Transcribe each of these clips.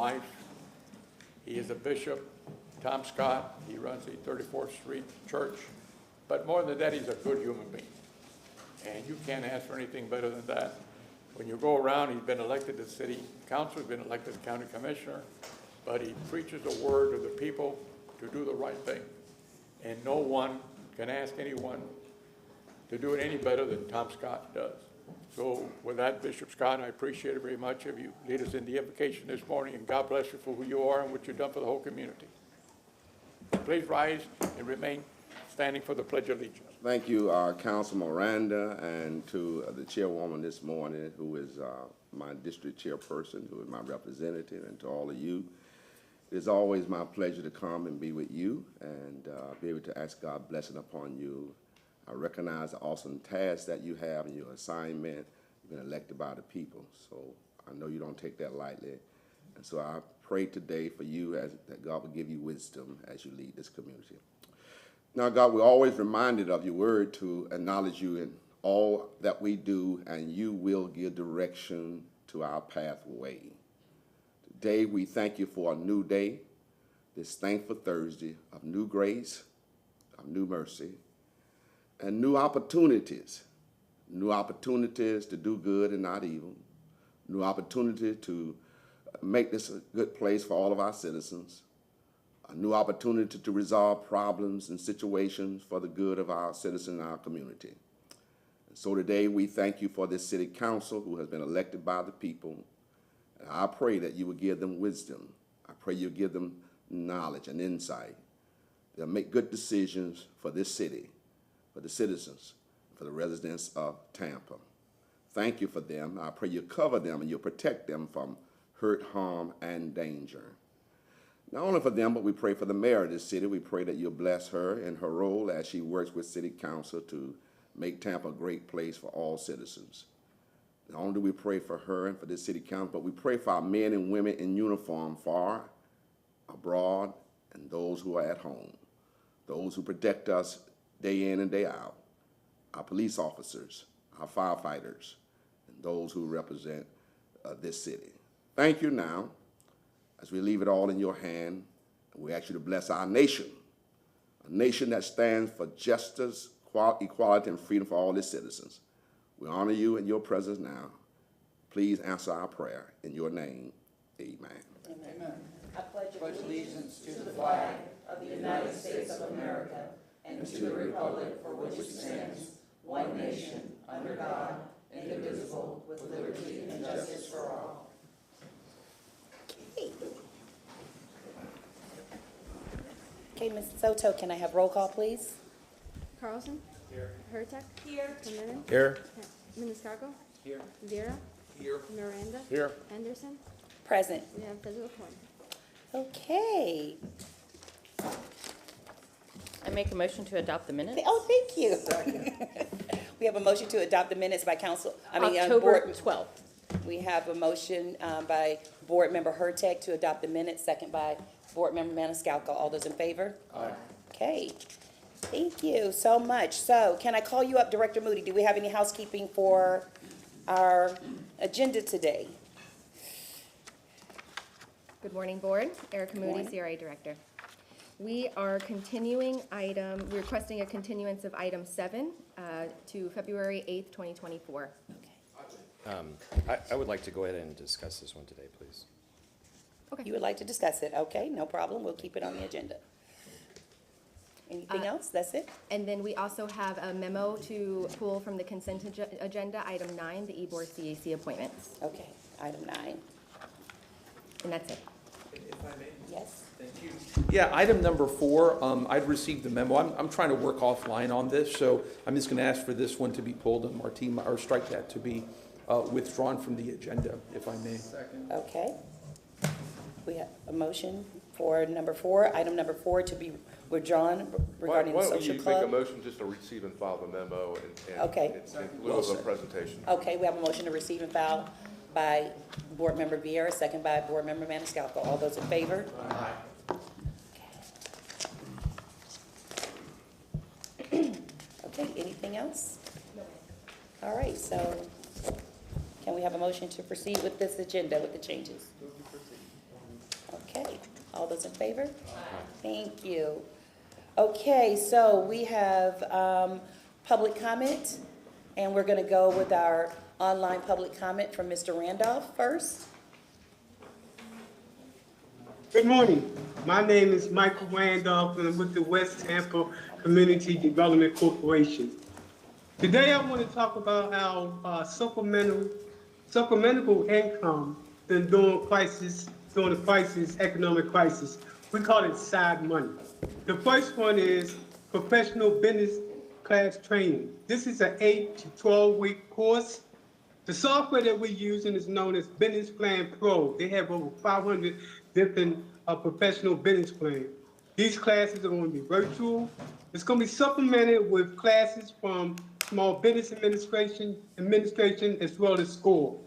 life. He is a bishop, Tom Scott. He runs the 34th Street Church. But more than that, he's a good human being. And you can't ask for anything better than that. When you go around, he's been elected to city council, he's been elected to county commissioner, but he preaches the word to the people to do the right thing. And no one can ask anyone to do it any better than Tom Scott does. So with that, Bishop Scott, I appreciate it very much of you lead us in the invocation this morning, and God bless you for who you are and what you've done for the whole community. Please rise and remain standing for the Pledge of Allegiance. Thank you, Council Miranda, and to the chairwoman this morning, who is my district chairperson, who is my representative, and to all of you. It is always my pleasure to come and be with you and be able to ask God's blessing upon you. I recognize the awesome task that you have in your assignment. You've been elected by the people, so I know you don't take that lightly. And so I pray today for you that God will give you wisdom as you lead this community. Now, God, we're always reminded of your word to acknowledge you in all that we do, and you will give direction to our pathway. Today, we thank you for a new day, this thankful Thursday of new grace, of new mercy, and new opportunities to do good and not evil, new opportunity to make this a good place for all of our citizens, a new opportunity to resolve problems and situations for the good of our citizens and our community. And so today we thank you for this city council who has been elected by the people. And I pray that you will give them wisdom. I pray you give them knowledge and insight. They'll make good decisions for this city, for the citizens, for the residents of Tampa. Thank you for them. I pray you cover them and you protect them from hurt, harm, and danger. Not only for them, but we pray for the mayor of this city. We pray that you'll bless her in her role as she works with city council to make Tampa a great place for all citizens. Not only do we pray for her and for this city council, but we pray for our men and women in uniform far, abroad, and those who are at home, those who protect us day in and day out, our police officers, our firefighters, and those who represent this city. Thank you now. As we leave it all in your hand, we ask you to bless our nation, a nation that stands for justice, equality, and freedom for all its citizens. We honor you in your presence now. Please answer our prayer in your name. Amen. Amen. I pledge allegiance to the flag of the United States of America and to the republic for which it stands, one nation, under God, indivisible, with liberty and justice for all. Okay, Ms. Soto, can I have roll call, please? Carlson? Here. Hertek? Here. Clement? Here. Maniscalco? Here. Vera? Here. Miranda? Here. Anderson? Present. We have physical form. Okay. I make a motion to adopt the minutes. Oh, thank you. We have a motion to adopt the minutes by October 12th. We have a motion by Board Member Hertek to adopt the minutes, second by Board Member Maniscalco. All those in favor? Aye. Okay. Thank you so much. So can I call you up, Director Moody? Do we have any housekeeping for our agenda today? Good morning, Board. Erica Moody, Morning. CRA Director. We are requesting a continuance of item 7 to February 8th, 2024. I would like to go ahead and discuss this one today, please. Okay. You would like to discuss it? Okay, no problem. We'll keep it on the agenda. Anything else? That's it? And then we also have a memo to pull from the consent agenda, item 9, the E-Board CAC appointments. Okay, item 9. And that's it. If I may. Yes? Thank you. Yeah, item number 4, I'd received the memo. I'm trying to work offline on this, so I'm just gonna ask for this one to be pulled and Martina, or strike that to be withdrawn from the agenda, if I may. Second. Okay. We have a motion for number 4, item number 4 to be withdrawn regarding the social club. Why don't you make a motion just to receive and file the memo and Okay. in lieu of a presentation? Okay, we have a motion to receive and file by Board Member Vieira, second by Board Member Maniscalco. All those in favor? Aye. Okay, anything else? All right, so can we have a motion to proceed with this agenda with the changes? those in favor? Thank you. Okay, so we have public comment, and we're going to go with our online public comment from Mr. Randolph first. Good morning. My name is Michael Randolph, and I'm with the West Tampa Community Development Corporation. Today, I want to talk about our supplemental income during the economic crisis. We call it side money. The first one is professional business class training. This is an 8 to 12-week course. The software that we're using is known as Business Plan Pro. They have over 500 different professional business plans. These classes are going to be virtual. It's going to be supplemented with classes from small business administration, as well as school.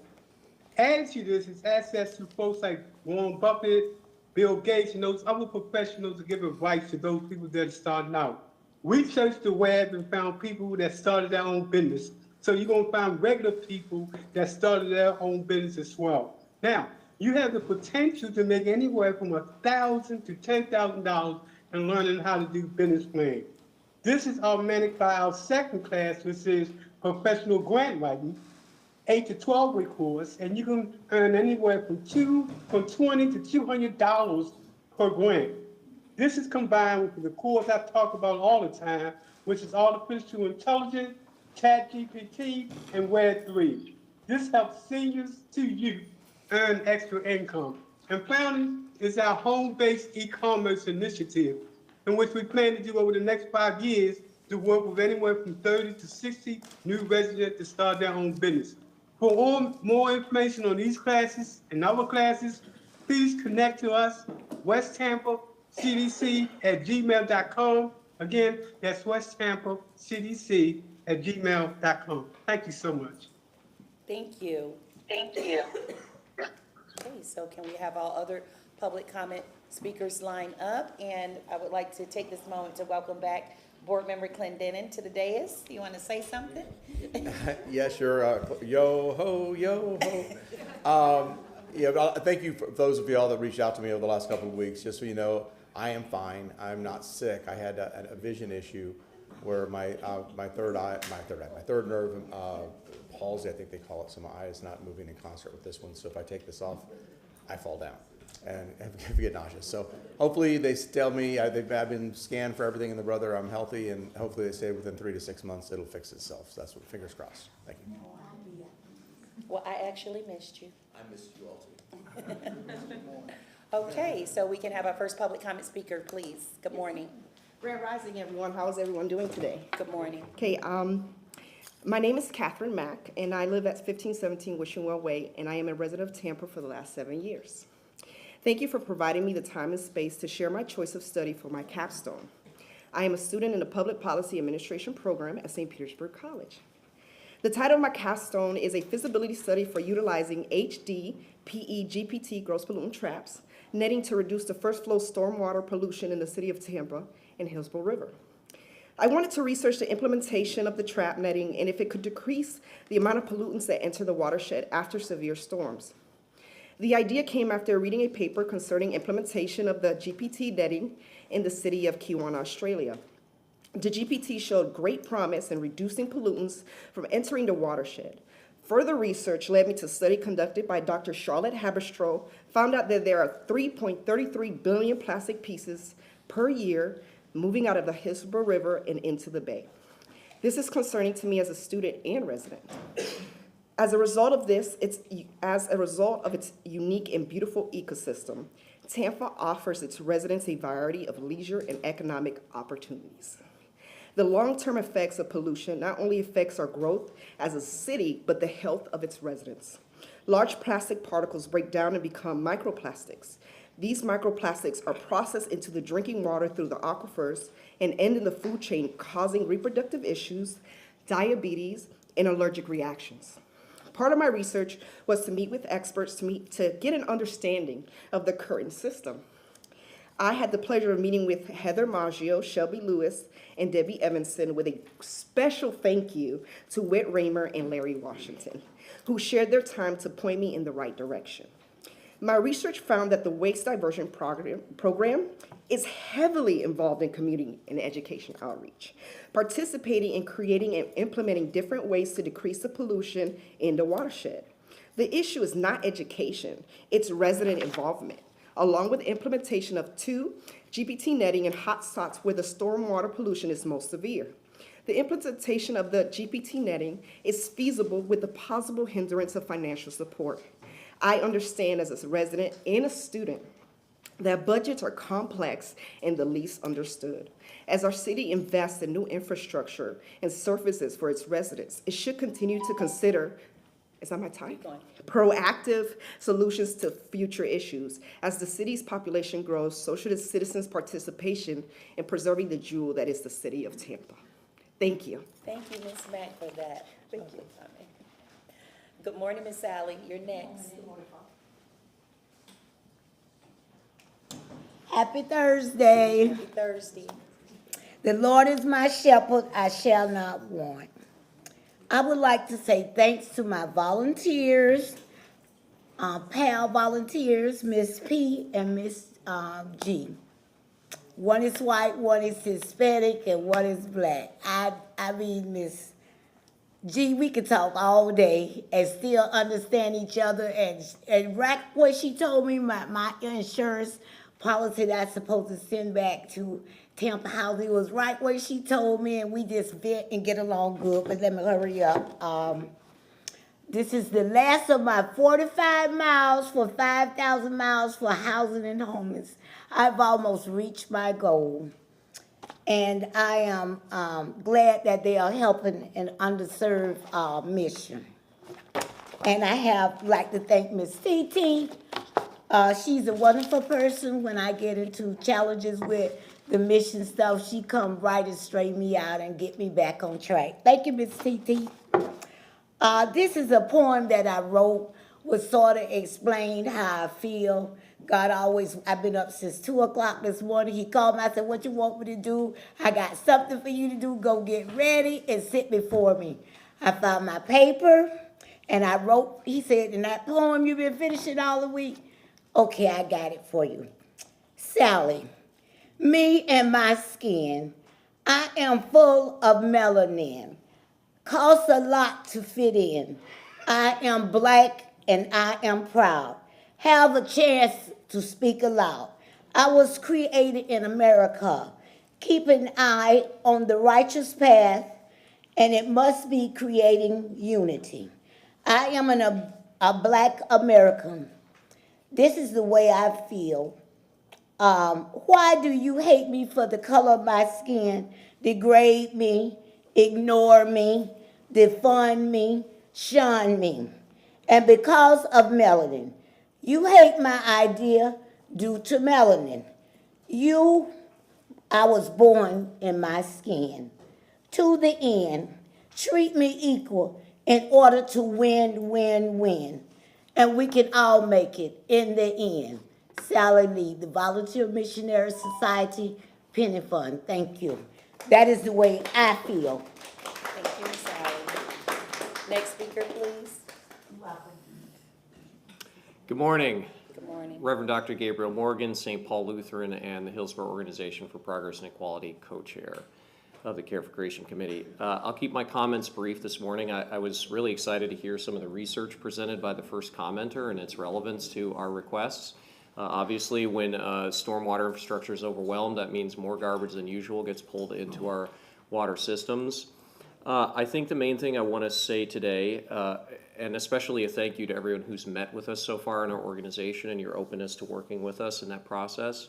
Added to this is access to folks like Warren Buffett, Bill Gates, and those other professionals to give advice to those people that are starting out. We searched the web and found people that started their own business. So you're going to find regular people that started their own business as well. Now, you have the potential to make anywhere from $1,000 to $10,000 in learning how to do business planning. This is augmented by our second class, which is professional grant writing, 8 to 12-week course, and you can earn anywhere from $20 to $200 per grant. This is combined with the course I talk about all the time, which is artificial intelligence, ChatGPT, and Web3. This helps seniors to youth earn extra income. And Planning is our home-based e-commerce initiative, in which we plan to do over the next 5 years to work with anywhere from 30 to 60 new residents to start their own business. For more information on these classes and other classes, please connect to us, West Tampa CDC at gmail.com. Again, that's West Tampa CDC at gmail.com. Thank you so much. Thank you. Thank you. Okay, so can we have all other public comment speakers line up? And I would like to take this moment to welcome back Board Member Clendenin to the dais. You want to say something? Yeah, sure. Yo ho, yo ho. Thank you for those of y'all that reached out to me over the last couple of weeks. Just so you know, I am fine. I'm not sick. I had a vision issue where my third nerve palsy, I think they call it. So my eye is not moving in concert with this one. So if I take this off, I fall down and get nauseous. So hopefully they tell me I've been scanned for everything in the brother. I'm healthy, and hopefully they say within 3 to 6 months it'll fix itself. So that's what, fingers crossed. Thank you. Well, I actually missed you. I missed you all too. Okay, so we can have our first public comment speaker, please. Good morning. Grand Rising, everyone. How is everyone doing today? Good morning. Okay, my name is Catherine Mack, and I live at 1517 Wishing Well Way, and I am a resident of Tampa for the last 7 years. Thank you for providing me the time and space to share my choice of study for my capstone. I am a student in the Public Policy Administration program at St. Petersburg College. The title of my capstone is a feasibility study for utilizing HD, PE, GPT gross pollutant traps, netting to reduce the first flow stormwater pollution in the city of Tampa and Hillsborough River. I wanted to research the implementation of the trap netting and if it could decrease the amount of pollutants that enter the watershed after severe storms. The idea came after reading a paper concerning implementation of the GPT netting in the city of Kiwana, Australia. The GPT showed great promise in reducing pollutants from entering the watershed. Further research led me to a study conducted by Dr. Charlotte Haberstroh, found out that there are 3.33 billion plastic pieces per year moving out of the Hillsborough River and into the bay. This is concerning to me as a student and resident. As a result of its unique and beautiful ecosystem, Tampa offers its residents a variety of leisure and economic opportunities. The long-term effects of pollution not only affects our growth as a city, but the health of its residents. Large plastic particles break down and become microplastics. These microplastics are processed into the drinking water through the aquifers and end in the food chain, causing reproductive issues, diabetes, and allergic reactions. Part of my research was to meet with experts to get an understanding of the current system. I had the pleasure of meeting with Heather Maggio, Shelby Lewis, and Debbie Evanson with a special thank you to Whit Raymer and Larry Washington, who shared their time to point me in the right direction. My research found that the waste diversion program is heavily involved in community and education outreach, participating in creating and implementing different ways to decrease the pollution in the watershed. The issue is not education, it's resident involvement, along with the implementation of 2 GPT netting in hotspots where the stormwater pollution is most severe. The implementation of the GPT netting is feasible with the possible hindrance of financial support. I understand as a resident and a student that budgets are complex and the least understood. As our city invests in new infrastructure and services for its residents, it should continue to consider, is that my time? Proactive solutions to future issues. As the city's population grows, so should its citizens' participation in preserving the jewel that is the city of Tampa. Thank you. Thank you, Ms. Mack, for that. Thank you. Good morning, Ms. Sally. You're next. Happy Thursday. Happy Thursday. The Lord is my shepherd, I shall not want. I would like to say thanks to my volunteers, PAL volunteers, Miss P and Miss G. One is white, one is Hispanic, and one is black. I mean, Miss G, we could talk all day and still understand each other. And right what she told me, my insurance policy that I'm supposed to send back to Tampa Housing was right what she told me, and we just vent and get along good. But let me hurry up. This is the last of my 45 miles for 5,000 miles for housing and homeless. I've almost reached my goal. And I am glad that they are helping an underserved mission. And I have like to thank Miss TT. She's a wonderful person. When I get into challenges with the mission stuff, she come right and straighten me out and get me back on track. Thank you, Miss TT. This is a poem that I wrote, which sort of explained how I feel. God always, I've been up since 2 o'clock this morning. He called me, I said, what you want me to do? I got something for you to do. Go get ready and sit before me. I found my paper and I wrote, he said, in that poem you've been finishing all the week? Okay, I got it for you. Sally, me and my skin, I am full of melanin. Costs a lot to fit in. I am black and I am proud. Have a chance to speak aloud. I was created in America. Keep an eye on the righteous path, and it must be creating unity. I am a black American. This is the way I feel. Why do you hate me for the color of my skin, degrade me, ignore me, defund me, shun me? And because of melanin, you hate my idea due to melanin. I was born in my skin. To the end, treat me equal in order to win, win, win. And we can all make it in the end. Sally Lee, the Volunteer Missionary Society Penny Fund. Thank you. That is the way I feel. Thank you, Ms. Sally. Next speaker, please. Good morning. Good morning. Reverend Dr. Gabriel Morgan, St. Paul Lutheran, and the Hillsborough Organization for Progress and Equality, co-chair of the Care for Creation Committee. I'll keep my comments brief this morning. I was really excited to hear some of the research presented by the first commenter and its relevance to our requests. Obviously, when stormwater infrastructure is overwhelmed, that means more garbage than usual gets pulled into our water systems. I think the main thing I want to say today, and especially a thank you to everyone who's met with us so far in our organization and your openness to working with us in that process.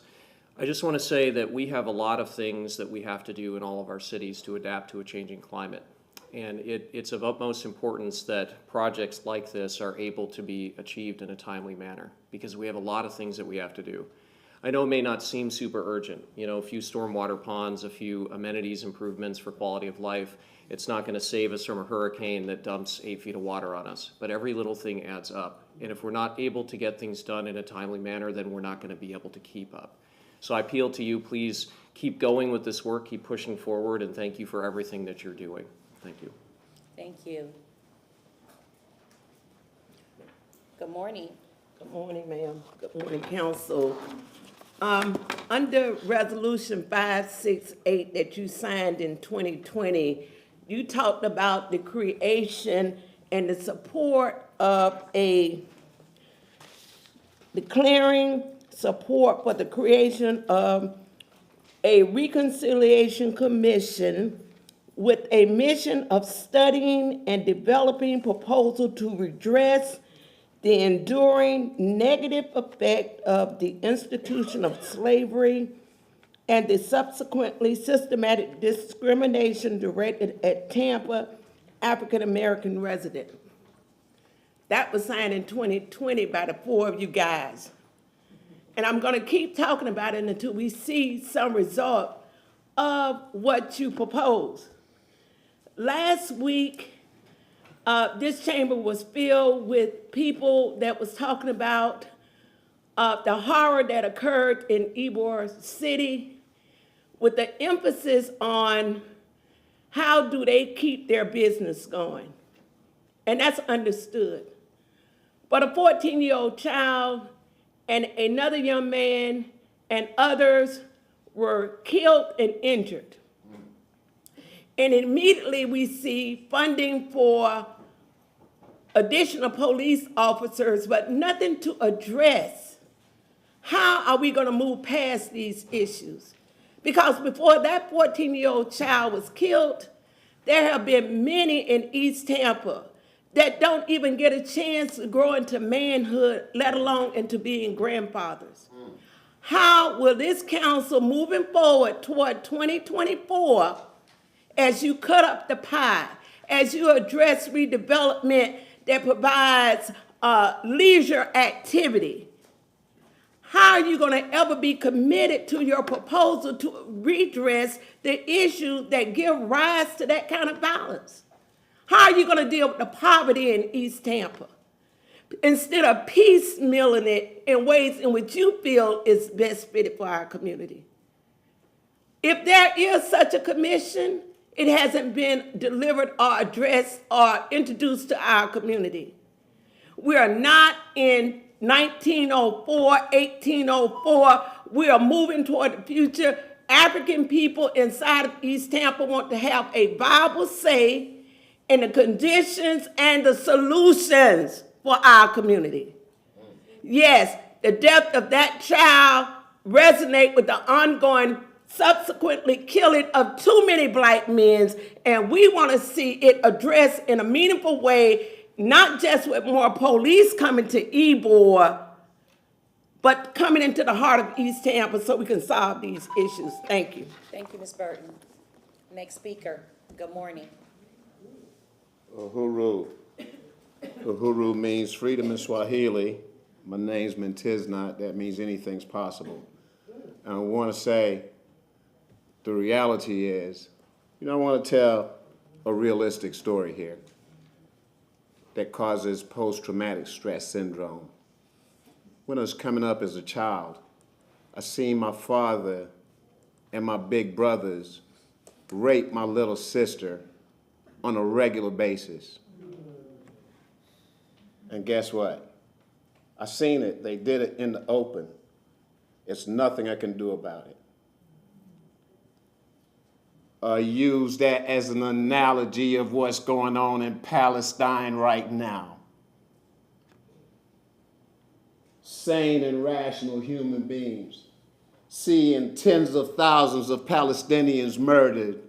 I just want to say that we have a lot of things that we have to do in all of our cities to adapt to a changing climate. And it's of utmost importance that projects like this are able to be achieved in a timely manner, because we have a lot of things that we have to do. I know it may not seem super urgent, a few stormwater ponds, a few amenities improvements for quality of life. It's not going to save us from a hurricane that dumps 8 feet of water on us, but every little thing adds up. And if we're not able to get things done in a timely manner, then we're not going to be able to keep up. So I appeal to you, please keep going with this work, keep pushing forward, and thank you for everything that you're doing. Thank you. Thank you. Good morning. Good morning, ma'am. Good morning, council. Under Resolution 568 that you signed in 2020, you talked about the creation and the support of declaring support for the creation of a reconciliation commission with a mission of studying and developing proposal to redress the enduring negative effect of the institution of slavery and the subsequently systematic discrimination directed at Tampa African-American residents. That was signed in 2020 by the four of you guys. And I'm gonna keep talking about it until we see some result of what you propose. Last week, this chamber was filled with people that was talking about the horror that occurred in Ybor City, with the emphasis on how do they keep their business going. And that's understood. But a 14-year-old child and another young man and others were killed and injured. And immediately we see funding for additional police officers, but nothing to address how are we going to move past these issues. Because before that 14-year-old child was killed, there have been many in East Tampa that don't even get a chance to grow into manhood, let alone into being grandfathers. How will this council moving forward toward 2024, as you cut up the pie, as you address redevelopment that provides leisure activity, how are you going to ever be committed to your proposal to redress the issues that give rise to that kind of violence? How are you going to deal with the poverty in East Tampa instead of piecemealing it in ways in which you feel is best fitted for our community? If there is such a commission, it hasn't been delivered or addressed or introduced to our community. We are not in 1904, 1804. We are moving toward the future. African people inside of East Tampa want to have a viable say in the conditions and the solutions for our community. Yes, the death of that child resonates with the ongoing subsequently killing of too many black men, and we want to see it addressed in a meaningful way, not just with more police coming to Ybor, but coming into the heart of East Tampa so we can solve these issues. Thank you. Thank you, Ms. Burton. Next speaker, good morning. Uhuru. Uhuru means freedom in Swahili. My name's Mintiznat. That means anything's possible. And I want to say, the reality is, I want to tell a realistic story here that causes post-traumatic stress syndrome. When I was coming up as a child, I seen my father and my big brothers rape my little sister on a regular basis. And guess what? I seen it. They did it in the open. It's nothing I can do about it. Use that as an analogy of what's going on in Palestine right now. Sane and rational human beings seeing tens of thousands of Palestinians murdered,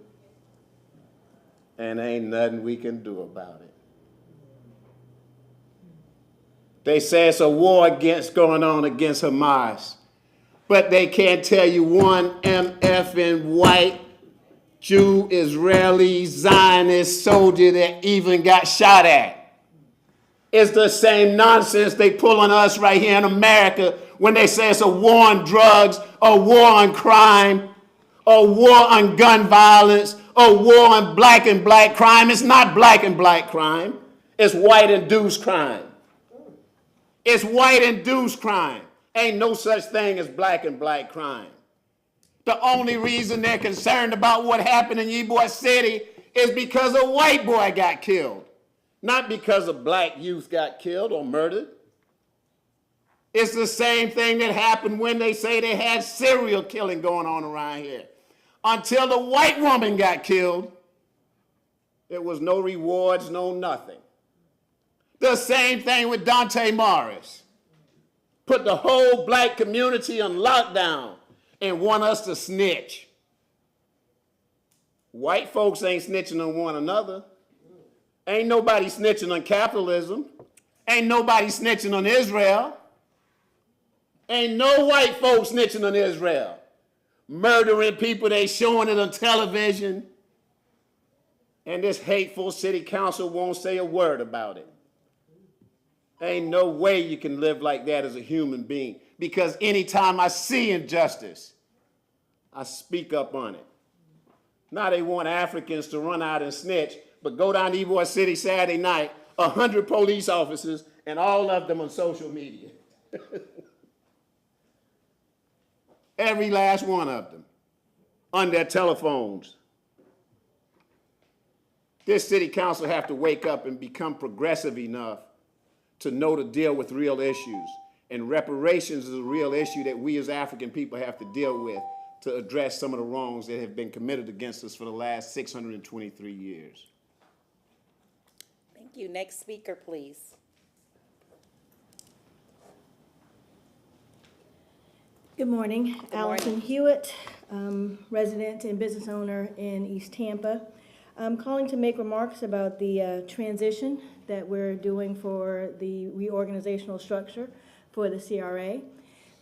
and ain't nothing we can do about it. They say it's a war going on against Hamas, but they can't tell you one MFing white Jew, Israeli, Zionist soldier that even got shot at. It's the same nonsense they pull on us right here in America when they say it's a war on drugs, a war on crime, a war on gun violence, a war on black and black crime. It's not black and black crime. It's white induced crime. It's white induced crime. Ain't no such thing as black and black crime. The only reason they're concerned about what happened in Ybor City is because a white boy got killed, not because a black youth got killed or murdered. It's the same thing that happened when they say they had serial killing going on around here. Until the white woman got killed, there was no rewards, no nothing. The same thing with Dante Morris. Put the whole black community on lockdown and want us to snitch. White folks ain't snitching on one another. Ain't nobody snitching on capitalism. Ain't nobody snitching on Israel. Ain't no white folks snitching on Israel. Murdering people, they showing it on television. And this hateful city council won't say a word about it. Ain't no way you can live like that as a human being, because anytime I see injustice, I speak up on it. Now they want Africans to run out and snitch, but go down to Ybor City Saturday night, 100 police officers, and all of them on social media. Every last one of them on their telephones. This city council have to wake up and become progressive enough to know to deal with real issues. And reparations is a real issue that we as African people have to deal with to address some of the wrongs that have been committed against us for the last 623 years. Thank you. Next speaker, please. Good morning. Allison Hewitt, resident and business owner in East Tampa. I'm calling to make remarks about the transition that we're doing for the reorganizational structure for the CRA.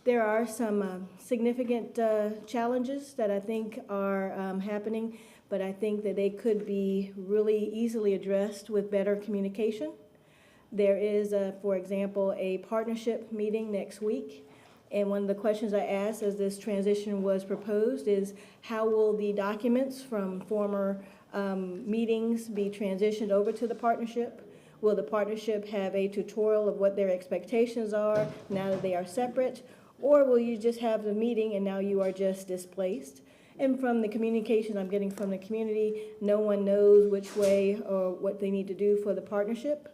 There are some significant challenges that I think are happening, but I think that they could be really easily addressed with better communication. There is, for example, a partnership meeting next week, and one of the questions I asked as this transition was proposed is, how will the documents from former meetings be transitioned over to the partnership? Will the partnership have a tutorial of what their expectations are now that they are separate? Or will you just have the meeting and now you are just displaced? And from the communication I'm getting from the community, no one knows which way or what they need to do for the partnership.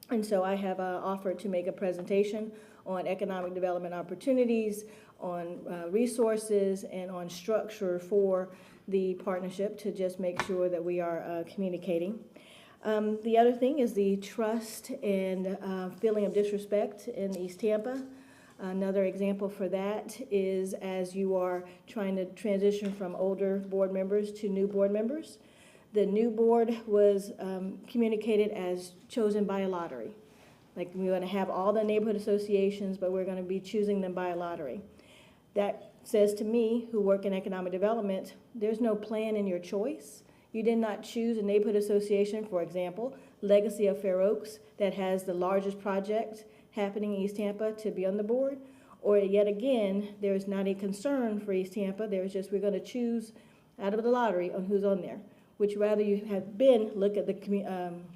And so I have offered to make a presentation on economic development opportunities, on resources, and on structure for the partnership to just make sure that we are communicating. The other thing is the trust and feeling of disrespect in East Tampa. Another example for that is as you are trying to transition from older board members to new board members. The new board was communicated as chosen by a lottery. Like, we're going to have all the neighborhood associations, but we're going to be choosing them by a lottery. That says to me, who work in economic development, there's no plan in your choice. You did not choose a neighborhood association, for example, Legacy of Fair Oaks, that has the largest project happening in East Tampa, to be on the board. Or yet again, there is not a concern for East Tampa. There's just, we're going to choose out of the lottery on who's on there. Which rather you have been look at the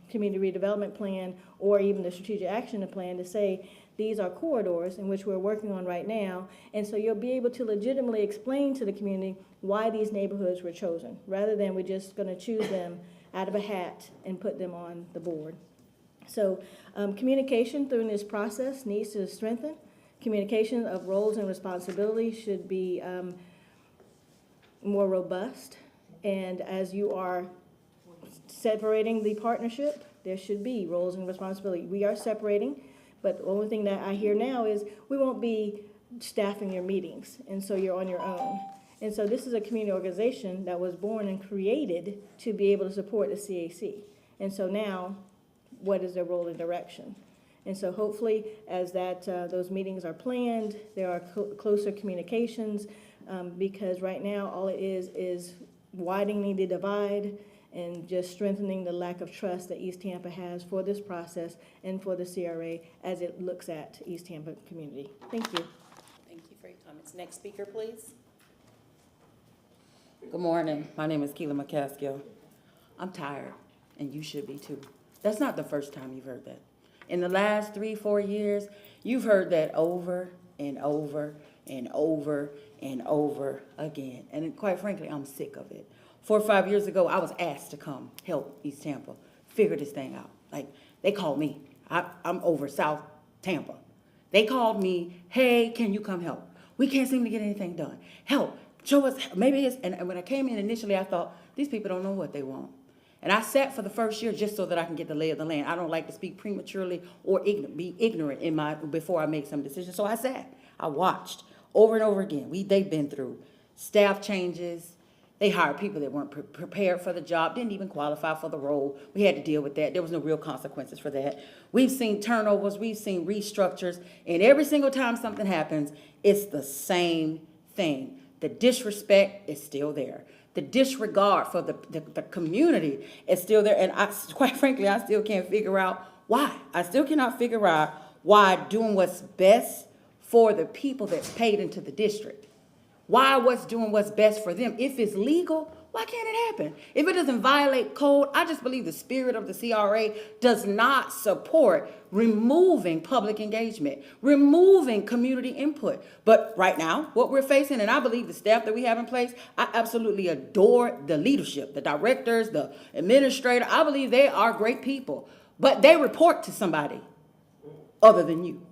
community redevelopment plan or even the strategic action plan to say these are corridors in which we're working on right now, and so you'll be able to legitimately explain to the community why these neighborhoods were chosen, rather than we're just going to choose them out of a hat and put them on the board. So communication through this process needs to strengthen. Communication of roles and responsibilities should be more robust. And as you are separating the partnership, there should be roles and responsibility. We are separating, but the only thing that I hear now is we won't be staffing your meetings, and so you're on your own. And so this is a community organization that was born and created to be able to support the CAC. And so now, what is their role and direction? And so hopefully, as those meetings are planned, there are closer communications, because right now all it is widening the divide and just strengthening the lack of trust that East Tampa has for this process and for the CRA as it looks at East Tampa community. Thank you. Thank you for your comments. Next speaker, please. Good morning. My name is Keela McCaskill. I'm tired, and you should be too. That's not the first time you've heard that. In the last 3-4 years, you've heard that over and over and over and over again. And quite frankly, I'm sick of it. 4 or 5 years ago, I was asked to come help East Tampa figure this thing out. Like, they called me. I'm over South Tampa. They called me, hey, can you come help? We can't seem to get anything done. Help, show us, maybe it's, and when I came in initially, I thought, these people don't know what they want. And I sat for the first year just so that I can get the lay of the land. I don't like to speak prematurely or be ignorant before I make some decisions. So I sat, I watched over and over again. They've been through staff changes. They hired people that weren't prepared for the job, didn't even qualify for the role. We had to deal with that. There was no real consequences for that. We've seen turnovers, we've seen restructures, and every single time something happens, it's the same thing. The disrespect is still there. The disregard for the community is still there. And quite frankly, I still can't figure out why. I still cannot figure out why doing what's best for the people that's paid into the district. Why doing what's best for them? If it's legal, why can't it happen? If it doesn't violate code, I just believe the spirit of the CRA does not support removing public engagement, removing community input. But right now, what we're facing, and I believe the staff that we have in place, I absolutely adore the leadership, the directors, the administrator. I believe they are great people, but they report to somebody other than you.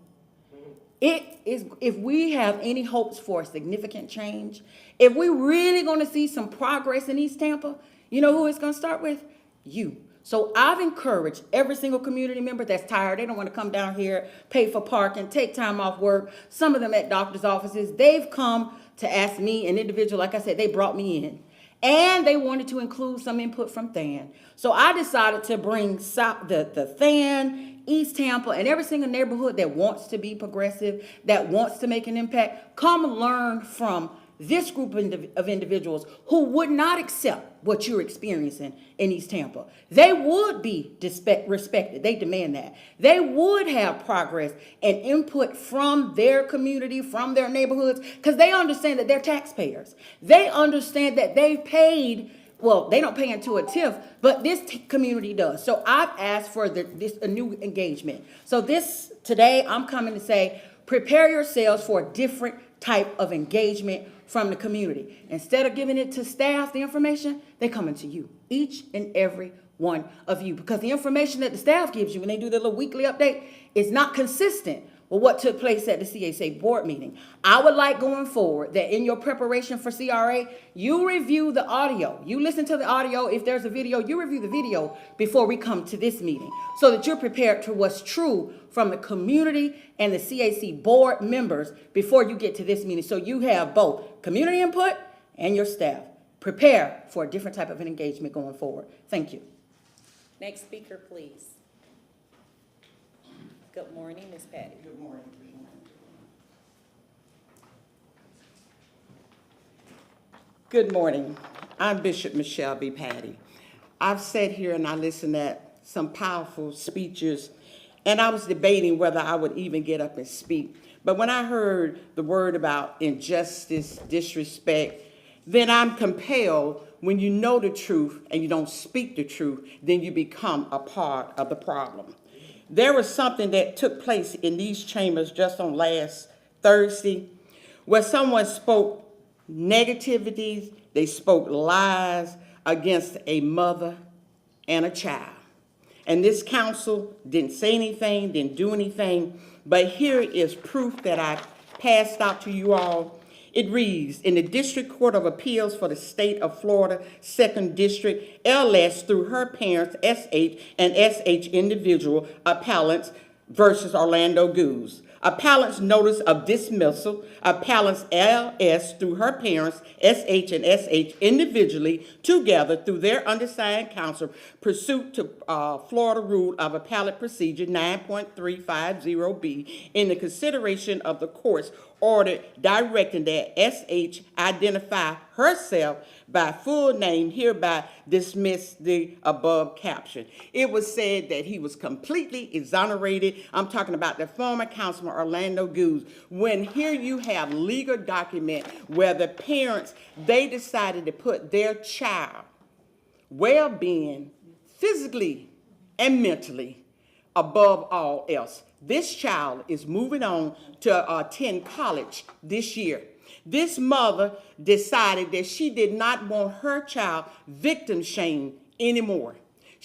If we have any hopes for significant change, if we're really going to see some progress in East Tampa, you know who it's going to start with? You. So I've encouraged every single community member that's tired. They don't want to come down here, pay for parking, take time off work. Some of them at doctor's offices. They've come to ask me, an individual, like I said, they brought me in. And they wanted to include some input from THAN. So I decided to bring the THAN, East Tampa, and every single neighborhood that wants to be progressive, that wants to make an impact, come learn from this group of individuals who would not accept what you're experiencing in East Tampa. They would be respected. They demand that. They would have progress and input from their community, from their neighborhoods, because they understand that they're taxpayers. They understand that they've paid. Well, they don't pay into a TIF, but this community does. So I've asked for a new engagement. So today I'm coming to say, prepare yourselves for a different type of engagement from the community. Instead of giving it to staff, the information, they're coming to you, each and every one of you, because the information that the staff gives you when they do their little weekly update is not consistent with what took place at the CAC board meeting. I would like going forward that in your preparation for CRA, you review the audio. You listen to the audio. If there's a video, you review the video before we come to this meeting so that you're prepared for what's true from the community and the CAC board members before you get to this meeting. So you have both community input and your staff. Prepare for a different type of an engagement going forward. Thank you. Next speaker, please. Good morning, Ms. Patty. Good morning. Good morning. I'm Bishop Michelle B. Patty. I've sat here and I listened at some powerful speeches, and I was debating whether I would even get up and speak. But when I heard the word about injustice, disrespect, then I'm compelled, when you know the truth and you don't speak the truth, then you become a part of the problem. There was something that took place in these chambers just on last Thursday where someone spoke negativity, they spoke lies against a mother and a child. And this council didn't say anything, didn't do anything, but here is proof that I passed out to you all. It reads, in the District Court of Appeals for the State of Florida, 2nd District, LS through her parents, SH and SH individual appellants versus Orlando Goose. Appellant's notice of dismissal, appellants LS through her parents, SH and SH individually, together through their undersigned counsel, pursuant to Florida Rule of Appellate Procedure 9.350B, in the consideration of the court's order directing that SH identify herself by full name, hereby dismiss the above caption. It was said that he was completely exonerated. I'm talking about the former councilman Orlando Goose. When here you have legal document where the parents, they decided to put their child well-being physically and mentally above all else. This child is moving on to attend college this year. This mother decided that she did not want her child victim shamed anymore.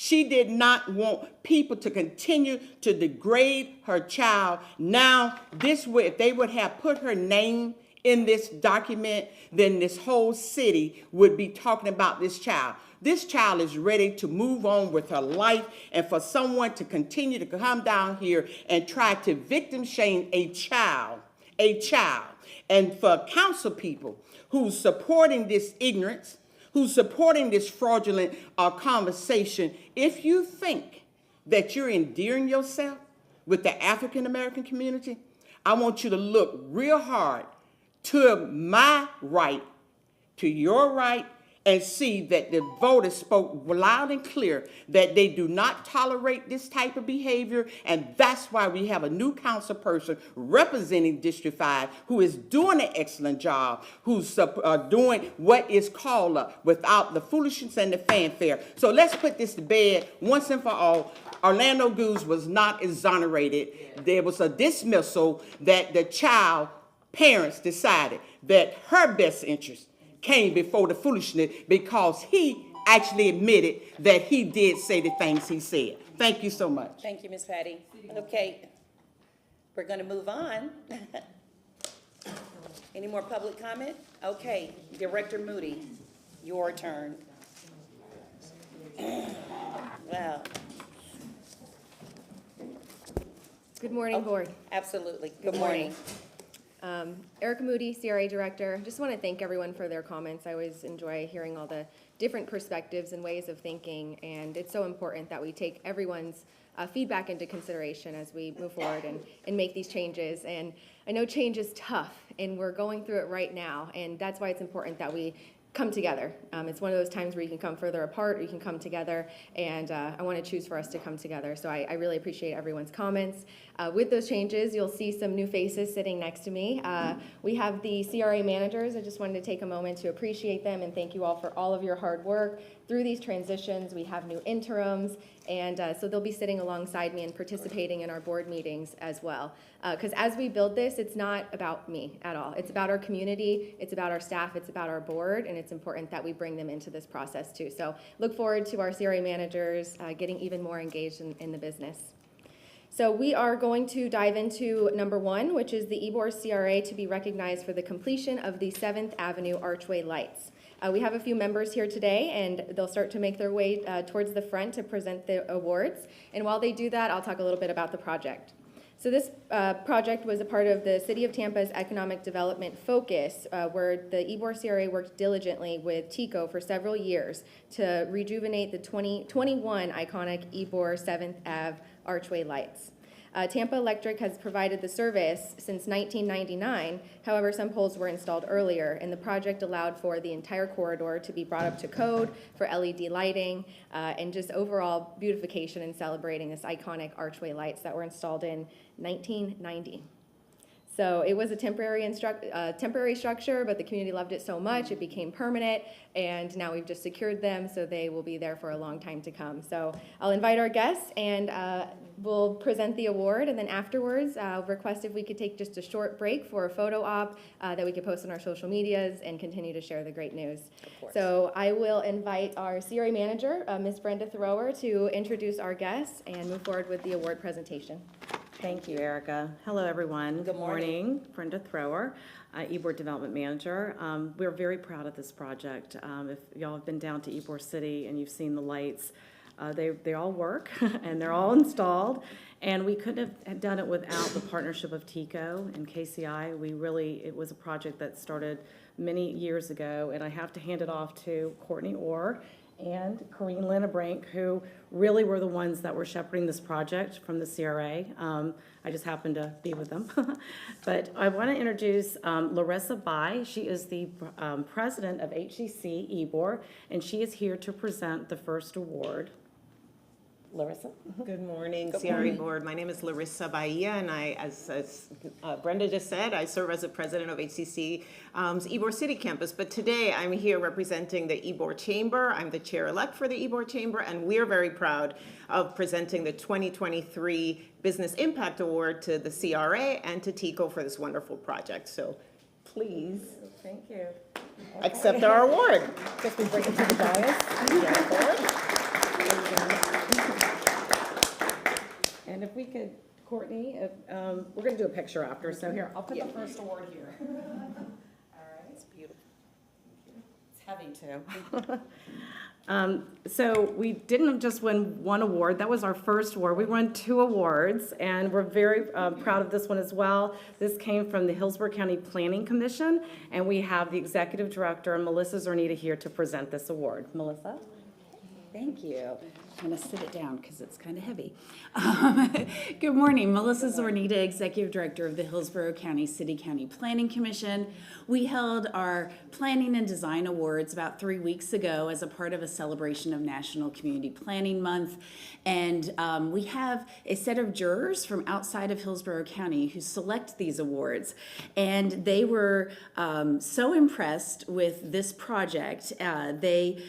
She did not want people to continue to degrade her child. Now, this way, if they would have put her name in this document, then this whole city would be talking about this child. This child is ready to move on with her life, and for someone to continue to come down here and try to victim shame a child, and for council people who's supporting this ignorance, who's supporting this fraudulent conversation, if you think that you're endearing yourself with the African American community, I want you to look real hard to my right, to your right, and see that the voters spoke loud and clear that they do not tolerate this type of behavior, and that's why we have a new council person representing District 5 who is doing an excellent job, who's doing what is called without the foolishness and the fanfare. So let's put this to bed once and for all. Orlando Goose was not exonerated. There was a dismissal that the child parents decided that her best interest came before the foolishness because he actually admitted that he did say the things he said. Thank you so much. Thank you, Ms. Patty. Okay, we're going to move on. Any more public comment? Okay, Director Moody, your turn. Wow. Good morning, Board. Absolutely. Good morning. Erica Moody, CRA Director. Just want to thank everyone for their comments. I always enjoy hearing all the different perspectives and ways of thinking, and it's so important that we take everyone's feedback into consideration as we move forward and make these changes. And I know change is tough, and we're going through it right now, and that's why it's important that we come together. It's one of those times where you can come further apart or you can come together, and I want to choose for us to come together. So I really appreciate everyone's comments. With those changes, you'll see some new faces sitting next to me. We have the CRA managers. I just wanted to take a moment to appreciate them and thank you all for all of your hard work through these transitions. We have new interims, and so they'll be sitting alongside me and participating in our board meetings as well. Because as we build this, it's not about me at all. It's about our community, it's about our staff, it's about our board, and it's important that we bring them into this process too. So look forward to our CRA managers getting even more engaged in the business. So we are going to dive into number 1, which is the Ybor CRA to be recognized for the completion of the 7th Avenue Archway lights. We have a few members here today, and they'll start to make their way towards the front to present the awards. And while they do that, I'll talk a little bit about the project. So this project was a part of the City of Tampa's economic development focus, where the Ybor CRA worked diligently with TICO for several years to rejuvenate the 2021 iconic Ybor 7th Ave archway lights. Tampa Electric has provided the service since 1999. However, some poles were installed earlier, and the project allowed for the entire corridor to be brought up to code for LED lighting and just overall beautification and celebrating this iconic archway lights that were installed in 1990. So it was a temporary structure, but the community loved it so much, it became permanent, and now we've just secured them, so they will be there for a long time to come. So I'll invite our guests, and we'll present the award, and then afterwards, I'll request if we could take just a short break for a photo op that we could post on our social medias and continue to share the great news. So I will invite our CRA manager, Ms. Brenda Thrower, to introduce our guests and move forward with the award presentation. Thank you, Erica. Hello, everyone. Good morning. Brenda Thrower, Ybor Development Manager. We're very proud of this project. If y'all have been down to Ybor City and you've seen the lights, they all work and they're all installed. And we couldn't have done it without the partnership of TICO and KCI. It was a project that started many years ago, and I have to hand it off to Courtney Orr and Corrine Lennebrink, who really were the ones that were shepherding this project from the CRA. I just happened to be with them. But I want to introduce Larissa Bai. She is the president of HCC Ybor, and she is here to present the first award. Larissa? Good morning, Good CRA morning. Board. My name is Larissa Bahia, and I, as Brenda just said, I serve as the president of HCC's Ybor City Campus. But today I'm here representing the Ybor Chamber. I'm the chair-elect for the Ybor Chamber, and we're very proud of presenting the 2023 Business Impact Award to the CRA and to TICO for this wonderful project. So please. Thank you. Accept our award. Guess we bring it to the dais. And if we could, Courtney, we're going to do a picture after, so here, I'll put the first award here. All right. It's beautiful. It's heavy, too. So we didn't just win one award. That was our first award. We won 2 awards, and we're very proud of this one as well. This came from the Hillsborough County Planning Commission, and we have the Executive Director, Melissa Zornita, here to present this award. Melissa? Thank you. I'm going to sit it down because it's kind of heavy. Good morning. Melissa Zornita, Executive Director of the Hillsborough County City-County Planning Commission. We held our Planning and Design Awards about 3 weeks ago as a part of a celebration of National Community Planning Month. And we have a set of jurors from outside of Hillsborough County who select these awards. And they were so impressed with this project. They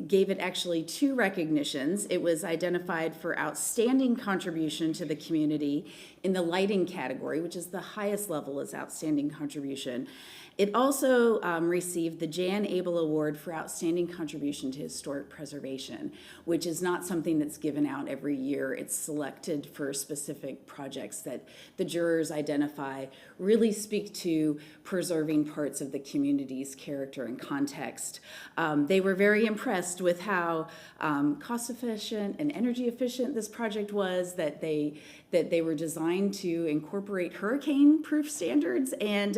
gave it actually 2 recognitions. It was identified for outstanding contribution to the community in the lighting category, which is the highest level as outstanding contribution. It also received the Jan Abel Award for outstanding contribution to historic preservation, which is not something that's given out every year. It's selected for specific projects that the jurors identify really speak to preserving parts of the community's character and context. They were very impressed with how cost efficient and energy efficient this project was, that they were designed to incorporate hurricane-proof standards, and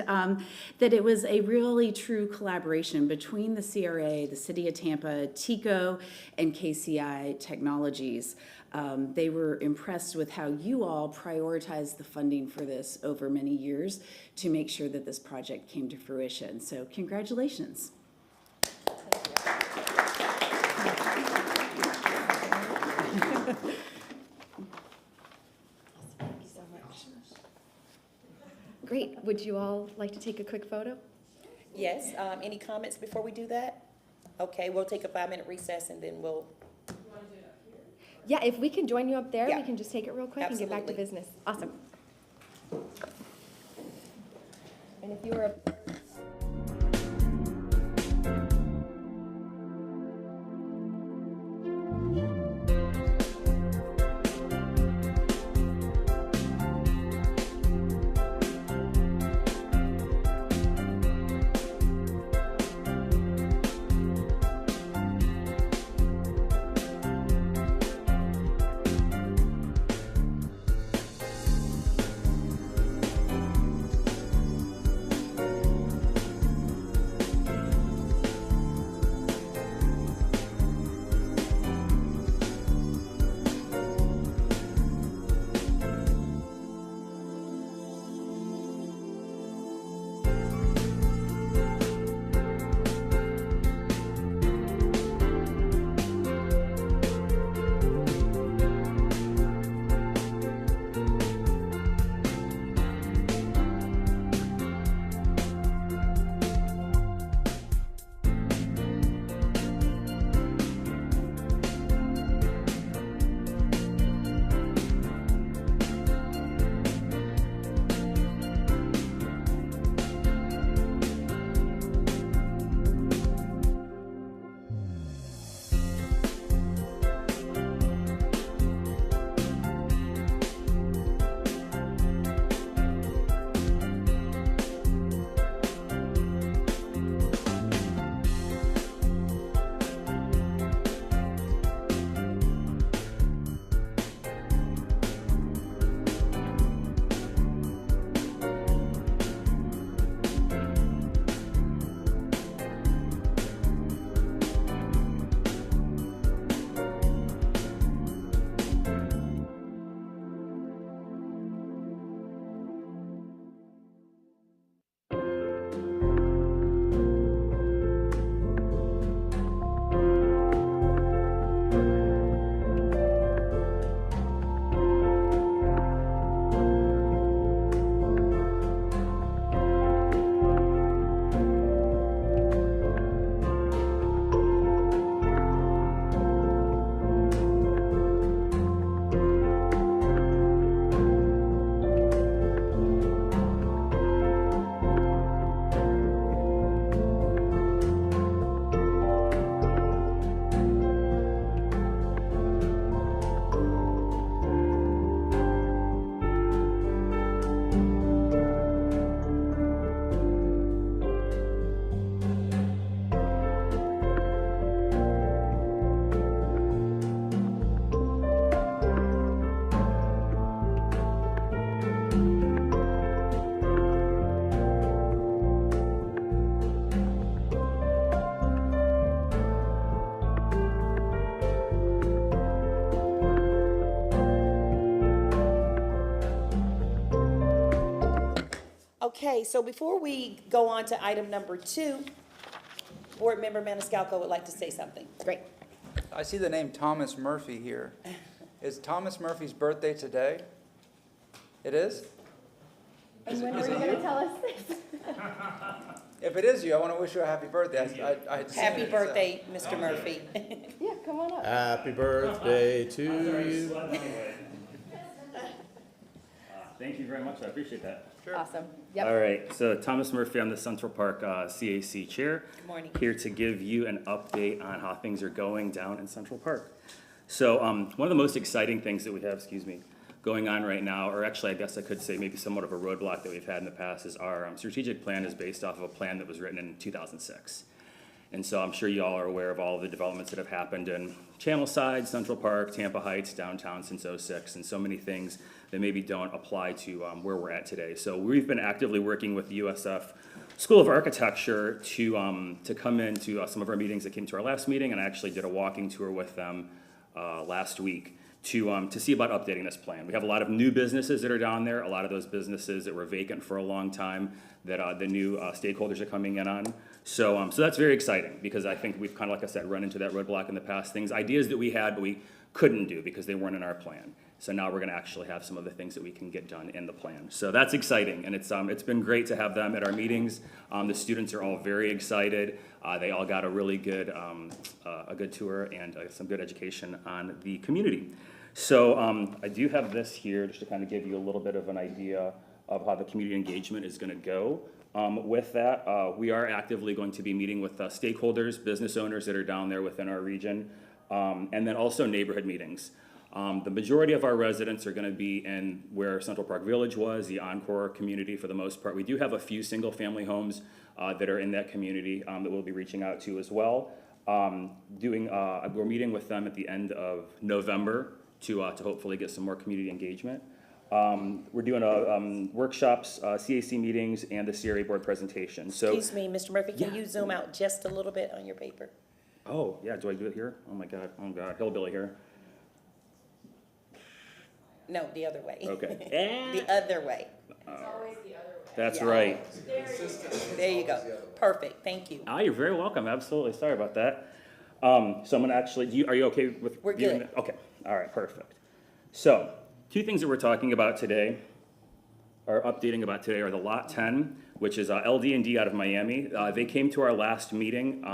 that it was a really true collaboration between the CRA, the City of Tampa, TECO, and KCI Technologies. They were impressed with how you all prioritized the funding for this over many years to make sure that this project came to fruition. So congratulations. Great. Would you all like to take a quick photo? Yes. Any comments before we do that? Okay, we'll take a 5-minute recess and then we'll. Yeah, if we can join you up there, Yeah. we can just take it real quick and get back to business. Awesome. And if you were Okay, so before we go on to item number 2, Board Member Maniscalco would like to say something. Great. I see the name Thomas Murphy here. Is Thomas Murphy's birthday today? It is? And when were you going to tell us this? If it is you, I want to wish you a happy birthday. I had seen Happy it, birthday, Mr. Murphy. Yeah, come on up. Happy birthday to you. Thank you very much. I appreciate that. Awesome. Yep. All right. So Thomas Murphy, I'm the Central Park CAC chair. Good morning. Here to give you an update on how things are going down in Central Park. So one of the most exciting things that we have, going on right now, or actually I guess I could say maybe somewhat of a roadblock that we've had in the past, is our strategic plan is based off of a plan that was written in 2006. And so I'm sure you all are aware of all of the developments that have happened in Channelside, Central Park, Tampa Heights, downtown since '06, and so many things that maybe don't apply to where we're at today. So we've been actively working with the USF School of Architecture to come into some of our meetings that came to our last meeting, and I actually did a walking tour with them last week to see about updating this plan. We have a lot of new businesses that are down there, a lot of those businesses that were vacant for a long time that the new stakeholders are coming in on. So that's very exciting because I think we've kind of, like I said, run into that roadblock in the past. Ideas that we had but we couldn't do because they weren't in our plan. So now we're going to actually have some of the things that we can get done in the plan. So that's exciting, and it's been great to have them at our meetings. The students are all very excited. They all got a really good tour and some good education on the community. So I do have this here just to kind of give you a little bit of an idea of how the community engagement is going to go. With that, we are actively going to be meeting with stakeholders, business owners that are down there within our region, and then also neighborhood meetings. The majority of our residents are going to be in where Central Park Village was, the Encore community for the most part. We do have a few single-family homes that are in that community that we'll be reaching out to as well. We're meeting with them at the end of November to hopefully get some more community engagement. We're doing workshops, CAC meetings, and the CRA board presentation. So, excuse me, Mr. Murphy, can you zoom out just a little bit on your paper? Oh, yeah, do I do it here? Oh my God, hillbilly here. No, the other way. Okay. The other way. It's always the other way. That's right. There you go. Perfect, thank you. You're very welcome, absolutely, sorry about that. So I'm gonna actually, are you okay with? We're good. That? Okay, all right, perfect. So, two things that we're talking about today, or updating about today, are the Lot 10, which is LD&D out of Miami. They came to our last meeting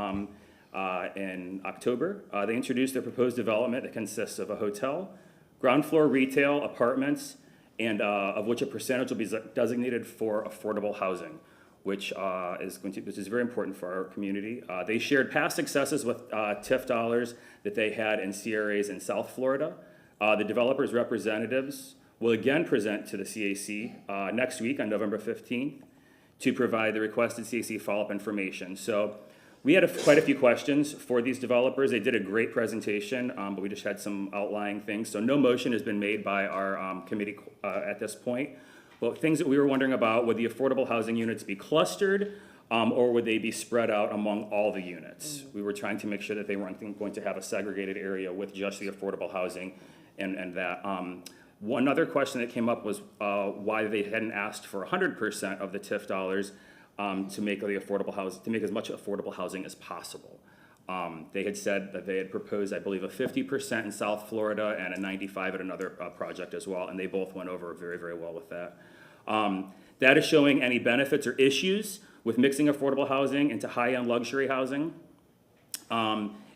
in October. They introduced their proposed development that consists of a hotel, ground floor retail, apartments, and of which a percentage will be designated for affordable housing, which is very important for our community. They shared past successes with TIF dollars that they had in CRAs in South Florida. The developers' representatives will again present to the CAC next week on November 15th to provide the requested CAC follow-up information. So we had quite a few questions for these developers. They did a great presentation, but we just had some outlying things. So no motion has been made by our committee at this point. But things that we were wondering about, would the affordable housing units be clustered or would they be spread out among all the units? We were trying to make sure that they weren't going to have a segregated area with just the affordable housing and that. One other question that came up was why they hadn't asked for 100% of the TIF dollars to make the affordable housing, to make as much affordable housing as possible. They had said that they had proposed, I believe, a 50% in South Florida and a 95% at another project as well, and they both went over very, very well with that. That is showing any benefits or issues with mixing affordable housing into high-end luxury housing.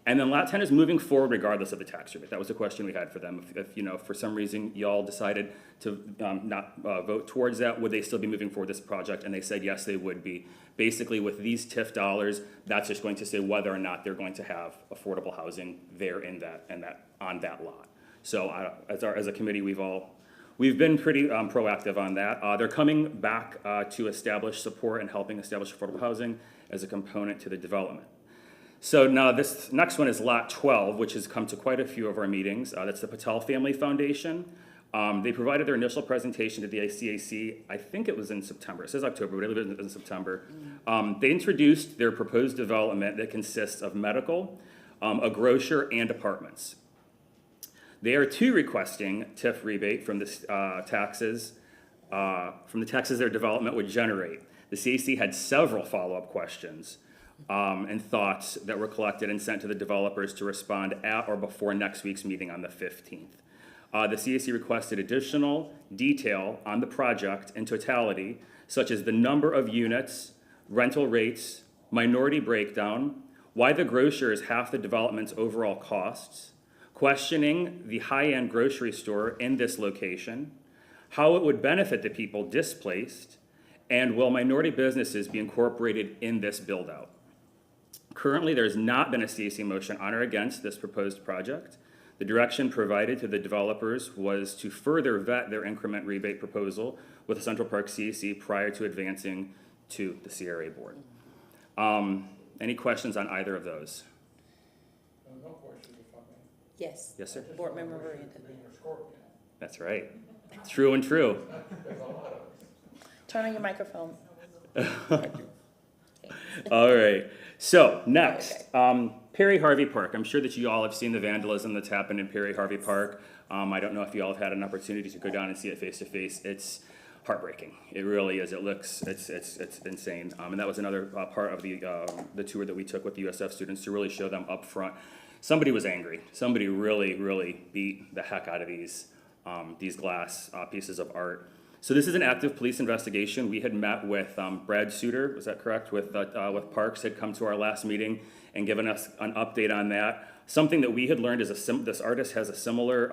And then Lot 10 is moving forward regardless of the tax rebate. That was a question we had for them. If for some reason y'all decided to not vote towards that, would they still be moving forward this project? And they said yes, they would be. Basically, with these TIF dollars, that's just going to say whether or not they're going to have affordable housing there on that lot. So as a committee, we've been pretty proactive on that. They're coming back to establish support and helping establish affordable housing as a component to the development. So now this next one is Lot 12, which has come to quite a few of our meetings. That's the Patel Family Foundation. They provided their initial presentation to the CAC, I think it was in September. It says October, but it was in September. They introduced their proposed development that consists of medical, a grocer, and apartments. They are requesting TIF rebate from the taxes from the taxes their development would generate. The CAC had several follow-up questions and thoughts that were collected and sent to the developers to respond at or before next week's meeting on the 15th. The CAC requested additional detail on the project in totality, such as the number of units, rental rates, minority breakdown, why the grocer is half the development's overall costs, questioning the high-end grocery store in this location, how it would benefit the people displaced, and will minority businesses be incorporated in this build-out. Currently, there's not been a CAC motion on or against this proposed project. The direction provided to the developers was to further vet their increment rebate proposal with the Central Park CAC prior to advancing to the CRA board. Any questions on either of those? No question, if I may. Yes. Yes, sir. Board Member Miranda. That's right. True and true. Turn on your microphone. All right. So next, Perry Harvey Park. I'm sure that you all have seen the vandalism that's happened in Perry Harvey Park. I don't know if you all have had an opportunity to go down and see it face to face. It's heartbreaking. It really is. It's insane. And that was another part of the tour that we took with the USF students to really show them up front. Somebody was angry. Somebody really beat the heck out of these glass pieces of art. So this is an active police investigation. We had met with Brad Suter, was that correct? With Parks, had come to our last meeting and given us an update on that. Something that we had learned is this artist has a similar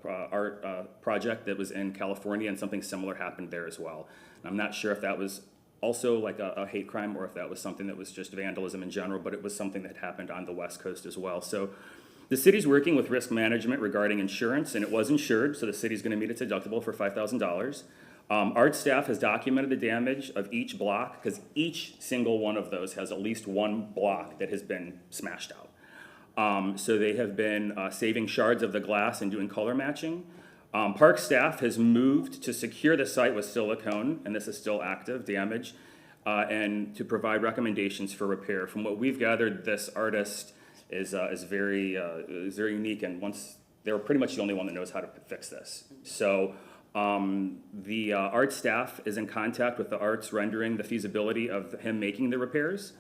art project that was in California, and something similar happened there as well. And I'm not sure if that was also like a hate crime or if that was something that was just vandalism in general, but it was something that happened on the West Coast as well. So the city's working with risk management regarding insurance, and it was insured, so the city's gonna meet its deductible for $5,000. Art staff has documented the damage of each block, because each single one of those has at least one block that has been smashed out. So they have been saving shards of the glass and doing color matching. Park staff has moved to secure the site with silicone, and this is still active damage, and to provide recommendations for repair. From what we've gathered, this artist is very unique, and they were pretty much the only one that knows how to fix this. So the art staff is in contact with the arts rendering the feasibility of him making the repairs.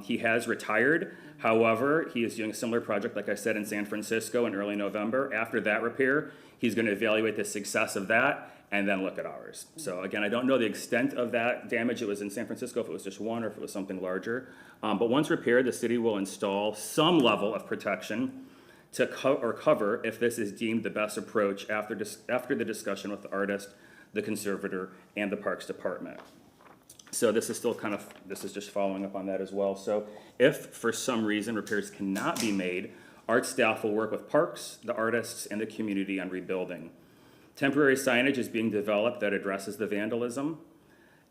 He has retired. However, he is doing a similar project, like I said, in San Francisco in early November. After that repair, he's going to evaluate the success of that and then look at ours. So again, I don't know the extent of that damage that was in San Francisco, if it was just one or if it was something larger. But once repaired, the city will install some level of protection to cover if this is deemed the best approach after the discussion with the artist, the conservator, and the Parks Department. So this is still this is just following up on that as well. So if for some reason repairs cannot be made, art staff will work with Parks, the artists, and the community on rebuilding. Temporary signage is being developed that addresses the vandalism,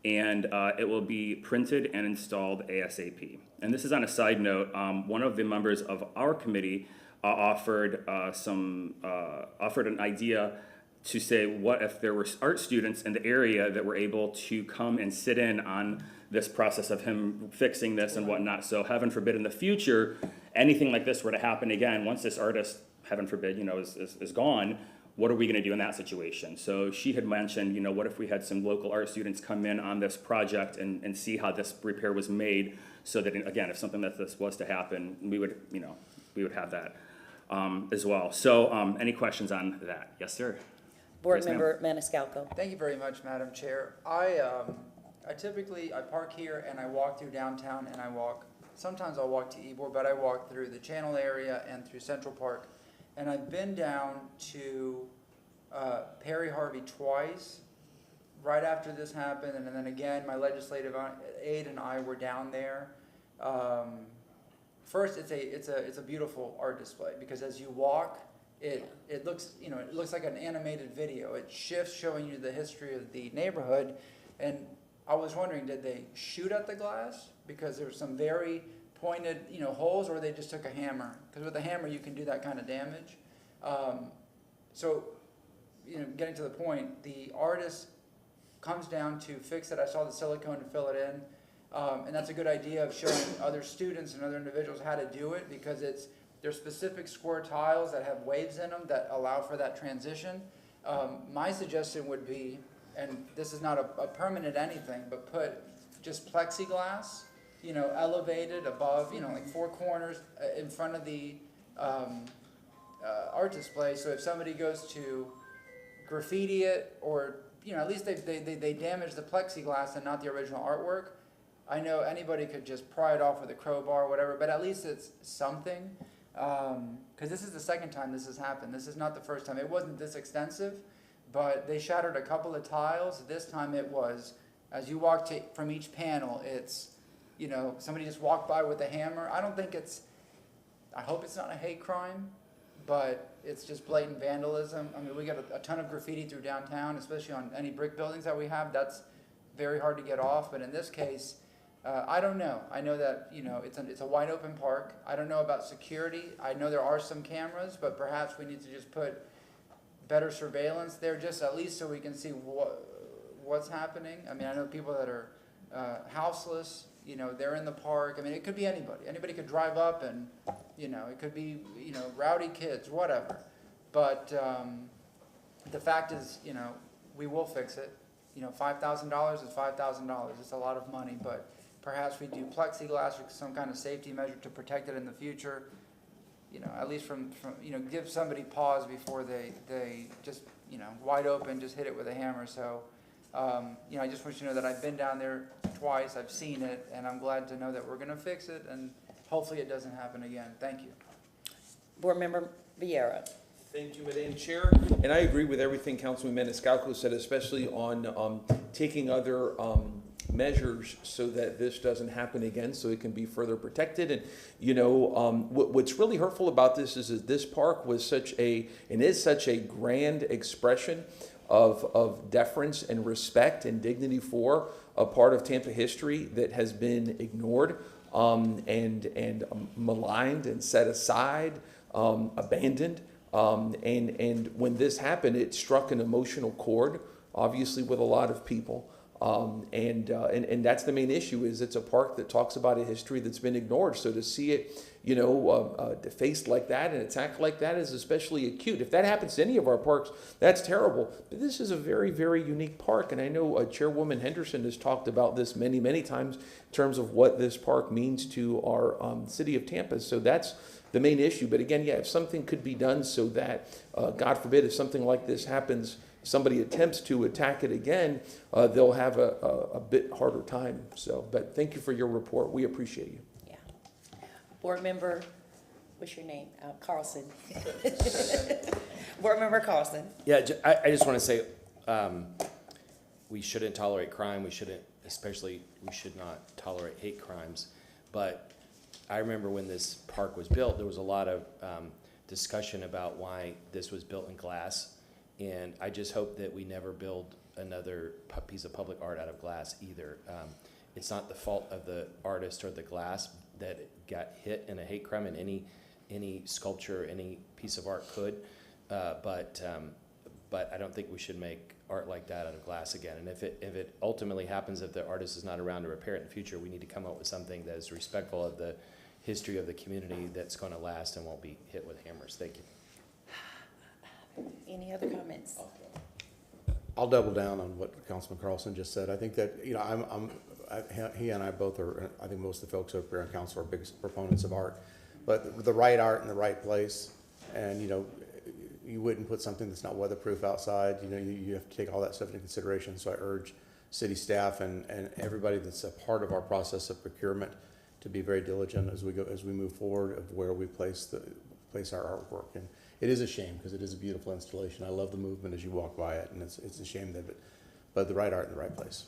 and it will be printed and installed ASAP. And this is on a side note, one of the members of our committee offered an idea to say, what if there were art students in the area that were able to come and sit in on this process of him fixing this and whatnot. So heaven forbid in the future, anything like this were to happen again, once this artist, heaven forbid, is gone, what are we gonna do in that situation? So she had mentioned, what if we had some local art students come in on this project and see how this repair was made, so that, again, if something like this was to happen, we would have that as well. So any questions on that? Yes, sir. Board Member Maniscalco. Thank you very much, Madam Chair. I typically park here and I walk through downtown, and sometimes I'll walk to Ybor, but I walk through the Channel area and through Central Park. And I've been down to Perry Harvey twice, right after this happened, and then again, my legislative aide and I were down there. First, it's a beautiful art display, because as you walk, it looks like an animated video. It shifts, showing you the history of the neighborhood. And I was wondering, did they shoot at the glass because there's some very pointed holes, or they just took a hammer? Because with a hammer you can do that kind of damage. So getting to the point, the artist comes down to fix it. I saw the silicone to fill it in, and that's a good idea of showing other students and other individuals how to do it, because there's specific square tiles that have waves in them that allow for that transition. My suggestion would be, and this is not a permanent anything, but put just plexiglass, you know, elevated above, you know, like 4 corners in front of the art display. So if somebody goes to graffiti it, or, you know, at least they damage the plexiglass and not the original artwork. I know anybody could just pry it off with a crowbar or whatever, but at least it's something. Because this is the second time this has happened. This is not the first time. It wasn't this extensive, but they shattered a couple of tiles. This time it was, as you walk from each panel, it's, you know, somebody just walked by with a hammer. I don't think it's, I hope it's not a hate crime, but it's just blatant vandalism. I mean, we got a ton of graffiti through downtown, especially on any brick buildings that we have. That's very hard to get off, but in this case, I don't know. I know that, you know, it's a wide open park. I don't know about security. I know there are some cameras, but perhaps we need to just put better surveillance there, just at least so we can see what's happening. I mean, I know people that are houseless, you know, they're in the park. I mean, it could be anybody. Anybody could drive up and, you know, it could be, you know, rowdy kids, whatever. But the fact is, you know, we will fix it. You know, $5,000 is $5,000. It's a lot of money, but perhaps we do plexiglass or some kind of safety measure to protect it in the future. You know, at least from you know, give somebody pause before they just, you know, wide open, just hit it with a hammer. So, you know, I just want you to know that I've been down there twice, I've seen it, and I'm glad to know that we're going to fix it, and hopefully it doesn't happen again. Thank you. Board Member Vieira. Thank you, Madam Chair. And I agree with everything Councilman Maniscalco said, especially on taking other measures so that this doesn't happen again, so it can be further protected. And, you know, what's really hurtful about this is that this park was such a grand expression of deference and respect and dignity for a part of Tampa history that has been ignored and maligned and set aside, abandoned. And when this happened, it struck an emotional chord, obviously, with a lot of people. And that's the main issue, is it's a park that talks about a history that's been ignored. So to see it, you know, defaced like that and attacked like that is especially acute. If that happens to any of our parks, that's terrible. But this is a very, very unique park. And I know Chairwoman Henderson has talked about this many, many times in terms of what this park means to our city of Tampa. So that's the main issue. But again, yeah, if something could be done so that, God forbid, if something like this happens, somebody attempts to attack it again, they'll have a bit harder time. So, but thank you for your report. We appreciate you. Yeah. Board Member, what's your name? Carlson. Board Member Carlson. Yeah, I just want to say we shouldn't tolerate crime. We should not tolerate hate crimes. But I remember when this park was built, there was a lot of discussion about why this was built in glass. And I just hope that we never build another piece of public art out of glass either. It's not the fault of the artist or the glass that got hit in a hate crime, and any sculpture, any piece of art could. But I don't think we should make art like that out of glass again. And if it ultimately happens, if the artist is not around to repair it in the future, we need to come up with something that is respectful of the history of the community, that's going to last and won't be hit with hammers. Thank you. Any other comments? I'll double down on what Councilman Carlson just said. I think that, you know, he and I both are, I think most of the folks up here on council are big proponents of art, but the right art in the right place. And, you know, you wouldn't put something that's not weatherproof outside. You know, you have to take all that stuff into consideration. So I urge city staff and everybody that's a part of our process of procurement to be very diligent as we move forward of where we place our artwork. And it is a shame, because it is a beautiful installation. I love the movement as you walk by it, and it's a shame that but the right art in the right place.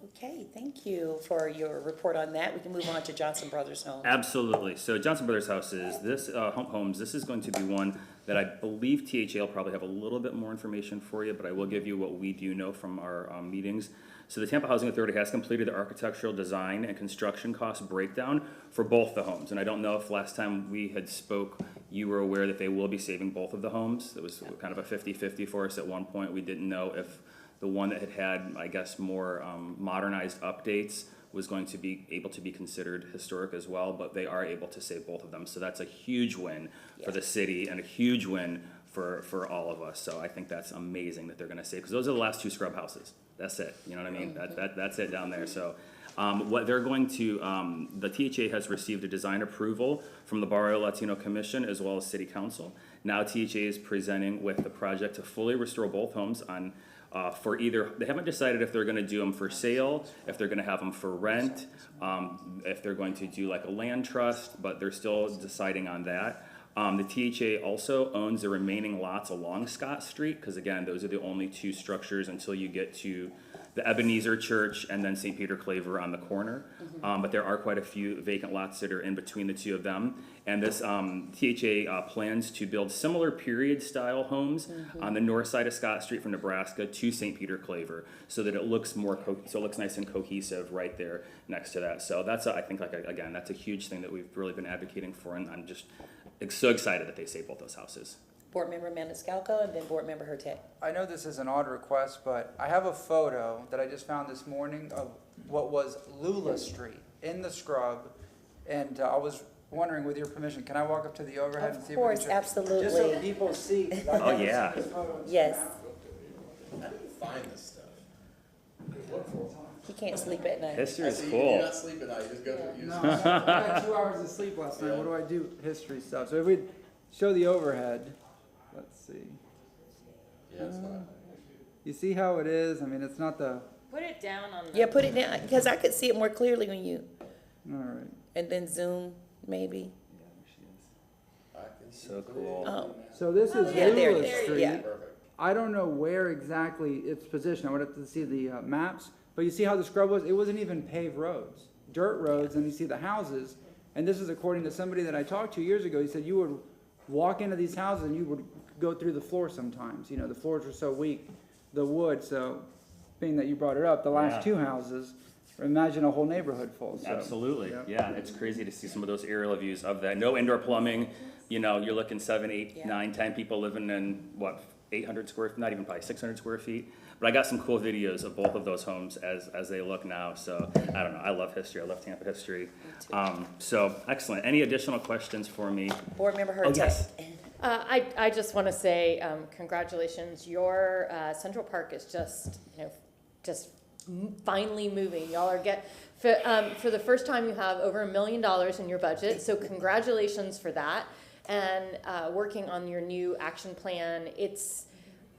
Okay, thank you for your report on that. We can move on to Johnson Brothers Homes. Absolutely. So Johnson Brothers Houses, this homes, this is going to be one that I believe THA will probably have a little bit more information for you, but I will give you what we do know from our meetings. So the Tampa Housing Authority has completed the architectural design and construction cost breakdown for both the homes. And I don't know if last time we had spoke, you were aware that they will be saving both of the homes. It was kind of a 50-50 for us at one point. We didn't know if the one that had, I guess, more modernized updates was going to be able to be considered historic as well, but they are able to save both of them. So that's a huge win for the city and a huge win for all of us. So I think that's amazing that they're gonna save, because those are the last two scrub houses. That's it, you know what I mean? That's it down there, so. What they're going to, the THA has received a design approval from the Barrio Latino Commission as well as City Council. Now THA is presenting with the project to fully restore both homes on, for either, they haven't decided if they're gonna do them for sale, if they're gonna have them for rent, if they're going to do like a land trust, but they're still deciding on that. The THA also owns the remaining lots along Scott Street, because again, those are the only two structures until you get to the Ebenezer Church and then St. Peter Claver on the corner. But there are quite a few vacant lots that are in between the two of them. And this THA plans to build similar period style homes on the north side of Scott Street from Nebraska to St. Peter Claver, so that it looks more, so it looks nice and cohesive right there next to that. So that's, I think, again, that's a huge thing that we've really been advocating for, and I'm just so excited that they saved both those houses. Board Member Maniscalco and then Board Member Hurtak. I know this is an odd request, but I have a photo that I just found this morning of what was Lula Street in the scrub. And I was wondering, with your permission, can I walk up to the overhead and see if we can? Of course, absolutely. Just so people see. 'Cause I Oh, never yeah. seen this photo until Yes. now. How do you find this stuff? He can't sleep at night. History is You cool. not sleep at night, you just go through. No, I got 2 hours of sleep last night. What do I do? History stuff. So if we show the overhead, let's see. Yeah, it's not. You see how it is? I mean, it's not the. Put it down on the. Yeah, put it down, because I could see it more clearly when you, All right. and then zoom, maybe. So cool. Oh, So this is yeah, there, Lula there, Street. yeah. I don't know where exactly it's positioned. I would have to see the maps. But you see how the scrub was? It wasn't even paved roads, dirt roads, and you see the houses. And this is according to somebody that I talked to years ago. He said you would walk into these houses and you would go through the floor sometimes. You know, the floors were so weak, the wood. So, being that you brought it up, the last Yeah. 2 houses, imagine a whole neighborhood full. So, Absolutely, yeah. yeah, it's crazy to see some of those aerial views of that. No indoor plumbing, you know, you're looking 7, 8, Yeah. 9, 10 people living in, what, 800 square, not even probably 600 square feet. But I got some cool videos of both of those homes as they look now, so, I don't know, I love history, I love Tampa history. So, excellent. Any additional questions for me? Board Member Oh, Hurtak. yes. I just want to say, congratulations. Your Central Park is just, just finally moving. Y'all are for the first time you have over $1 million in your budget, so congratulations for that. And working on your new action plan, it's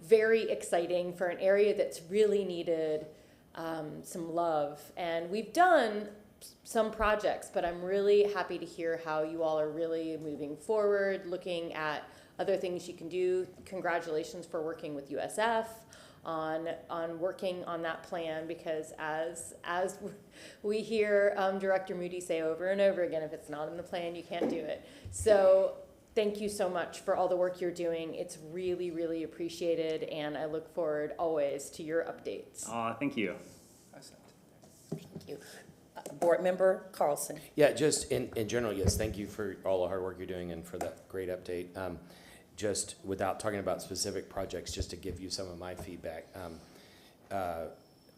very exciting for an area that's really needed some love. And we've done some projects, but I'm really happy to hear how you all are really moving forward, looking at other things you can do. Congratulations for working with USF on working on that plan, because as we hear Director Moody say over and over again, if it's not in the plan, you can't do it. So thank you so much for all the work you're doing. It's really, really appreciated, and I look forward always to your updates. Thank you. Thank you. Board Member Carlson. Yeah, just in general, yes, thank you for all the hard work you're doing and for that great update. Just without talking about specific projects, just to give you some of my feedback.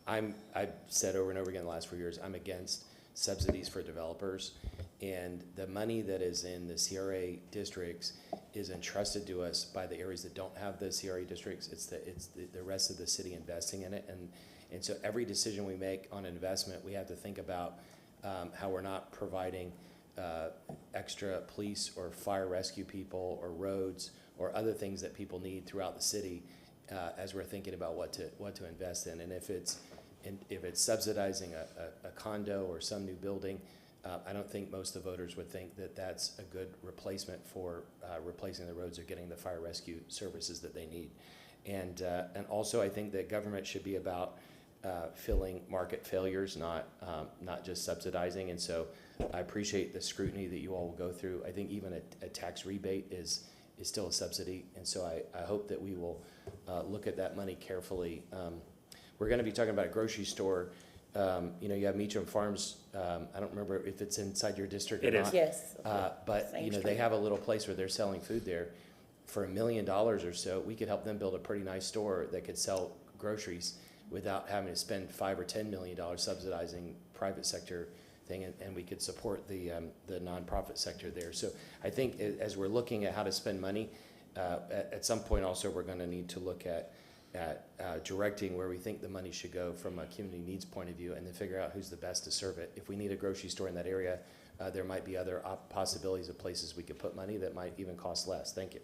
I've said over and over again the last 4 years, I'm against subsidies for developers. And the money that is in the CRA districts is entrusted to us by the areas that don't have the CRA districts. It's the rest of the city investing in it. And so every decision we make on investment, we have to think about how we're not providing extra police or fire rescue people or roads or other things that people need throughout the city as we're thinking about what to invest in. And if it's subsidizing a condo or some new building, I don't think most of the voters would think that that's a good replacement for replacing the roads or getting the fire rescue services that they need. And also I think that government should be about filling market failures, not just subsidizing. And so I appreciate the scrutiny that you all will go through. I think even a tax rebate is still a subsidy. And so I hope that we will look at that money carefully. We're going to be talking about a grocery store. You have Meacham Farms. I don't remember if it's inside your district or It is. not. Yes. But Same they street. have a little place where they're selling food there. For $1 million or so, we could help them build a pretty nice store that could sell groceries without having to spend $5 or $10 million subsidizing private sector thing, and we could support the nonprofit sector there. So I think as we're looking at how to spend money, At some point also, we're gonna need to look at directing where we think the money should go from a community needs point of view, and then figure out who's the best to serve it. If we need a grocery store in that area, there might be other possibilities of places we could put money that might even cost less. Thank you.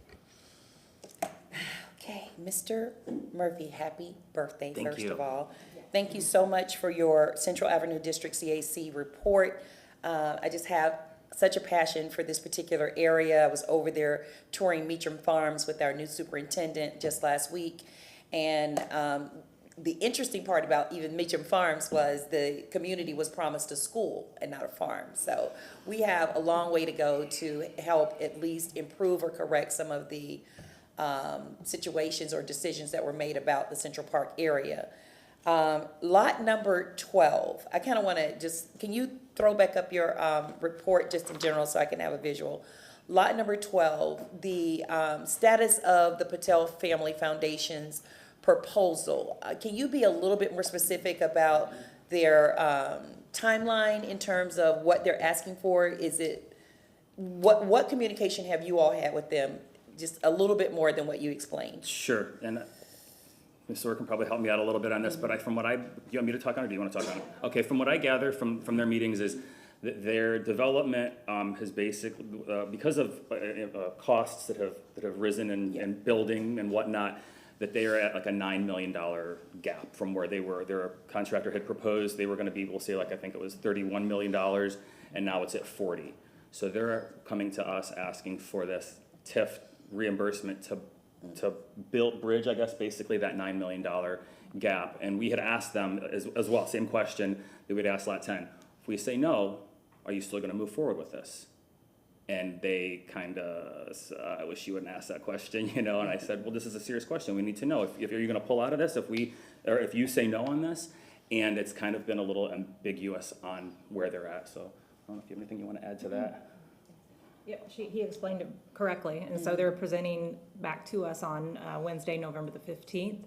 Okay, Mr. Murphy, happy birthday, Thank first you. of all. Thank you so much for your Central Avenue District CAC report. I just have such a passion for this particular area. I was over there touring Meacham Farms with our new superintendent just last week. And the interesting part about even Meacham Farms was the community was promised a school and not a farm. So we have a long way to go to help at least improve or correct some of the situations or decisions that were made about the Central Park area. Lot number 12, I kind of want to just, can you throw back up your report just in general so I can have a visual? Lot number 12, the status of the Patel Family Foundation's proposal. Can you be a little bit more specific about their timeline in terms of what they're asking for? Is it, what communication have you all had with them? Just a little bit more than what you explained. Sure, and Ms. Sorr can probably help me out a little bit on this, but from what do you want me to talk on it, or do you want to talk on it? Okay, from what I gather from their meetings is that their development has basically, because of costs that have risen in building and whatnot, that they are at like a $9 million gap from where they were. Their contractor had proposed they were going to be able to say, like, I think it was $31 million, and now it's at 40. So they're coming to us asking for this TIF reimbursement to build bridge, I guess, basically that $9 million gap. And we had asked them as well, same question that we'd asked Lot 10. If we say no, are you still gonna move forward with this? And they kind of, I wish you wouldn't ask that question, you know, and I said, well, this is a serious question. We need to know if you're gonna pull out of this, if you say no on this. And it's kind of been a little ambiguous on where they're at. So I don't know if you have anything you want to add to that. Yeah, he explained it correctly, and so they're presenting back to us on Wednesday, November the 15th.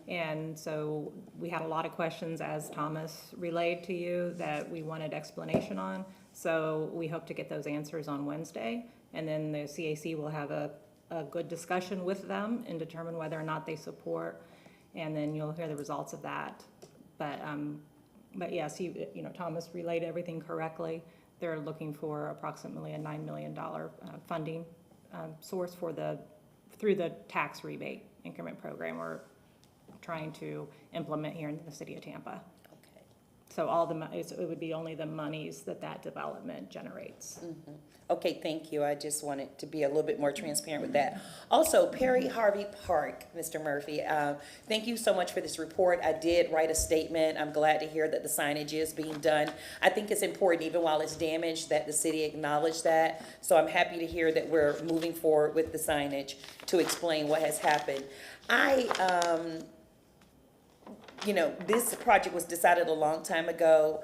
And so we had a lot of questions, as Thomas relayed to you, that we wanted explanation on. So we hope to get those answers on Wednesday, and then the CAC will have a good discussion with them and determine whether or not they support, and then you'll hear the results of that. But yes, Thomas relayed everything correctly. They're looking for approximately a $9 million funding source through the tax rebate increment program we're trying to implement here in the city of Tampa. Okay. So it would be only the monies that development generates. Okay, thank you. I just wanted to be a little bit more transparent with that. Also, Perry Harvey Park, Mr. Murphy, thank you so much for this report. I did write a statement. I'm glad to hear that the signage is being done. I think it's important, even while it's damaged, that the city acknowledge that. So I'm happy to hear that we're moving forward with the signage to explain what has happened. This project was decided a long time ago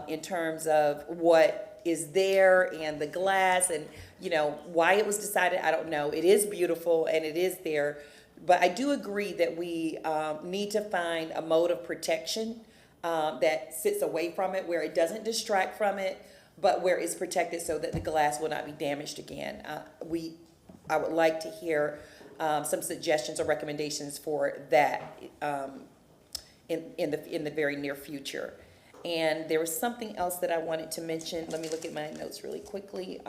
in terms of what is there and the glass and, why it was decided, I don't know. It is beautiful and it is there. But I do agree that we need to find a mode of protection that sits away from it, where it doesn't distract from it, but where it's protected so that the glass will not be damaged again. I would like to hear some suggestions or recommendations for that in the very near future. And there was something else that I wanted to mention. Let me look at my notes really quickly.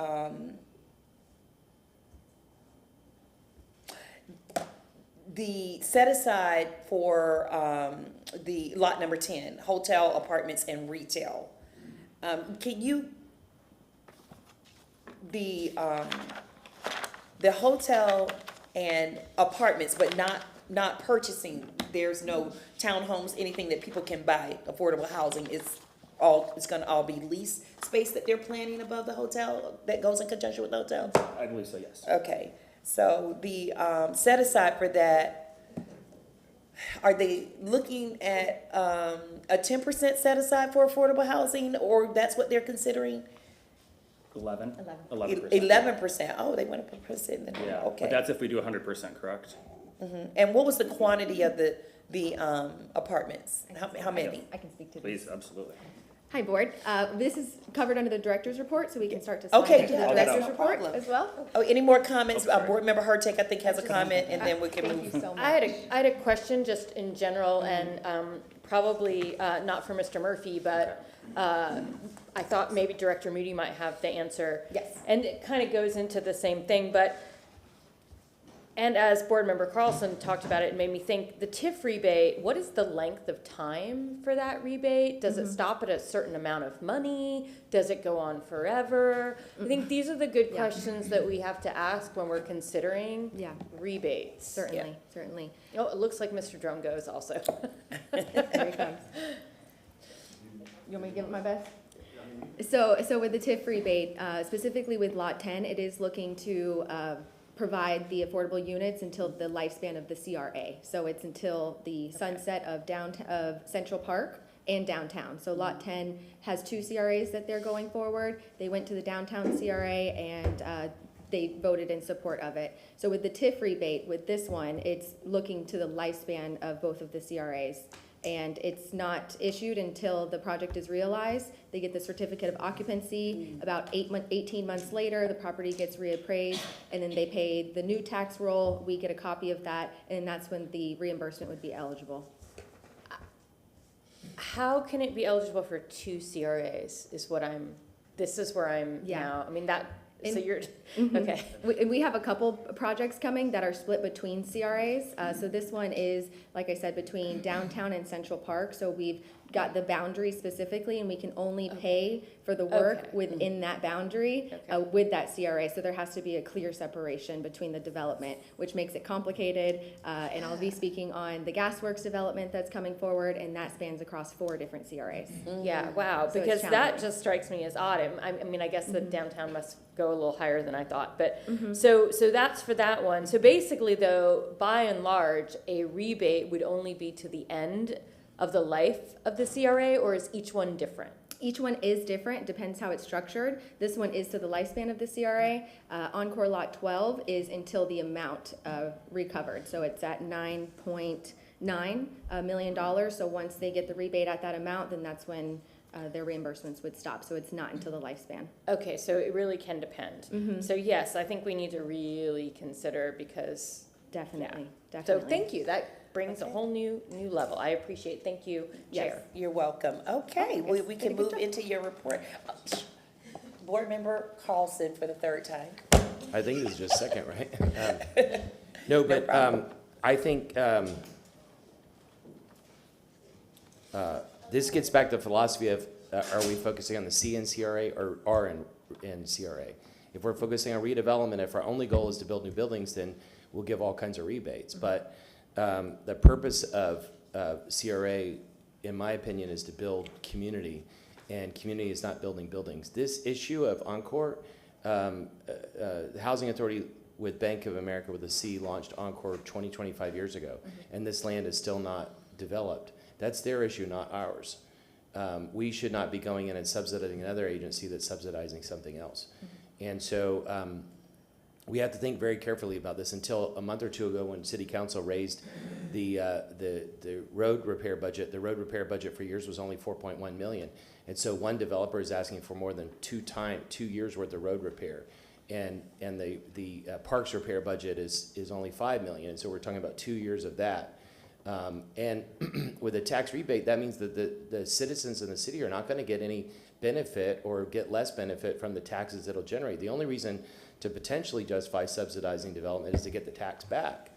The set aside for the lot number 10, hotel, apartments, and retail. Can you, the hotel and apartments, but not purchasing, there's no townhomes, anything that people can buy, affordable housing, it's gonna all be lease space that they're planning above the hotel, that goes in conjunction with the hotel? I believe so, yes. Okay, so the set aside for that, are they looking at a 10% set aside for affordable housing, or that's what they're considering? 11%. 11%, oh, they want to put percent in there, Yeah, okay. but that's if we do 100%, correct? And what was the quantity of the apartments? How many? I can speak to this. Please, absolutely. Hi, Board. This is covered under the Director's Report, so we can start to slide Okay, into yeah, the that's Director's no Report problem. as well. Oh, any more comments? Board Member Hurtak, I think, has a comment, and then we can Thank move. you so much. I had a question just in general, and probably not for Mr. Murphy, but I thought maybe Director Moody might have the answer. Yes. And it kind of goes into the same thing, and as Board Member Carlson talked about it made me think, the TIF rebate, what is the length of time for that rebate? Does it stop at a certain amount of money? Does it go on forever? I think these are the good questions that we have to ask when we're considering rebates. Certainly, certainly. Oh, it looks like Mr. Drum goes also. Here he comes. You want me to give it my best? So with the TIF rebate, specifically with Lot 10, it is looking to provide the affordable units until the lifespan of the CRA. So it's until the sunset of Central Park and downtown. So Lot 10 has 2 CRAs that they're going forward. They went to the downtown CRA and they voted in support of it. So with the TIF rebate, with this one, it's looking to the lifespan of both of the CRAs. And it's not issued until the project is realized. They get the certificate of occupancy. About 18 months later, the property gets reappraised, and then they pay the new tax roll. We get a copy of that, and that's when the reimbursement would be eligible. How can it be eligible for 2 CRAs this is where I'm now, I mean, so you're, okay. We have a couple projects coming that are split between CRAs. So this one is, like I said, between downtown and Central Park. So we've got the boundary specifically, and we can only pay for the work within that boundary with that CRA. So there has to be a clear separation between the development, which makes it complicated. And I'll be speaking on the Gasworks development that's coming forward, and that spans across 4 different CRAs. Yeah, wow, So it's because that challenging. just strikes me as odd. I mean, I guess the downtown must go a little higher than I thought, but so that's for that one. So basically, though, by and large, a rebate would only be to the end of the life of the CRA, or is each one different? Each one is different, depends how it's structured. This one is to the lifespan of the CRA. Encore Lot 12 is until the amount recovered. So it's at $9.9 million. So once they get the rebate at that amount, then that's when their reimbursements would stop. So it's not until the lifespan. Okay, so it really can depend. So yes, I think we need to really consider, because Definitely. So thank you. That brings a whole new level. I appreciate it. Thank you, Chair. Yes, you're welcome. Okay, we can move into your report. Board Member Carlson for the 3rd time. I think this is just second, right? No, but I think this gets back to the philosophy of are we focusing on the C in CRA or R in CRA? If we're focusing on redevelopment, if our only goal is to build new buildings, then we'll give all kinds of rebates. But the purpose of CRA, in my opinion, is to build community, and community is not building buildings. This issue of Encore, the Housing Authority with Bank of America with a C launched Encore 25 years ago, and this land is still not developed. That's their issue, not ours. We should not be going in and subsidizing another agency that's subsidizing something else. And so we have to think very carefully about this. Until a month or 2 ago, when City Council raised the road repair budget, the road repair budget for years was only $4.1 million. And so one developer is asking for more than 2 years worth of road repair. And the parks repair budget is only $5 million. And so we're talking about 2 years of that. And with a tax rebate, that means that the citizens in the city are not going to get any benefit or get less benefit from the taxes it'll generate. The only reason to potentially justify subsidizing development is to get the tax back.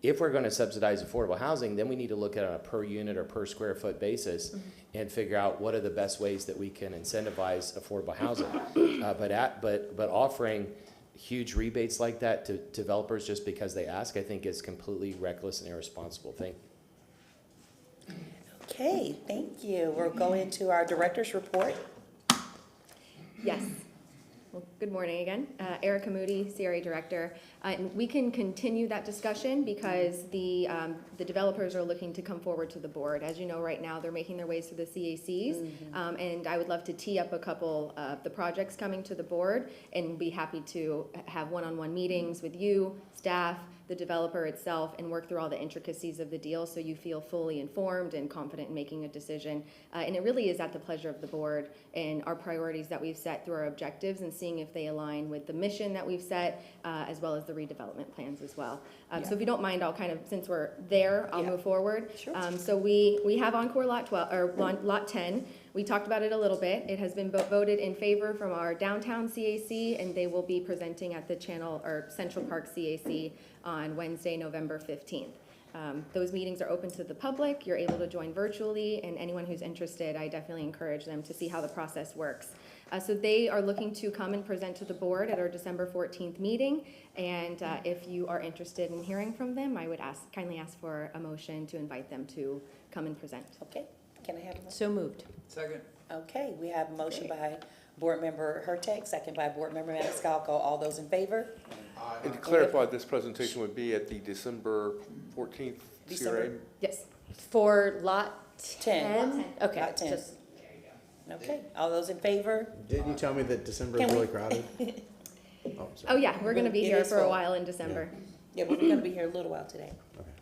If we're going to subsidize affordable housing, then we need to look at it on a per unit or per square foot basis and figure out what are the best ways that we can incentivize affordable housing. But offering huge rebates like that to developers just because they ask, I think is completely reckless and irresponsible. Thank you. Okay, thank you. We'll go into our director's report. Yes. Well, good morning again. Erica Moody, CRA Director. And we can continue that discussion because the developers are looking to come forward to the board. As you know, right now, they're making their ways through the CACs. And I would love to tee up a couple of the projects coming to the board and be happy to have one-on-one meetings with you, staff, the developer itself and work through all the intricacies of the deal so you feel fully informed and confident in making a decision. And it really is at the pleasure of the board and our priorities that we've set through our objectives and seeing if they align with the mission that we've set, as well as the redevelopment plans as well. So if you don't mind, I'll kind of, since we're there, I'll move forward. Sure. So we have Encore Lot 12, or Lot 10. We talked about it a little bit. It has been voted in favor from our downtown CAC, and they will be presenting at the Central Park CAC on Wednesday, November 15th. Those meetings are open to the public. You're able to join virtually, and anyone who's interested, I definitely encourage them to see how the process works. So they are looking to come and present to the board at our December 14th meeting, and if you are interested in hearing from them, I would kindly ask for a motion to invite them to come and present. Okay, can I have a motion? So moved. Second. Okay, we have a motion by Board Member Hurtak, second by Board Member Maniscalco. All those in favor? And to clarify, this presentation would be at the December 14th CRA? Yes. For Lot 10? 10. Okay. Lot 10. just- Okay, all those in favor? Didn't you tell me that December Can is we- really crowded? Oh, Oh, yeah, we're going to be It here is for a full. while in December. Yeah, but we're gonna be here a little while today,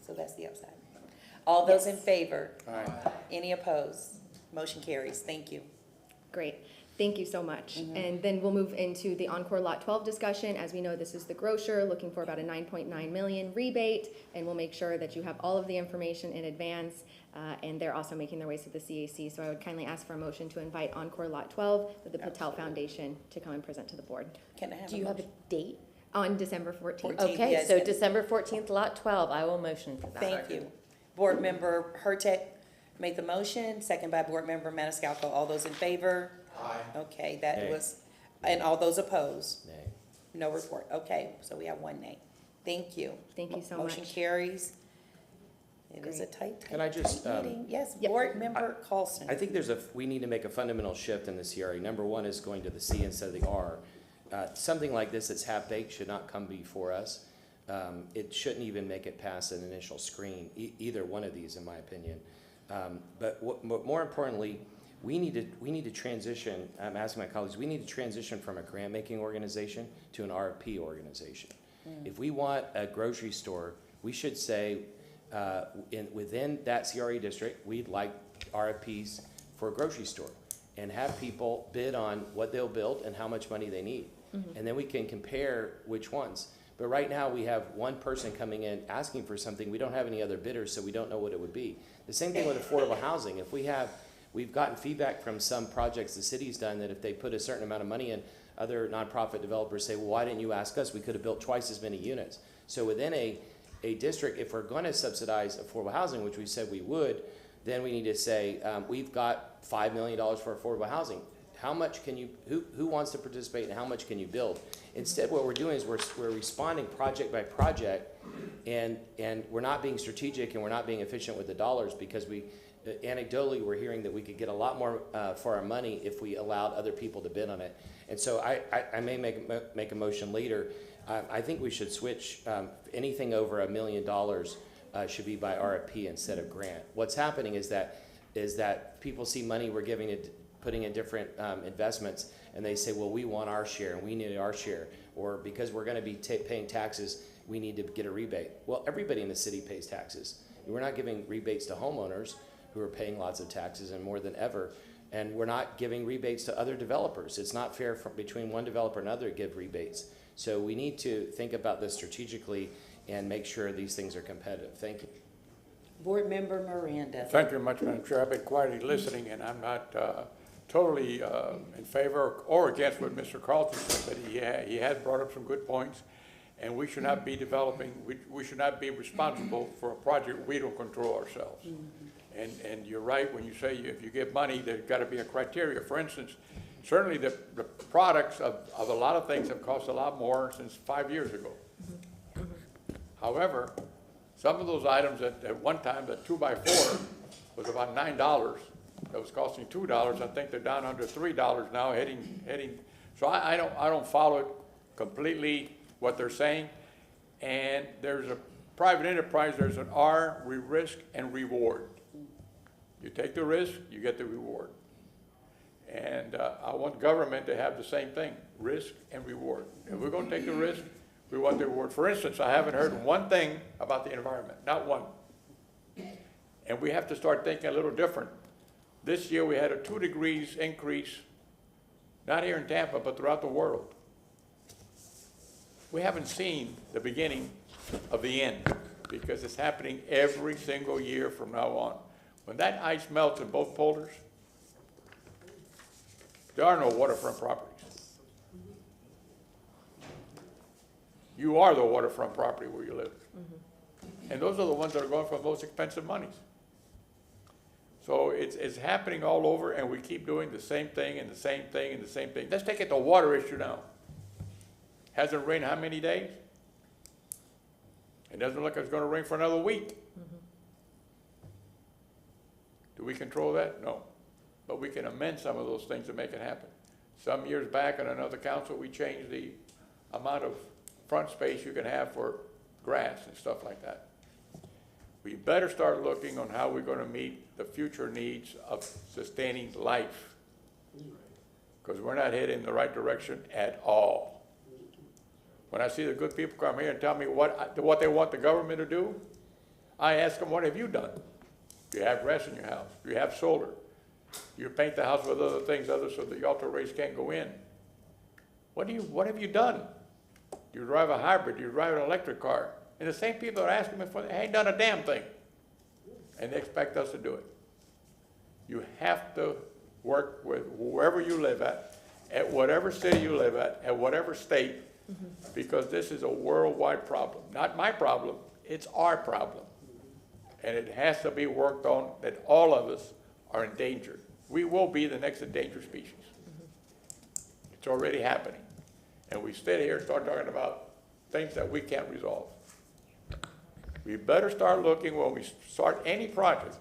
so that's the upside. All those in favor? Any opposed? Motion carries. Thank you. Great. Thank you so much. And then we'll move into the Encore Lot 12 discussion. As we know, this is the grocer looking for about a 9.9 million rebate, and we'll make sure that you have all of the information in advance. And they're also making their ways to the CAC, so I would kindly ask for a motion to invite Encore Lot 12 with the Patel Foundation to come and present to the board. Can I have Do you have a date? On December 14th. 14th. Okay, yes, so and- December 14th, Lot 12, I will motion for that. Thank you. Board Member Hurtak made the motion, second by Board Member Maniscalco. All those in favor? Aye. Okay, that Nay. was, and all those opposed? Nay. No report. Okay, so we have one nay. Thank you. Thank you so Motion much. carries. It is a tight. Can I just, meeting. Yes, Yep. Board Member Carlson. I think we need to make a fundamental shift in the CRA. Number one is going to the C instead of the R. Something like this that's half-baked should not come before us. It shouldn't even make it past an initial screen, either one of these, in my opinion. But more importantly, we need to transition, I'm asking my colleagues, we need to transition from a grant-making organization to an RFP organization. If we want a grocery store, we should say, within that CRA district, we'd like RFPs for a grocery store and have people bid on what they'll build and how much money they need. And then we can compare which ones. But right now, we have one person coming in asking for something. We don't have any other bidders, so we don't know what it would be. The same thing with affordable housing. If we've gotten feedback from some projects the city's done that if they put a certain amount of money in, other nonprofit developers say, well, why didn't you ask us? We could have built twice as many units. So within a district, if we're going to subsidize affordable housing, which we said we would, then we need to say, we've got $5 million for affordable housing. How much can you, who wants to participate and how much can you build? Instead, what we're doing is we're responding project by project, and we're not being strategic and we're not being efficient with the dollars because anecdotally, we're hearing that we could get a lot more for our money if we allowed other people to bid on it. And so I may make a motion later. I think we should switch anything over $1 million should be by RFP instead of grant. What's happening is that people see money we're giving it, putting in different investments, and they say, well, we want our share and we need our share, or because we're going to be paying taxes, we need to get a rebate. Well, everybody in the city pays taxes. We're not giving rebates to homeowners who are paying lots of taxes and more than ever, and we're not giving rebates to other developers. It's not fair between one developer and another to give rebates. So we need to think about this strategically and make sure these things are competitive. Thank you. Board Member Miranda. Thank you very much, Madam Chair. I've been quietly listening, and I'm not totally in favor or against what Mr. Carlton said, that he has brought up some good points, and we should not be developing, we should not be responsible for a project we don't control ourselves. And you're right when you say if you give money, there's got to be a criteria. For instance, certainly the products of a lot of things have cost a lot more since 5 years ago. However, some of those items at one time, the 2x4 was about $9. That was costing $2. I think they're down under $3 now, heading. So I don't follow it completely what they're saying. And there's a private enterprise. There's an R, we risk and reward. You take the risk, you get the reward. And I want government to have the same thing, risk and reward. If we're going to take the risk, We want the reward. For instance, I haven't heard one thing about the environment, not one. And we have to start thinking a little different. This year we had a 2 degrees increase, not here in Tampa, but throughout the world. We haven't seen the beginning of the end because it's happening every single year from now on. When that ice melts in both polders, there are no waterfront properties. You are the waterfront property where you live. And those are the ones that are going for the most expensive monies. So it's happening all over, and we keep doing the same thing and the same thing and the same thing. Let's take it to water issue now. Hasn't rained how many days? It doesn't look like it's going to rain for another week. Do we control that? No. But we can amend some of those things to make it happen. Some years back in another council, we changed the amount of front space you can have for grass and stuff like that. We better start looking on how we're going to meet the future needs of sustaining life, because we're not heading in the right direction at all. When I see the good people come here and tell me what they want the government to do, I ask them, what have you done? Do you have grass in your house? Do you have solar? Do you paint the house with other things other so the altar rays can't go in? What have you done? Do you drive a hybrid? Do you drive an electric car? And the same people are asking me for, they ain't done a damn thing. And they expect us to do it. You have to work with whoever you live at whatever city you live at whatever state, because this is a worldwide problem. Not my problem, it's our problem. And it has to be worked on that all of us are endangered. We will be the next endangered species. It's already happening. And we sit here and start talking about things that we can't resolve. We better start looking when we start any project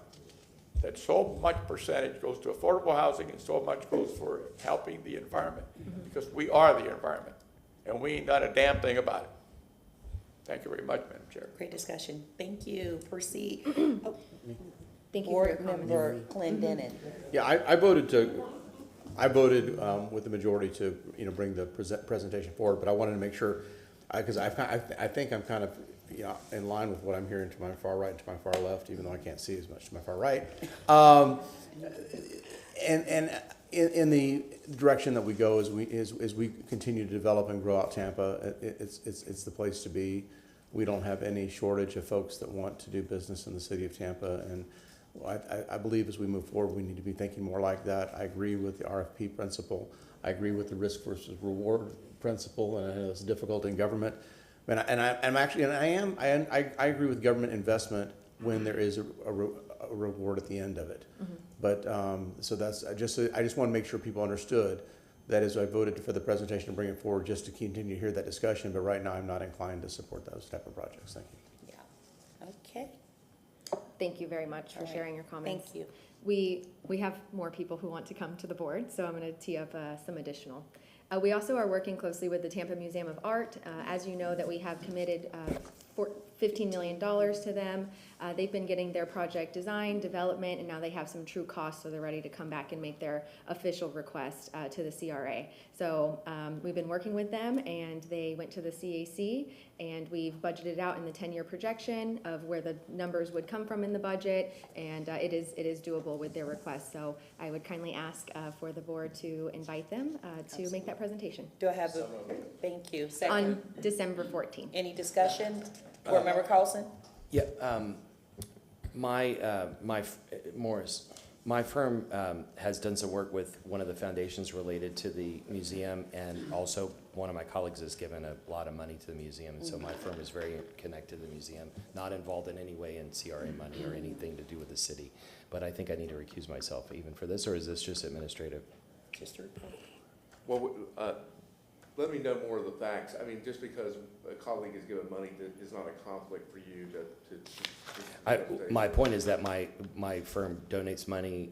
that so much percentage goes to affordable housing and so much goes for helping the environment, because we are the environment and we ain't done a damn thing about it. Thank you very much, Madam Chair. Great discussion. Thank you. Proceed. Oh. Thank you for your Board Member Clendenin. Yeah, I voted with the majority to, bring the presentation forward, but I wanted to make sure, because I think I'm kind of, in line with what I'm hearing to my far right and to my far left, even though I can't see as much to my far right. And in the direction that we go as we continue to develop and grow out Tampa, it's the place to be. We don't have any shortage of folks that want to do business in the city of Tampa, and I believe as we move forward, we need to be thinking more like that. I agree with the RFP principle. I agree with the risk versus reward principle, and I know it's difficult in government. I agree with government investment when there is a reward at the end of it. But so that's I just want to make sure people understood that as I voted for the presentation to bring it forward, just to continue to hear that discussion. But right now, I'm not inclined to support those type of projects. Thank you. Yeah. Okay. Thank you very much for sharing your comments. Thank you. We have more people who want to come to the board, so I'm going to tee up some additional. We also are working closely with the Tampa Museum of Art. As you know, that we have committed $15 million to them. They've been getting their project design, development, and now they have some true costs, so they're ready to come back and make their official request to the CRA. So we've been working with them, and they went to the CAC, and we've budgeted out in the 10-year projection of where the numbers would come from in the budget, and it is doable with their request. So I would kindly ask for the board to invite them to make that presentation. Do I have thank you. Second. On December 14th. Any discussion? Board Member Carlson? Yeah, Morris, my firm has done some work with one of the foundations related to the museum, and also one of my colleagues has given a lot of money to the museum, and so my firm is very connected to the museum, not involved in any way in CRA money or anything to do with the city. But I think I need to recuse myself even for this, or is this just administrative? Just a report. Well, let me know more of the facts. I mean, just because a colleague is given money is not a conflict for you to my point is that my firm donates money,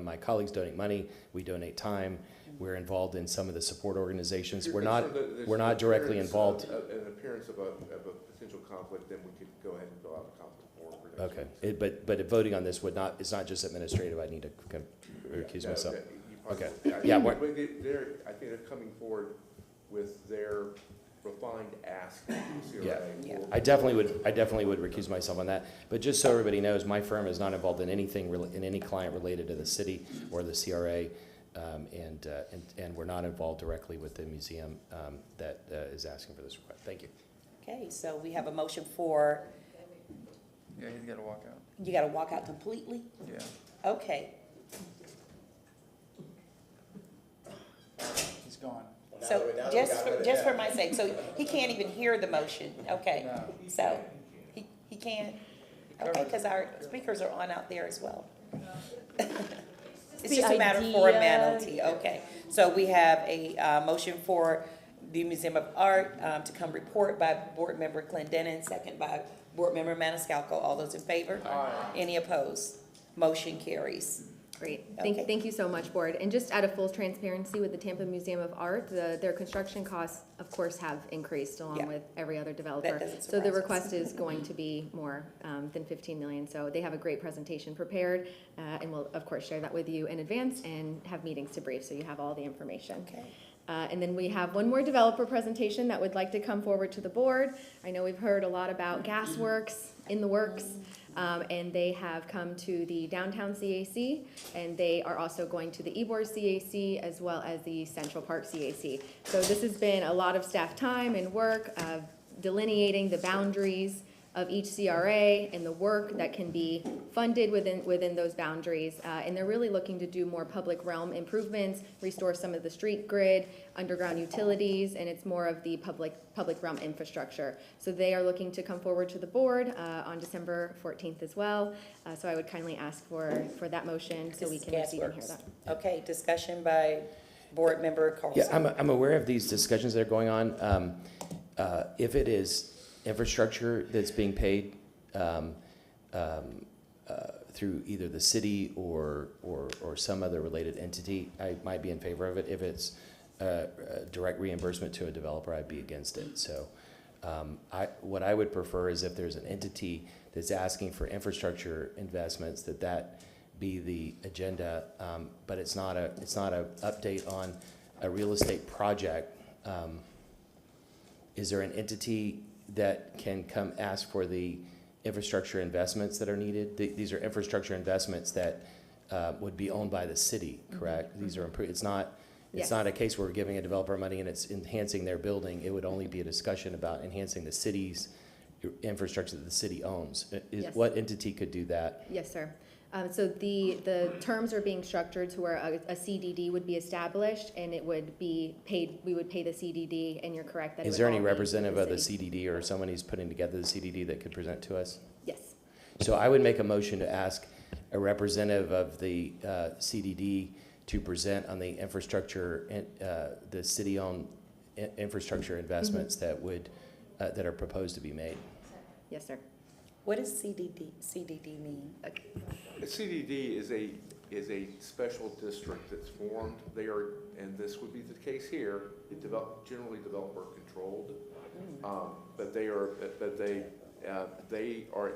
my colleagues donate money, we donate time, we're involved in some of the support organizations. We're not directly involved. An appearance of a potential conflict, then we could go ahead and fill out a conflict form. Okay, but voting on this it's not just administrative, I need to recuse myself. Okay. Yeah. I think they're coming forward with their refined ask to CRA. Yeah, I definitely would recuse myself on that. But just so everybody knows, my firm is not involved in anything, in any client related to the city or the CRA, and we're not involved directly with the museum that is asking for this request. Thank you. Okay, so we have a motion for, Yeah, he's gotta walk out. you gotta walk out completely? Yeah. Okay, He's gone. so just for my sake, so he can't even hear the motion, okay? No. So, he can't, okay, because our speakers are on out there as well. It's The just a matter of idea. formality, okay. So we have a motion for the Museum of Art to come report by Board Member Clendenin, second by Board Member Maniscalco. All those in favor? Aye. Any opposed? Motion carries. Great. Okay. Thank you so much, Board. And just out of full transparency with the Tampa Museum of Art, their construction costs, of course, have increased along Yeah. with every other developer. doesn't So the surprise us. request is going to be more than 15 million. So they have a great presentation prepared, and we'll, of course, share that with you in advance and have meetings to brief, so you have all the information. Okay. And then we have one more developer presentation that would like to come forward to the board. I know we've heard a lot about Gasworks in the works, and they have come to the downtown CAC, and they are also going to the Ybor CAC as well as the Central Park CAC. So this has been a lot of staff time and work of delineating the boundaries of each CRA and the work that can be funded within those boundaries. And they're really looking to do more public realm improvements, restore some of the street grid, underground utilities, and it's more of the public realm infrastructure. So they are looking to come forward to the board on December 14th as well. So I would kindly ask for that motion so we can receive and hear that. Okay, discussion by Board Member Carlson. Yeah, I'm aware of these discussions that are going on. If it is infrastructure that's being paid through either the city or some other related entity, I might be in favor of it. If it's direct reimbursement to a developer, I'd be against it. So what I would prefer is if there's an entity that's asking for infrastructure investments, that be the agenda, but it's not a update on a real estate project. Is there an entity that can come ask for the infrastructure investments that are needed? These are infrastructure investments that would be owned by the city, correct? These are it's not a case where we're giving a developer money and it's enhancing their building. It would only be a discussion about enhancing the city's infrastructure that the city owns. Yes. What entity could do that? Yes, sir. So the terms are being structured to where a CDD would be established and it would be paid, we would pay the CDD, and you're correct that it Is would there all any be representative of the city. CDD or someone who's putting together the CDD that could present to us? Yes. So I would make a motion to ask a representative of the CDD to present on the infrastructure, the city-owned infrastructure investments that that are proposed to be made. Yes, sir. What does CDD mean? A CDD is a special district that's formed. They are, and this would be the case here, generally developer controlled. But they are an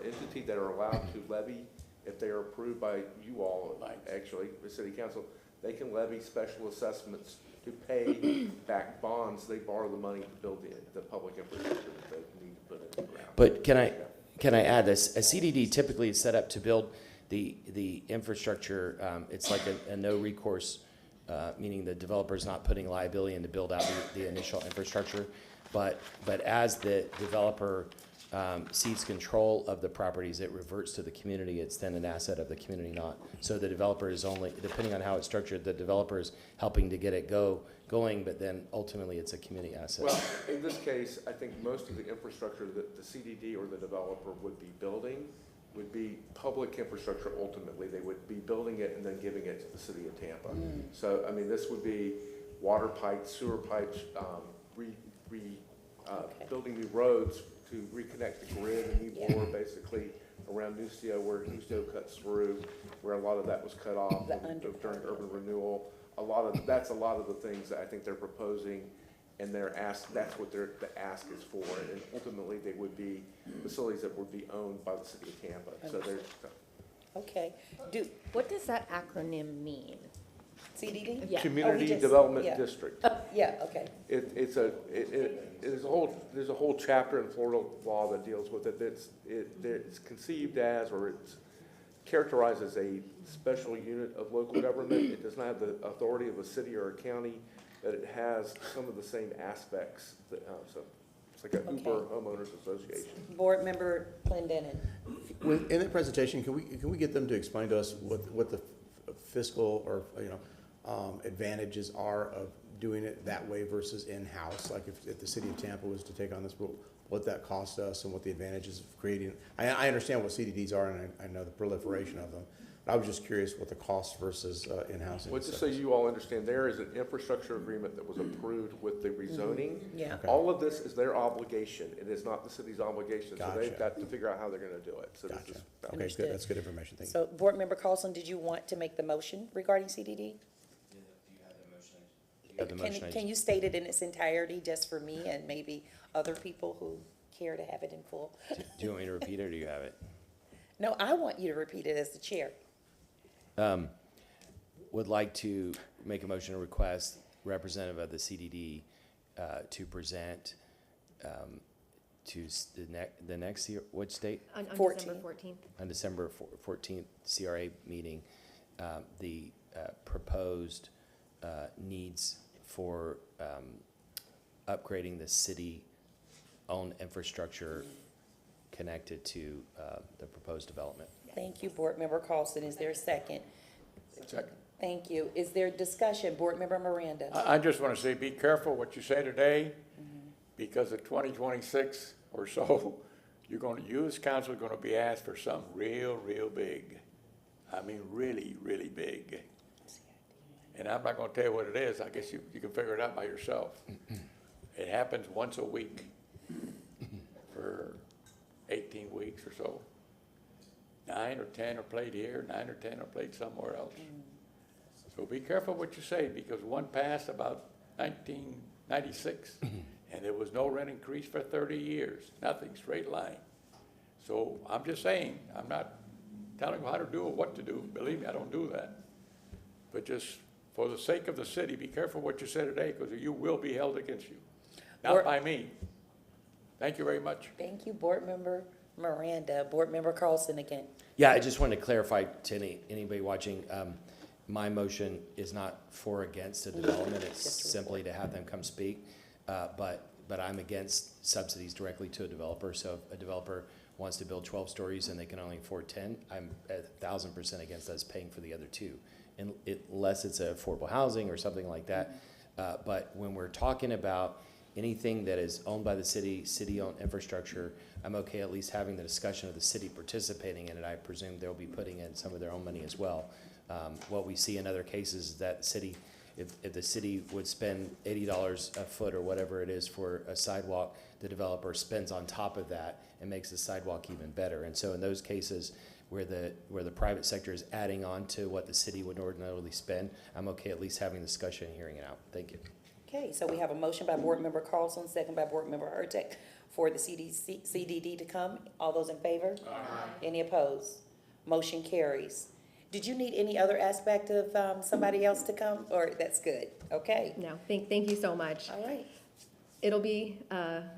entity that are allowed to levy, if they are approved by you all, actually, the city council, they can levy special assessments to pay back bonds. They borrow the money to build the public infrastructure that they need to put in the ground. But can I add this? A CDD typically is set up to build the infrastructure. It's like a no recourse, meaning the developer is not putting liability in to build out the initial infrastructure. But as the developer cedes control of the properties, it reverts to the community. It's then an asset of the community, not. So the developer is only, depending on how it's structured, the developer is helping to get it going, but then ultimately it's a community asset. Well, in this case, I think most of the infrastructure that the CDD or the developer would be building would be public infrastructure ultimately. They would be building it and then giving it to the city of Tampa. So, I mean, this would be water pipes, sewer pipes, building new roads to reconnect the grid and Ybor, basically around Nustio, where Nustio cuts through, where a lot of that was cut off during urban renewal. That's a lot of the things that I think they're proposing, and that's what the ask is for. And ultimately, they would be facilities that would be owned by the city of Tampa. So there's. Okay. What does that acronym mean? CDD? Yeah. Community just- Development yeah. District. Yeah, okay. There's a whole chapter in Florida law that deals with it. It's conceived as, or it's characterized as a special unit of local government. It does not have the authority of a city or a county, but it has some of the same aspects. So it's like an Uber homeowners association. Board Member Clendenin. In the presentation, can we get them to explain to us what the fiscal or, advantages are of doing it that way versus in-house? Like if the city of Tampa was to take on this, what that costs us and what the advantages of creating. I understand what CDDs are, and I know the proliferation of them. But I was just curious what the cost versus in-house. Well, just so you all understand, there is an infrastructure agreement that was approved with the rezoning. Yeah. Okay. All of this is their obligation. It is not the city's obligation. So they've Gotcha. got to figure out how they're going to do it. So Gotcha. this is. Okay, Understood. good. That's good information. Thank you. So, Board Member Carlson, did you want to make the motion regarding CDD? have the motion. Can you state it in its entirety just for me and maybe other people who care to have it in full? Do you want me to repeat it, or do you have it? No, I want you to repeat it as the chair. Would like to make a motion to request representative of the CDD to present to the next year, which date? On 14th. December 14th. On December 14th CRA meeting, the proposed needs for upgrading the city-owned infrastructure connected to the proposed development. Thank you, Board Member Carlson. Is there a second? Second. Thank you. Is there discussion? Board Member Miranda. I just want to say, be careful what you say today, because in 2026 or so, this council is going to be asked for something real, real big. I mean, really, really big. And I'm not going to tell you what it is. I guess you can figure it out by yourself. It happens once a week for 18 weeks or so. 9 or 10 are played here, 9 or 10 are played somewhere else. So be careful what you say, because one passed about 1996, and there was no rent increase for 30 years, nothing, straight line. So I'm just saying, I'm not telling you how to do or what to do. Believe me, I don't do that. But just for the sake of the city, be careful what you say today, because you will be held against you. Not by me. Thank you very much. Thank you, Board Member Miranda. Board Member Carlson again. Yeah, I just wanted to clarify to anybody watching, my motion is not for or against the development, it's simply to have them come speak. But I'm against subsidies directly to a developer, so if a developer wants to build 12 stories and they can only afford 10, I'm 1,000% against us paying for the other 2. Unless it's affordable housing or something like that. But when we're talking about anything that is owned by the city, city-owned infrastructure, I'm okay at least having the discussion of the city participating in it. I presume they'll be putting in some of their own money as well. What we see in other cases is that the city, if the city would spend $80 a foot or whatever it is for a sidewalk, the developer spends on top of that and makes the sidewalk even better. And so in those cases where the private sector is adding on to what the city would ordinarily spend, I'm okay at least having the discussion and hearing it out. Thank you. Okay, so we have a motion by Board Member Carlson, second by Board Member Hurtak for the CDD to come. All those in favor? Aye. Any opposed? Motion carries. Did you need any other aspect of somebody else to come, or that's good? Okay. No, thank you so much. All right. It'll be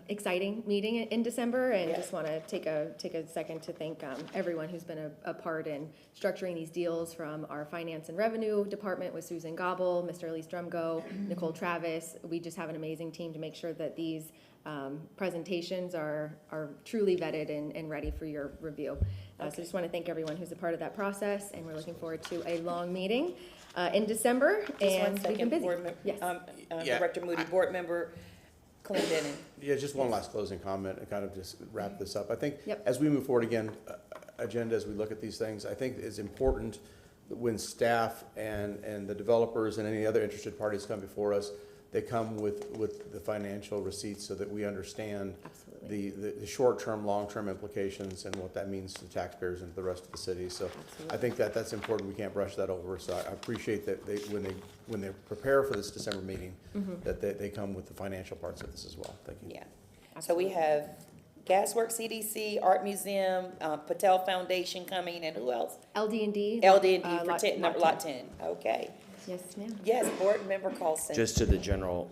exciting meeting in December, and just want to take a second to thank everyone who's been a part in structuring these deals, from our finance and revenue department with Susan Gobble, Mr. Elise Drumgo, Nicole Travis. We just have an amazing team to make sure that these presentations are truly vetted and ready for your review. So just want to thank everyone who's a part of that process, and we're looking forward to a long meeting in December. Just and one second, we've been busy. Board Member, Yes. Director Moody, Board Member Clendenin. Yeah, just one last closing comment and kind of just wrap this up. I think Yep. as we move forward again, agenda, as we look at these things, I think it's important that when staff and the developers and any other interested parties come before us, they come with the financial receipts so that we understand the short-term, long-term implications and what that means to taxpayers and to the rest of the city. So I think that's important. We can't brush that over. So I appreciate that when they prepare for this December meeting, that they come with the financial parts of this as well. Thank you. Yeah. So we have Gasworks CDC, Art Museum, Patel Foundation coming, and who else? LD&D. LD&D for Lot 10, Lot Lot 10. Okay. Yes, ma'am. Yes, Board Member Carlson. Just to the general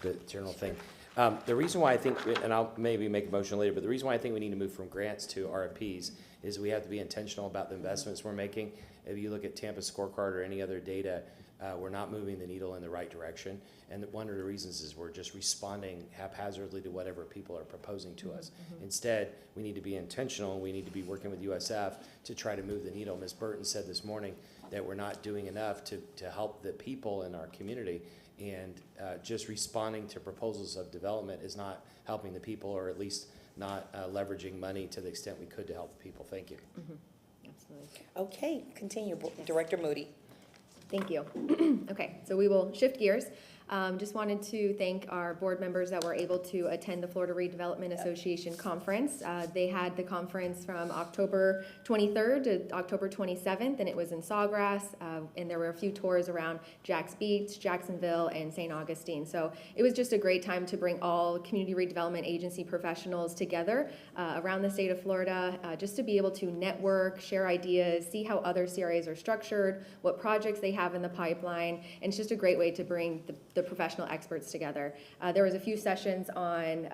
thing. The reason why I think, and I'll maybe make a motion later, but the reason why I think we need to move from grants to RFPs is we have to be intentional about the investments we're making. If you look at Tampa scorecard or any other data, we're not moving the needle in the right direction. And one of the reasons is we're just responding haphazardly to whatever people are proposing to us. Instead, we need to be intentional. We need to be working with USF to try to move the needle. Ms. Burton said this morning that we're not doing enough to help the people in our community. And just responding to proposals of development is not helping the people, or at least not leveraging money to the extent we could to help the people. Thank you. Absolutely. Okay, continue, Director Moody. Thank you. Okay, so we will shift gears. Just wanted to thank our board members that were able to attend the Florida Redevelopment Association conference. They had the conference from October 23rd to October 27th, and it was in Sawgrass, and there were a few tours around Jax Beach, Jacksonville, and St. Augustine. So it was just a great time to bring all community redevelopment agency professionals together around the state of Florida, just to be able to network, share ideas, see how other CRAs are structured, what projects they have in the pipeline, and it's just a great way to bring the professional experts together. There was a few sessions on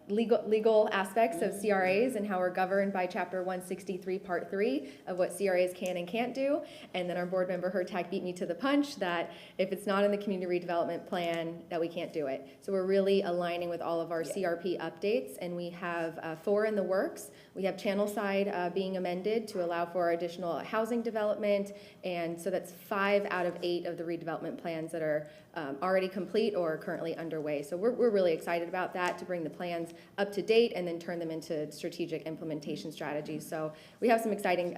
legal aspects of CRAs and how we're governed by Chapter 163, Part 3 of what CRAs can and can't do. And then our board member Hertag beat me to the punch that if it's not in the community redevelopment plan, that we can't do it. So we're really aligning with all of our CRP updates, and we have 4 in the works. We have Channelside being amended to allow for additional housing development, and so that's 5 out of 8 of the redevelopment plans that are already complete or currently underway. So we're really excited about that, to bring the plans up to date and then turn them into strategic implementation strategies. So we have some exciting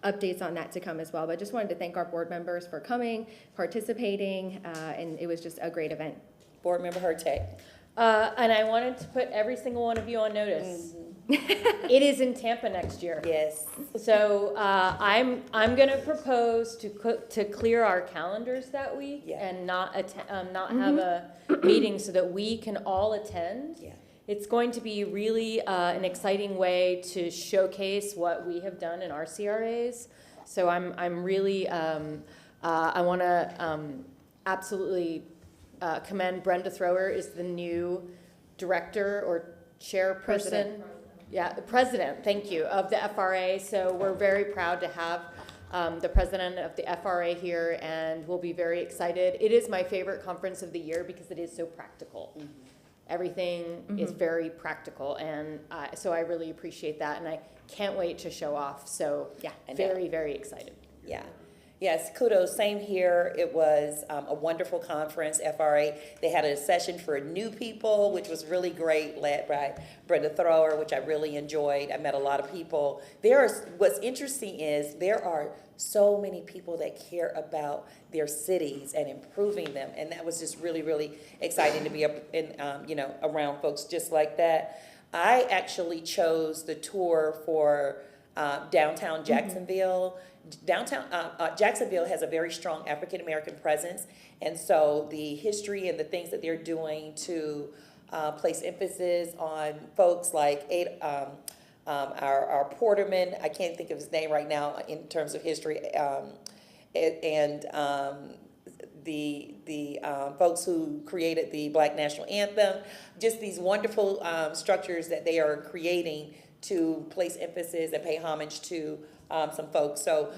updates on that to come as well. But just wanted to thank our board members for coming, participating, and it was just a great event. Board Member Hertag. And I wanted to put every single one of you on notice. It is in Tampa next year. Yes. So I'm going to propose to clear our calendars that week and not have a meeting so that we can all attend. Yeah. It's going to be really an exciting way to showcase what we have done in our CRAs. So I'm really I want to absolutely commend Brenda Thrower is the new director or chairperson. Yeah, the president, thank you, of the FRA. So we're very proud to have the president of the FRA here, and we'll be very excited. It is my favorite conference of the year because it is so practical. Mm-hmm. Everything is very practical, and so I really appreciate that, and I can't wait to show off. So yeah, very, very excited. Yeah. Yes, kudos, same here. It was a wonderful conference, FRA. They had a session for new people, which was really great, led by Brenda Thrower, which I really enjoyed. I met a lot of people. What's interesting is there are so many people that care about their cities and improving them, and that was just really, really exciting to be around folks just like that. I actually chose the tour for downtown Jacksonville. Jacksonville has a very strong African American presence, and so the history and the things that they're doing to place emphasis on folks like our Porterman, I can't think of his name right now in terms of history, and the folks who created the Black National Anthem, just these wonderful structures that they are creating to place emphasis and pay homage to some folks. So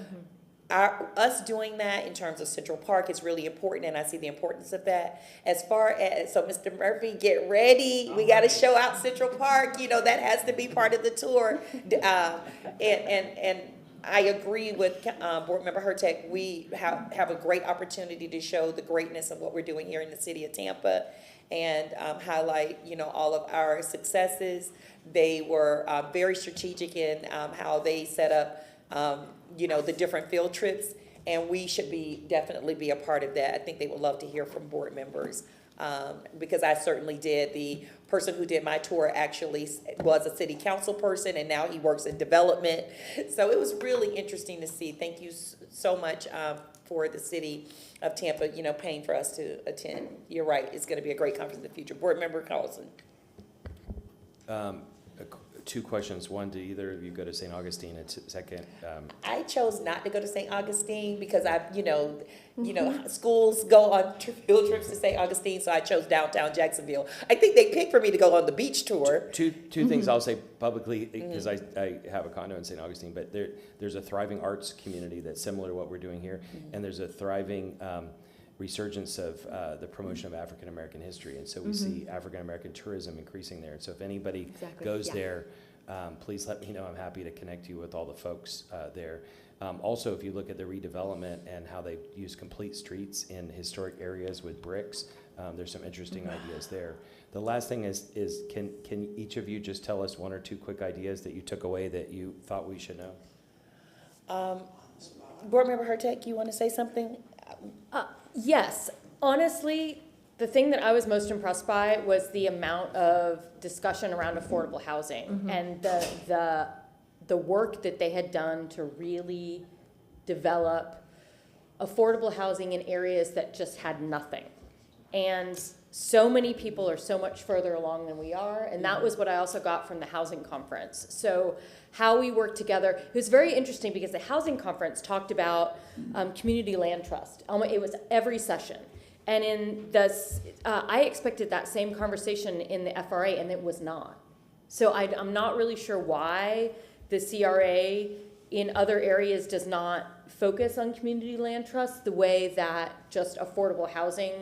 us doing that in terms of Central Park is really important, and I see the importance of that. As far as, so Mr. Murphy, get ready. We got to show out Central Park. That has to be part of the tour. And I agree with Board Member Hertag. We have a great opportunity to show the greatness of what we're doing here in the city of Tampa and highlight, all of our successes. They were very strategic in how they set up, the different field trips, and we should definitely be a part of that. I think they would love to hear from board members because I certainly did. The person who did my tour actually was a city council person, and now he works in development. So it was really interesting to see. Thank you so much for the city of Tampa, paying for us to attend. You're right. It's going to be a great conference in the future. Board Member Carlson. two questions. One, did either of you go to St. Augustine? And second, I chose not to go to St. Augustine because schools go on field trips to St. Augustine, so I chose downtown Jacksonville. I think they picked for me to go on the beach tour. two things I'll say publicly, because I have a condo in St. Augustine, but there's a thriving arts community that's similar to what we're doing here, and there's a thriving resurgence of the promotion of African American history, and so we see African American tourism increasing there. And so if anybody goes there, please let me know. I'm happy to connect you with all the folks there. Also, if you look at the redevelopment and how they use complete streets in historic areas with bricks, there's some interesting ideas there. The last thing is can each of you just tell us one or two quick ideas that you took away that you thought we should know? Board Member Hurtek, you want to say something? Yes, honestly, the thing that I was most impressed by was the amount of discussion around affordable housing and the work that they had done to really develop affordable housing in areas that just had nothing. And so many people are so much further along than we are, and that was what I also got from the housing conference. So how we work together, it was very interesting because the housing conference talked about community land trust. It was every session. And in this, I expected that same conversation in the FRA, and it was not. So I'm not really sure why the CRA in other areas does not focus on community land trust the way that just affordable housing,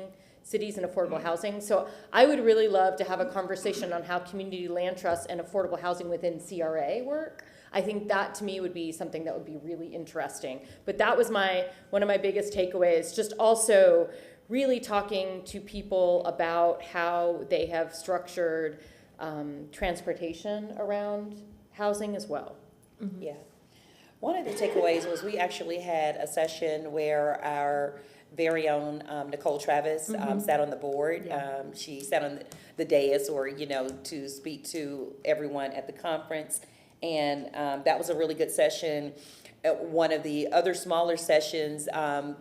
cities and affordable housing. So I would really love to have a conversation on how community land trust and affordable housing within CRA work. I think that to me would be something that would be really interesting. But that was one of my biggest takeaways, just also really talking to people about how they have structured transportation around housing as well. Yeah. One of the takeaways was we actually had a session where our very own Nicole Travis sat on the board. She sat on the dais to speak to everyone at the conference. And that was a really good session. At one of the other smaller sessions,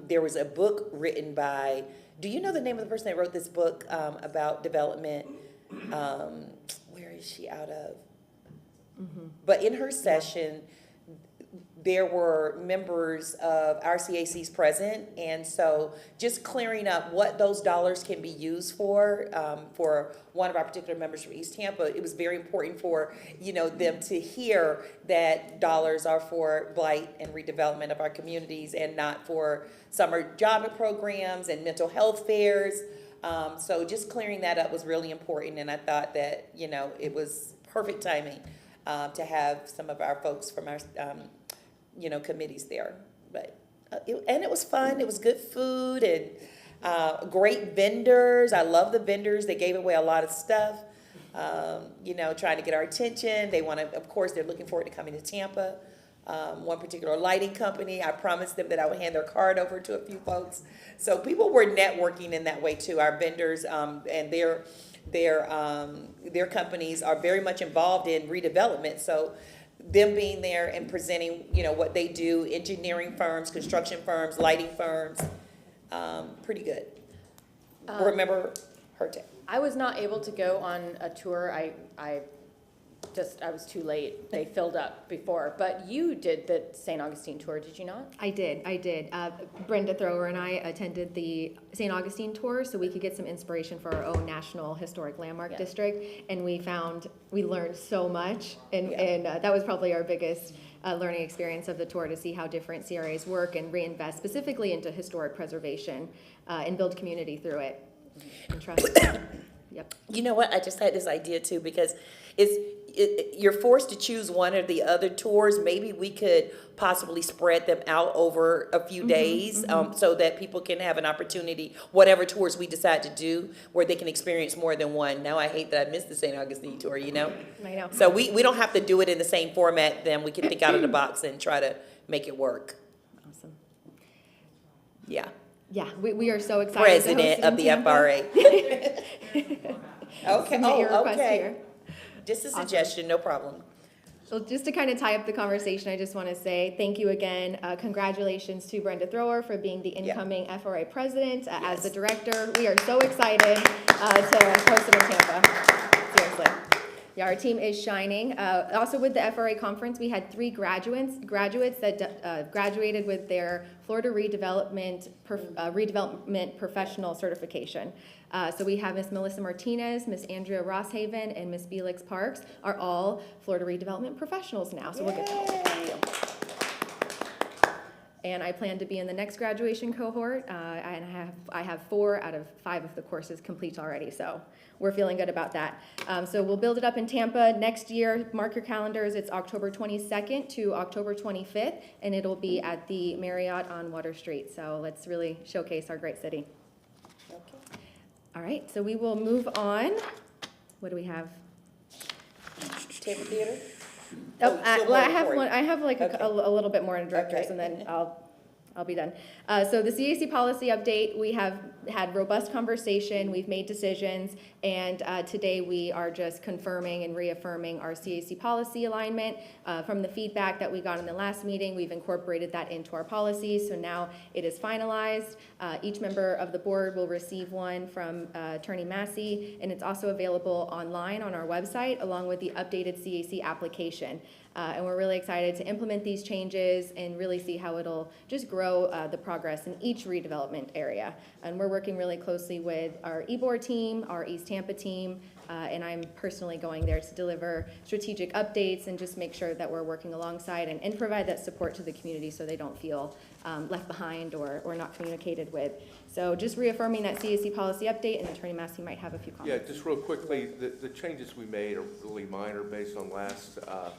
there was a book written by, do you know the name of the person that wrote this book about development? Where is she out of? But in her session, there were members of RCACs present, and so just clearing up what those dollars can be used for one of our particular members from East Tampa, it was very important for them to hear that dollars are for blight and redevelopment of our communities and not for summer job programs and mental health fairs. So just clearing that up was really important, and I thought that it was perfect timing to have some of our folks from our committees there. But it was fun. It was good food and great vendors. I love the vendors. They gave away a lot of stuff, trying to get our attention. They want to, of course, they're looking forward to coming to Tampa. One particular lighting company, I promised them that I would hand their card over to a few folks. So people were networking in that way too. Our vendors and their companies are very much involved in redevelopment. So them being there and presenting, what they do, engineering firms, construction firms, lighting firms, pretty good. Remember her too. I was not able to go on a tour. I was too late. They filled up before. But you did the St. Augustine tour, did you not? I did. Brenda Thrower and I attended the St. Augustine tour so we could get some inspiration for our own National Historic Landmark District, and we learned so much, and that was probably our biggest learning experience of the tour, to see how different CRAs work and reinvest specifically into historic preservation and build community through it and trust. Yep. You know what? I just had this idea too, because you're forced to choose one or the other tours. Maybe we could possibly spread them out over a few days so that people can have an opportunity, whatever tours we decide to do, where they can experience more than one. Now I hate that I missed the St. Augustine tour, I know. So we don't have to do it in the same format. Then we can think out of the box and try to make it work. Awesome. Yeah. Yeah, we are so excited. President of the FRA. Okay. Okay. Just a suggestion, no problem. So just to kind of tie up the conversation, I just want to say thank you again. Congratulations to Brenda Thrower for being the incoming FRA president. As the director, we are so excited to host it in Tampa. Seriously. Yeah, our team is shining. Also with the FRA conference, we had 3 graduates that graduated with their Florida Redevelopment Professional Certification. So we have Miss Melissa Martinez, Miss Andrea Rosshaven, and Miss Felix Parks are all Florida Redevelopment Professionals now. So we'll get to and I plan to be in the next graduation cohort. I have 4 out of 5 of the courses complete already, so we're feeling good about that. So we'll build it up in Tampa next year. Mark your calendars. It's October 22nd to October 25th, and it'll be at the Marriott on Water Street. So let's really showcase our great city. Okay. All right, so we will move on. What do we have? Tampa Theater? Oh, still well, I more have report. one. I have like Okay. a little bit more in directors, Okay. and then I'll be done. So the CAC policy update, we have had robust conversation, we've made decisions, and today we are just confirming and reaffirming our CAC policy alignment. From the feedback that we got in the last meeting, we've incorporated that into our policies, so now it is finalized. Each member of the board will receive one from Attorney Massey, and it's also available online on our website, along with the updated CAC application. And we're really excited to implement these changes and really see how it'll just grow the progress in each redevelopment area. And we're working really closely with our EBOR team, our East Tampa team, and I'm personally going there to deliver strategic updates and just make sure that we're working alongside and provide that support to the community so they don't feel left behind or not communicated with. So just reaffirming that CAC policy update, and Attorney Massey might have a few comments. Yeah, just real quickly, the changes we made are really minor based on the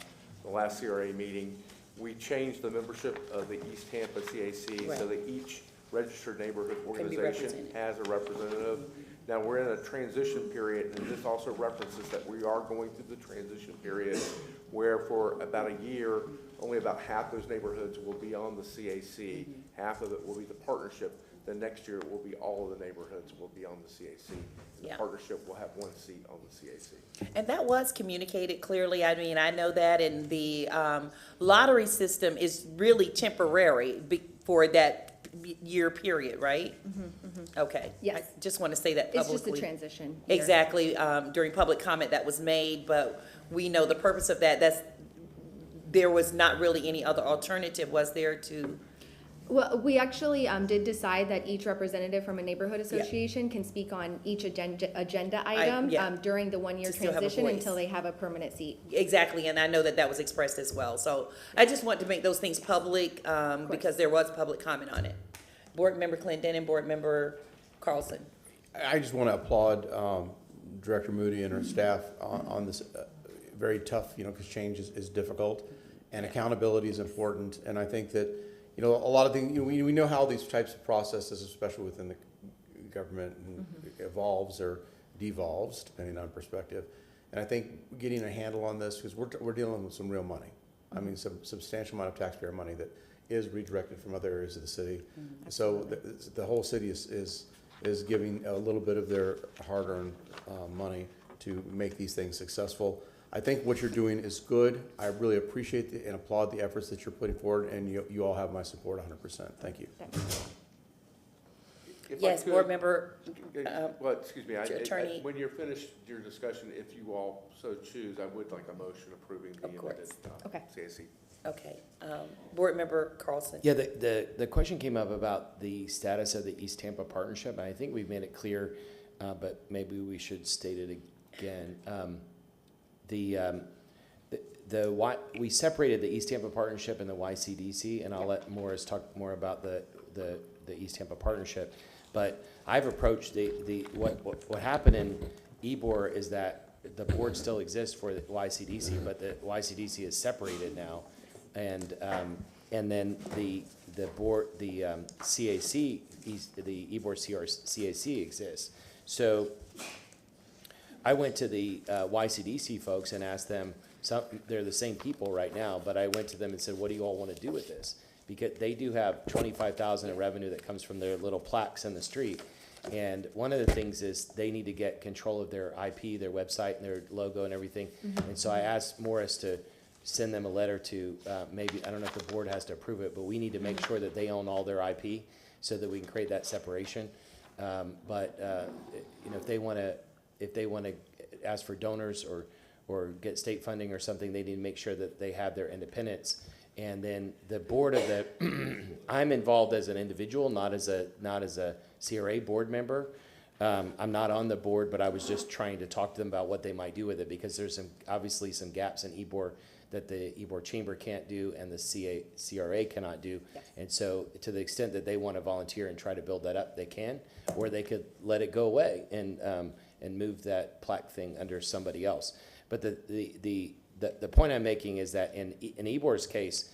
last CRA meeting. We changed the membership of the East Tampa CAC so that each registered neighborhood organization has a representative. Now, we're in a transition period, and this also references that we are going through the transition period where for about a year, only about half those neighborhoods will be on the CAC, half of it will be the partnership. Then next year, it will be all of the neighborhoods will be on the CAC. The partnership will have 1 seat on the CAC. And that was communicated clearly. I mean, I know that, and the lottery system is really temporary for that year period, right? Okay. Yes. I just want to say that publicly. It's just a transition year. Exactly. During public comment that was made, but we know the purpose of that. There was not really any other alternative, was there, to? Well, we actually did decide that each representative from a neighborhood association can speak on each agenda item during the 1-year transition until they have a permanent seat. Exactly, and I know that was expressed as well. So I just want to make those things public because there was public comment on it. Board Member Clinton and Board Member Carlson. I just want to applaud Director Moody and her staff on this very tough, because change is difficult, and accountability is important. And I think that, a lot of things, we know how these types of processes, especially within the government, evolves or devolves, depending on perspective. And I think getting a handle on this, because we're dealing with some real money. I mean, some substantial amount of taxpayer money that is redirected from other areas of the city. So the whole city is giving a little bit of their hard-earned money to make these things successful. I think what you're doing is good. I really appreciate and applaud the efforts that you're putting forward, and you all have my support 100%. Thank you. Yes, Board Member. Well, excuse me, Attorney. when you're finished your discussion, if you all so choose, I would like a motion approving the amended CAC. Okay. Board Member Carlson. Yeah, the question came up about the status of the East Tampa partnership, and I think we've made it clear, but maybe we should state it again. We separated the East Tampa partnership and the YCDC, and I'll let Morris talk more about the East Tampa partnership. But I've approached what happened in EBOR is that the board still exists for the YCDC, but the YCDC is separated now, and then the board, the CAC, the EBOR CAC exists. So I went to the YCDC folks and asked them, they're the same people right now, but I went to them and said, what do you all want to do with this? Because they do have $25,000 in revenue that comes from their little plaques in the street. And one of the things is they need to get control of their IP, their website, and their logo and everything. And so I asked Morris to send them a letter to maybe, I don't know if the board has to approve it, but we need to make sure that they own all their IP so that we can create that separation. If they want to ask for donors or get state funding or something, they need to make sure that they have their independence. And then the board of the, I'm involved as an individual, not as a CRA board member. I'm not on the board, but I was just trying to talk to them about what they might do with it, because there's obviously some gaps in EBOR that the EBOR chamber can't do and the CRA cannot do. Yes. And so to the extent that they want to volunteer and try to build that up, they can, or they could let it go away and move that plaque thing under somebody else. But the point I'm making is that in EBOR's case,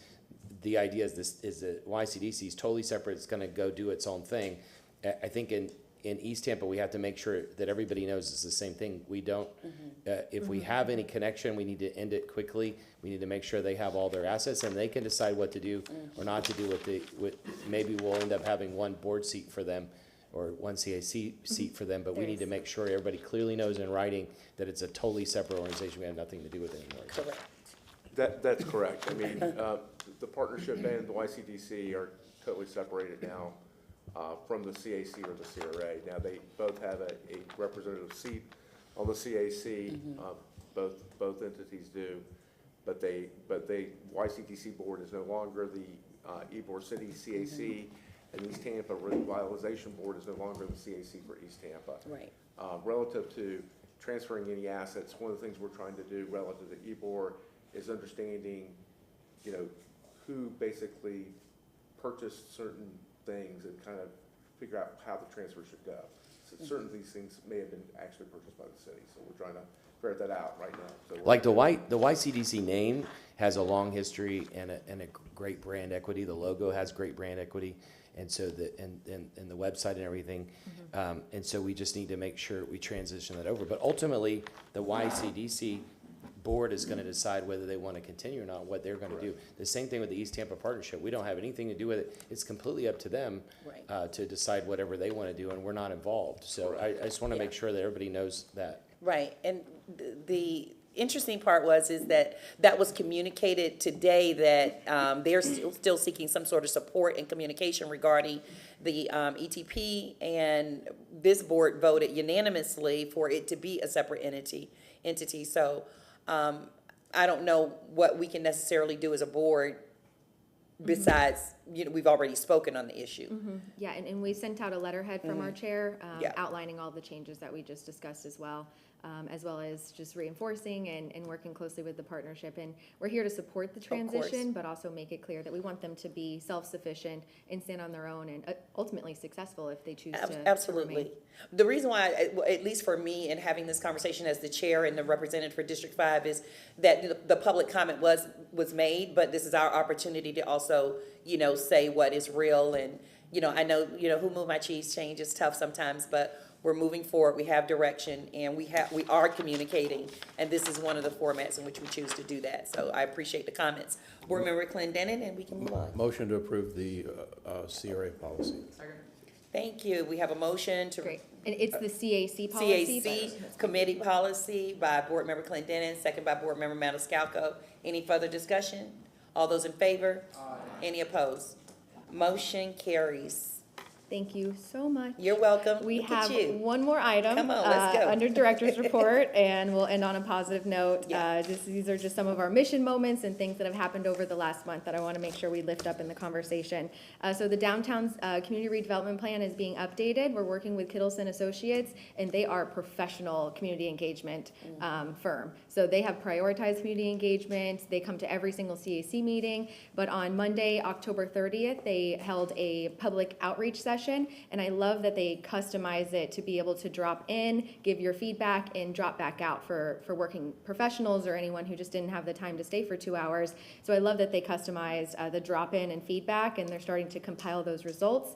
the idea is that YCDC is totally separate. It's going to go do its own thing. I think in East Tampa, we have to make sure that everybody knows it's the same thing. We don't, if we have any connection, we need to end it quickly. We need to make sure they have all their assets and they can decide what to do or not to do with maybe we'll end up having one board seat for them or one CAC seat for them, but we need to make sure everybody clearly knows in writing that it's a totally separate organization. We have nothing to do with it anymore. Correct. That's correct. I mean, the partnership and the YCDC are totally separated now from the CAC or the CRA. Now, they both have a representative seat on the CAC. Both entities do, but YCDC board is no longer the Ybor City CAC, and East Tampa Revitalization Board is no longer the CAC for East Tampa. Right. Relative to transferring any assets, one of the things we're trying to do relative to Ybor is understanding, who basically purchased certain things and kind of figure out how the transfer should go. So certain of these things may have been actually purchased by the city, so we're trying to figure that out right now. So Like the YCDC name has a long history and a great brand equity. The logo has great brand equity, and so and the website and everything. And so we just need to make sure we transition that over. But ultimately, the YCDC board is going to decide whether they want to continue or not, what they're going to do. The same thing with the East Tampa Partnership. We don't have anything to do with it. It's completely up to them to decide whatever they want to do, and we're not involved. So I just want to make sure that everybody knows that. Right, and the interesting part is that was communicated today that they're still seeking some sort of support and communication regarding the ETP, and this board voted unanimously for it to be a separate entity. So I don't know what we can necessarily do as a board besides, we've already spoken on the issue. Yeah, and we sent out a letterhead from our chair Yeah. outlining all the changes that we just discussed as well as just reinforcing and working closely with the partnership. And we're here to support the transition, but also make it clear that we want them to be self-sufficient and stand on their own and ultimately successful if they choose to. Absolutely. To remain. The reason why, at least for me, in having this conversation as the chair and the representative for District 5 is that the public comment was made, but this is our opportunity to also, say what is real. And, I know, who moved my cheese change is tough sometimes, but we're moving forward, we have direction, and we are communicating, and this is one of the formats in which we choose to do that. So I appreciate the comments. Board Member Clendenin, and we can move on. Motion to approve the CRA policy. Thank you. We have a motion to. Great. And it's the CAC policy. CAC committee policy by Board Member Clendenin, second by Board Member Maniscalco. Any further discussion? All those in favor? Aye. Any opposed? Motion carries. Thank you so much. You're welcome. We Look at have you. one more item. Come on, let's go. Under Director's Report, and we'll end on a positive note. Yeah. These are just some of our mission moments and things that have happened over the last month that I want to make sure we lift up in the conversation. So the downtown's community redevelopment plan is being updated. We're working with Kittleson Associates, and they are a professional community engagement firm. So they have prioritized community engagement. They come to every single CAC meeting. But on Monday, October 30th, they held a public outreach session. And I love that they customize it to be able to drop in, give your feedback, and drop back out for working professionals or anyone who just didn't have the time to stay for 2 hours. So I love that they customized the drop-in and feedback, and they're starting to compile those results.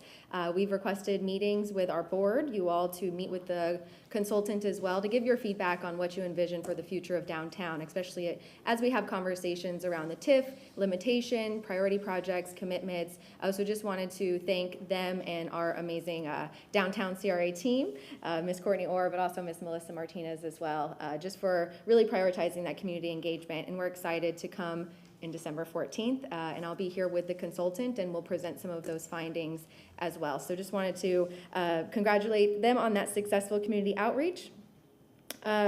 We've requested meetings with our board, you all, to meet with the consultant as well, to give your feedback on what you envision for the future of downtown, especially as we have conversations around the TIF, limitation, priority projects, commitments. So just wanted to thank them and our amazing downtown CRA team, Ms. Courtney Orr, but also Ms. Melissa Martinez as well, just for really prioritizing that community engagement. And we're excited to come in December 14th, and I'll be here with the consultant, and we'll present some of those findings as well. So just wanted to congratulate them on that successful community outreach.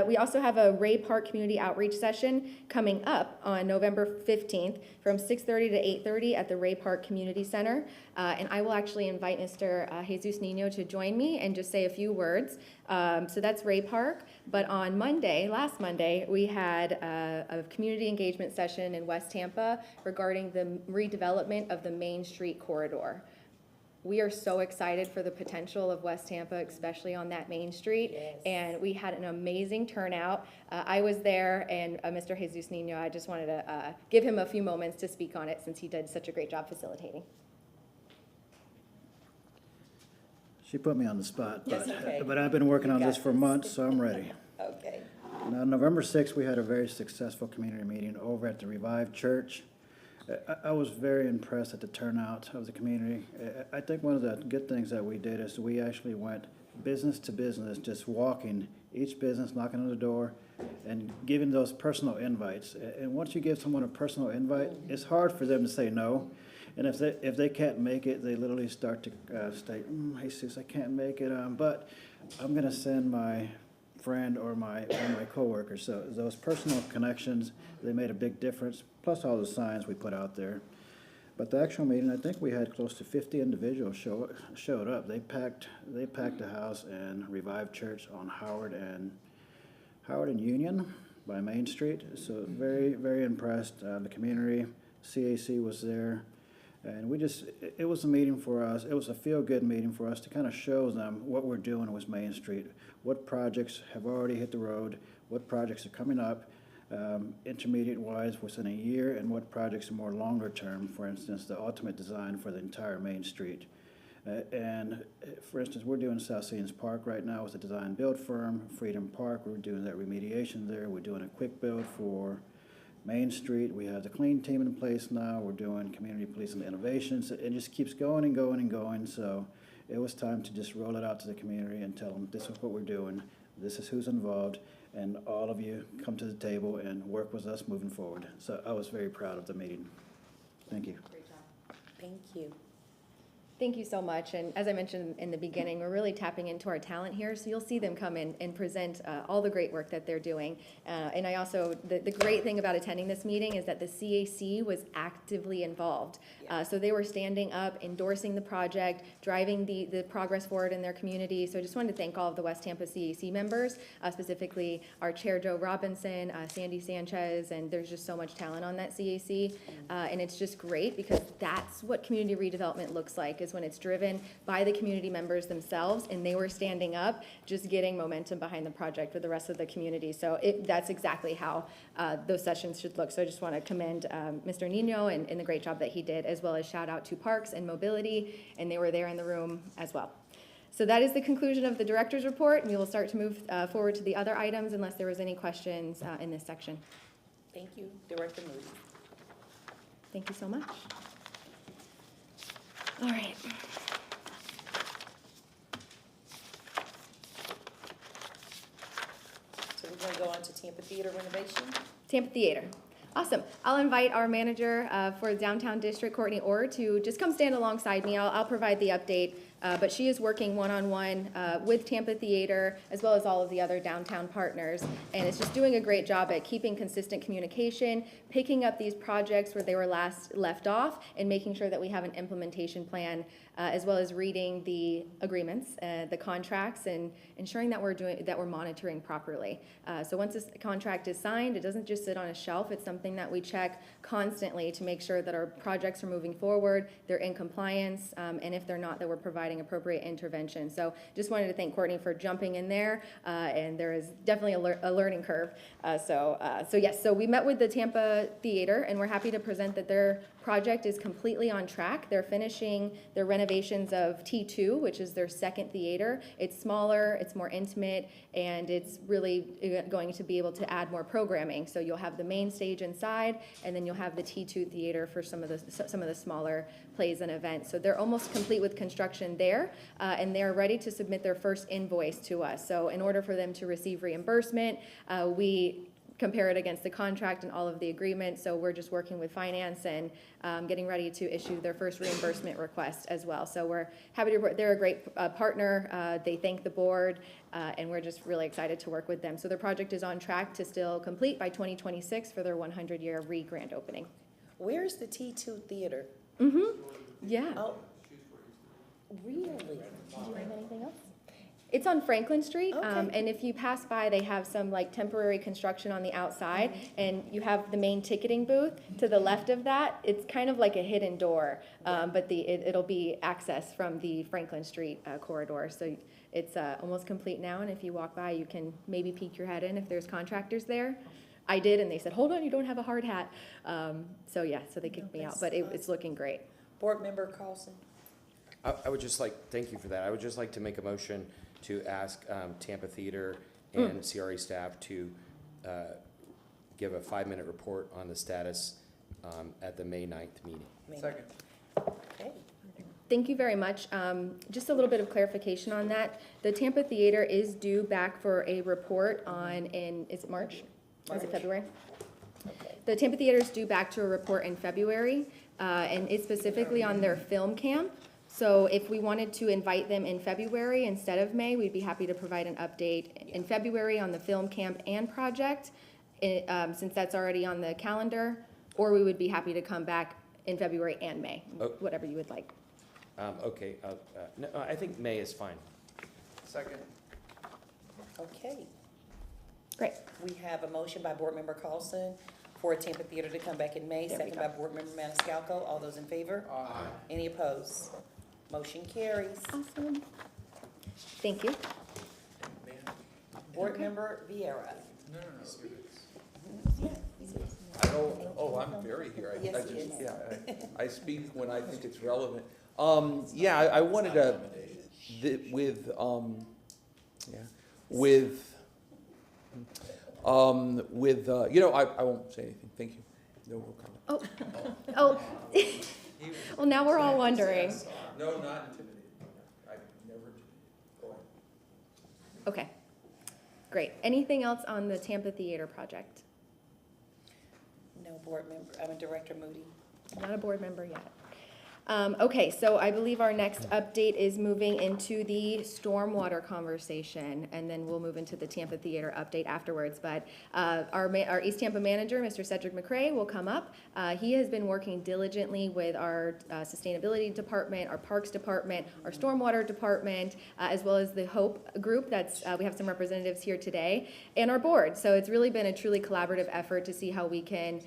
We also have a Ray Park Community Outreach Session coming up on November 15th from 6:30 to 8:30 at the Ray Park Community Center. And I will actually invite Mr. Jesus Nino to join me and just say a few words. So that's Ray Park. But on Monday, last Monday, we had a community engagement session in West Tampa regarding the redevelopment of the Main Street corridor. We are so excited for the potential of West Tampa, especially on that Main Street. Yes. And we had an amazing turnout. I was there, and Mr. Jesus Nino, I just wanted to give him a few moments to speak on it since he did such a great job facilitating. She put me on the spot, That's okay. but I've been working on this for months, so I'm ready. Okay. Now, November 6th, we had a very successful community meeting over at the Revived Church. I was very impressed at the turnout of the community. I think one of the good things that we did is we actually went business to business, just walking each business, knocking on the door, and giving those personal invites. And once you give someone a personal invite, it's hard for them to say no. And if they can't make it, they literally start to state, "Hey, Jesus, I can't make it, but I'm going to send my friend or my coworker." So those personal connections, they made a big difference, plus all the signs we put out there. But the actual meeting, I think we had close to 50 individuals showed up. They packed the house in Revived Church on Howard and Union by Main Street. So very, very impressed. The community, CAC was there. And it was a meeting for us. It was a feel-good meeting for us to kind of show them what we're doing with Main Street, what projects have already hit the road, what projects are coming up, intermediate-wise within a year, and what projects are more longer-term, for instance, the ultimate design for the entire Main Street. And for instance, we're doing South Scenes Park right now with a design-build firm, Freedom Park, we're doing that remediation there. We're doing a quick build for Main Street. We have the clean team in place now. We're doing community policing innovations. It just keeps going and going and going. So it was time to just roll it out to the community and tell them this is what we're doing. This is who's involved. And all of you come to the table and work with us moving forward. So I was very proud of the meeting. Thank you. Great job. Thank you. Thank you so much. And as I mentioned in the beginning, we're really tapping into our talent here. So you'll see them come in and present all the great work that they're doing. And I also, the great thing about attending this meeting is that the CAC was actively involved. So they were standing up, endorsing the project, driving the progress forward in their community. So I just wanted to thank all of the West Tampa CAC members, specifically our chair, Joe Robinson, Sandy Sanchez, and there's just so much talent on that CAC. And it's just great because that's what community redevelopment looks like, is when it's driven by the community members themselves and they were standing up, just getting momentum behind the project for the rest of the community. So that's exactly how those sessions should look. So I just want to commend Mr. Nino and the great job that he did, as well as shout out to Parks and Mobility, and they were there in the room as well. So that is the conclusion of the director's report, and we will start to move forward to the other items unless there was any questions in this section. Thank you, Director Moody. Thank you so much. All right. So we're going to go on to Tampa Theater renovation. Tampa Theater. Awesome. I'll invite our manager for the Downtown District, Courtney Orr, to just come stand alongside me. I'll provide the update, but she is working one-on-one with Tampa Theater, as well as all of the other downtown partners, and it's just doing a great job at keeping consistent communication, picking up these projects where they were last left off, and making sure that we have an implementation plan, as well as reading the agreements, the contracts, and ensuring that we're monitoring properly. So once this contract is signed, it doesn't just sit on a shelf. It's something that we check constantly to make sure that our projects are moving forward, they're in compliance, and if they're not, that we're providing appropriate intervention. So just wanted to thank Courtney for jumping in there, and there is definitely a learning curve. So yes, so we met with the Tampa Theater, and we're happy to present that their project is completely on track. They're finishing their renovations of T2, which is their second theater. It's smaller, it's more intimate, and it's really going to be able to add more programming. So you'll have the main stage inside, and then you'll have the T2 theater for some of the smaller plays and events. So they're almost complete with construction there, and they're ready to submit their first invoice to us. So in order for them to receive reimbursement, we compare it against the contract and all of the agreements. So we're just working with finance and getting ready to issue their first reimbursement request as well. So we're happy to report they're a great partner. They thank the board, and we're just really excited to work with them. So their project is on track to still complete by 2026 for their 100-year re-grand opening. Where's the T2 Theater? Yeah. Oh, really? Did you have anything else? It's on Franklin Street, and if you pass by, they have some like temporary construction on the outside, and you have the main ticketing booth to the left of that. It's kind of like a hidden door, but it'll be access from the Franklin Street corridor. So it's almost complete now, and if you walk by, you can maybe peek your head in if there's contractors there. I did, and they said, "Hold on, you don't have a hard hat." So yeah, so they kicked me out, but it's looking great. Board Member Carlson? I would just like, thank you for that. I would just like to make a motion to ask Tampa Theater and CRA staff to give a 5-minute report on the status at the May 9th meeting. Second. Okay. Thank you very much. Just a little bit of clarification on that. The Tampa Theater is due back for a report is it March? Is it February? Okay. The Tampa Theater is due back to a report in February, and it's specifically on their film camp. So if we wanted to invite them in February instead of May, we'd be happy to provide an update in February on the film camp and project, since that's already on the calendar, or we would be happy to come back in February and May, whatever you would like. Okay, no, I think May is fine. Second. Okay. Great. We have a motion by Board Member Carlson for Tampa Theater to come back in May, second by Board Member Maniscalco. All those in favor? Aye. Any opposed? Motion carries. Awesome. Thank you. Board Member Vieira. I'm very here. Yes, I he just, is. yeah, I speak when I think it's relevant. Yeah, I wanted to, I won't say anything. Thank you. No more comment. Oh. Well, now we're all wondering. No, not intimidated. I've never intimidated. Go ahead. Okay. Great. Anything else on the Tampa Theater project? No board member, Director Moody. Not a board member yet. Okay, so I believe our next update is moving into the stormwater conversation, and then we'll move into the Tampa Theater update afterwards. But our East Tampa manager, Mr. Cedric McCrae, will come up. He has been working diligently with our sustainability department, our parks department, our stormwater department, as well as the Hope group. We have some representatives here today, and our board. So it's really been a truly collaborative effort to see how we can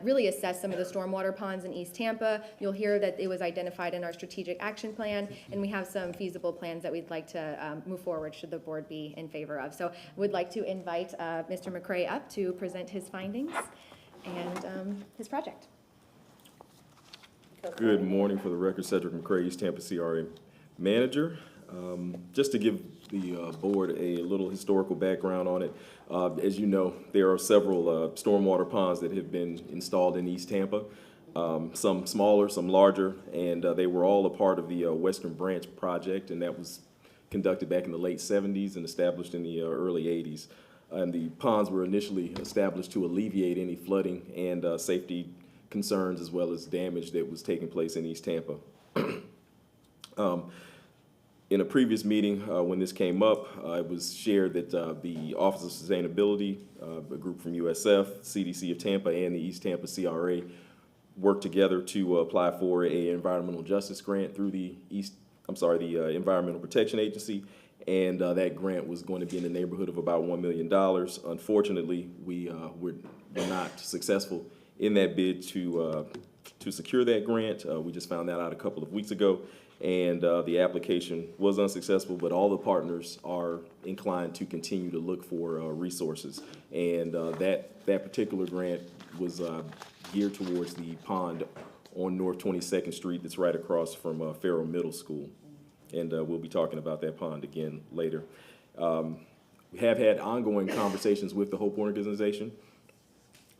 really assess some of the stormwater ponds in East Tampa. You'll hear that it was identified in our strategic action plan, and we have some feasible plans that we'd like to move forward should the board be in favor of. So would like to invite Mr. McCrae up to present his findings and his project. Good morning. For the record, Cedric McCrae, East Tampa CRA manager. Just to give the board a little historical background on it, as you know, there are several stormwater ponds that have been installed in East Tampa. Some smaller, some larger, and they were all a part of the Western Branch project, and that was conducted back in the late 70s and established in the early 80s. And the ponds were initially established to alleviate any flooding and safety concerns as well as damage that was taking place in East Tampa. In a previous meeting, when this came up, it was shared that the Office of Sustainability, a group from USF, CDC of Tampa, and the East Tampa CRA worked together to apply for a environmental justice grant through the Environmental Protection Agency, and that grant was going to be in the neighborhood of about $1 million. Unfortunately, we were not successful in that bid to secure that grant. We just found that out a couple of weeks ago, and the application was unsuccessful, but all the partners are inclined to continue to look for resources, and that particular grant was geared towards the pond on North 22nd Street that's right across from Farrell Middle School. And we'll be talking about that pond again later. We have had ongoing conversations with the Hope organization,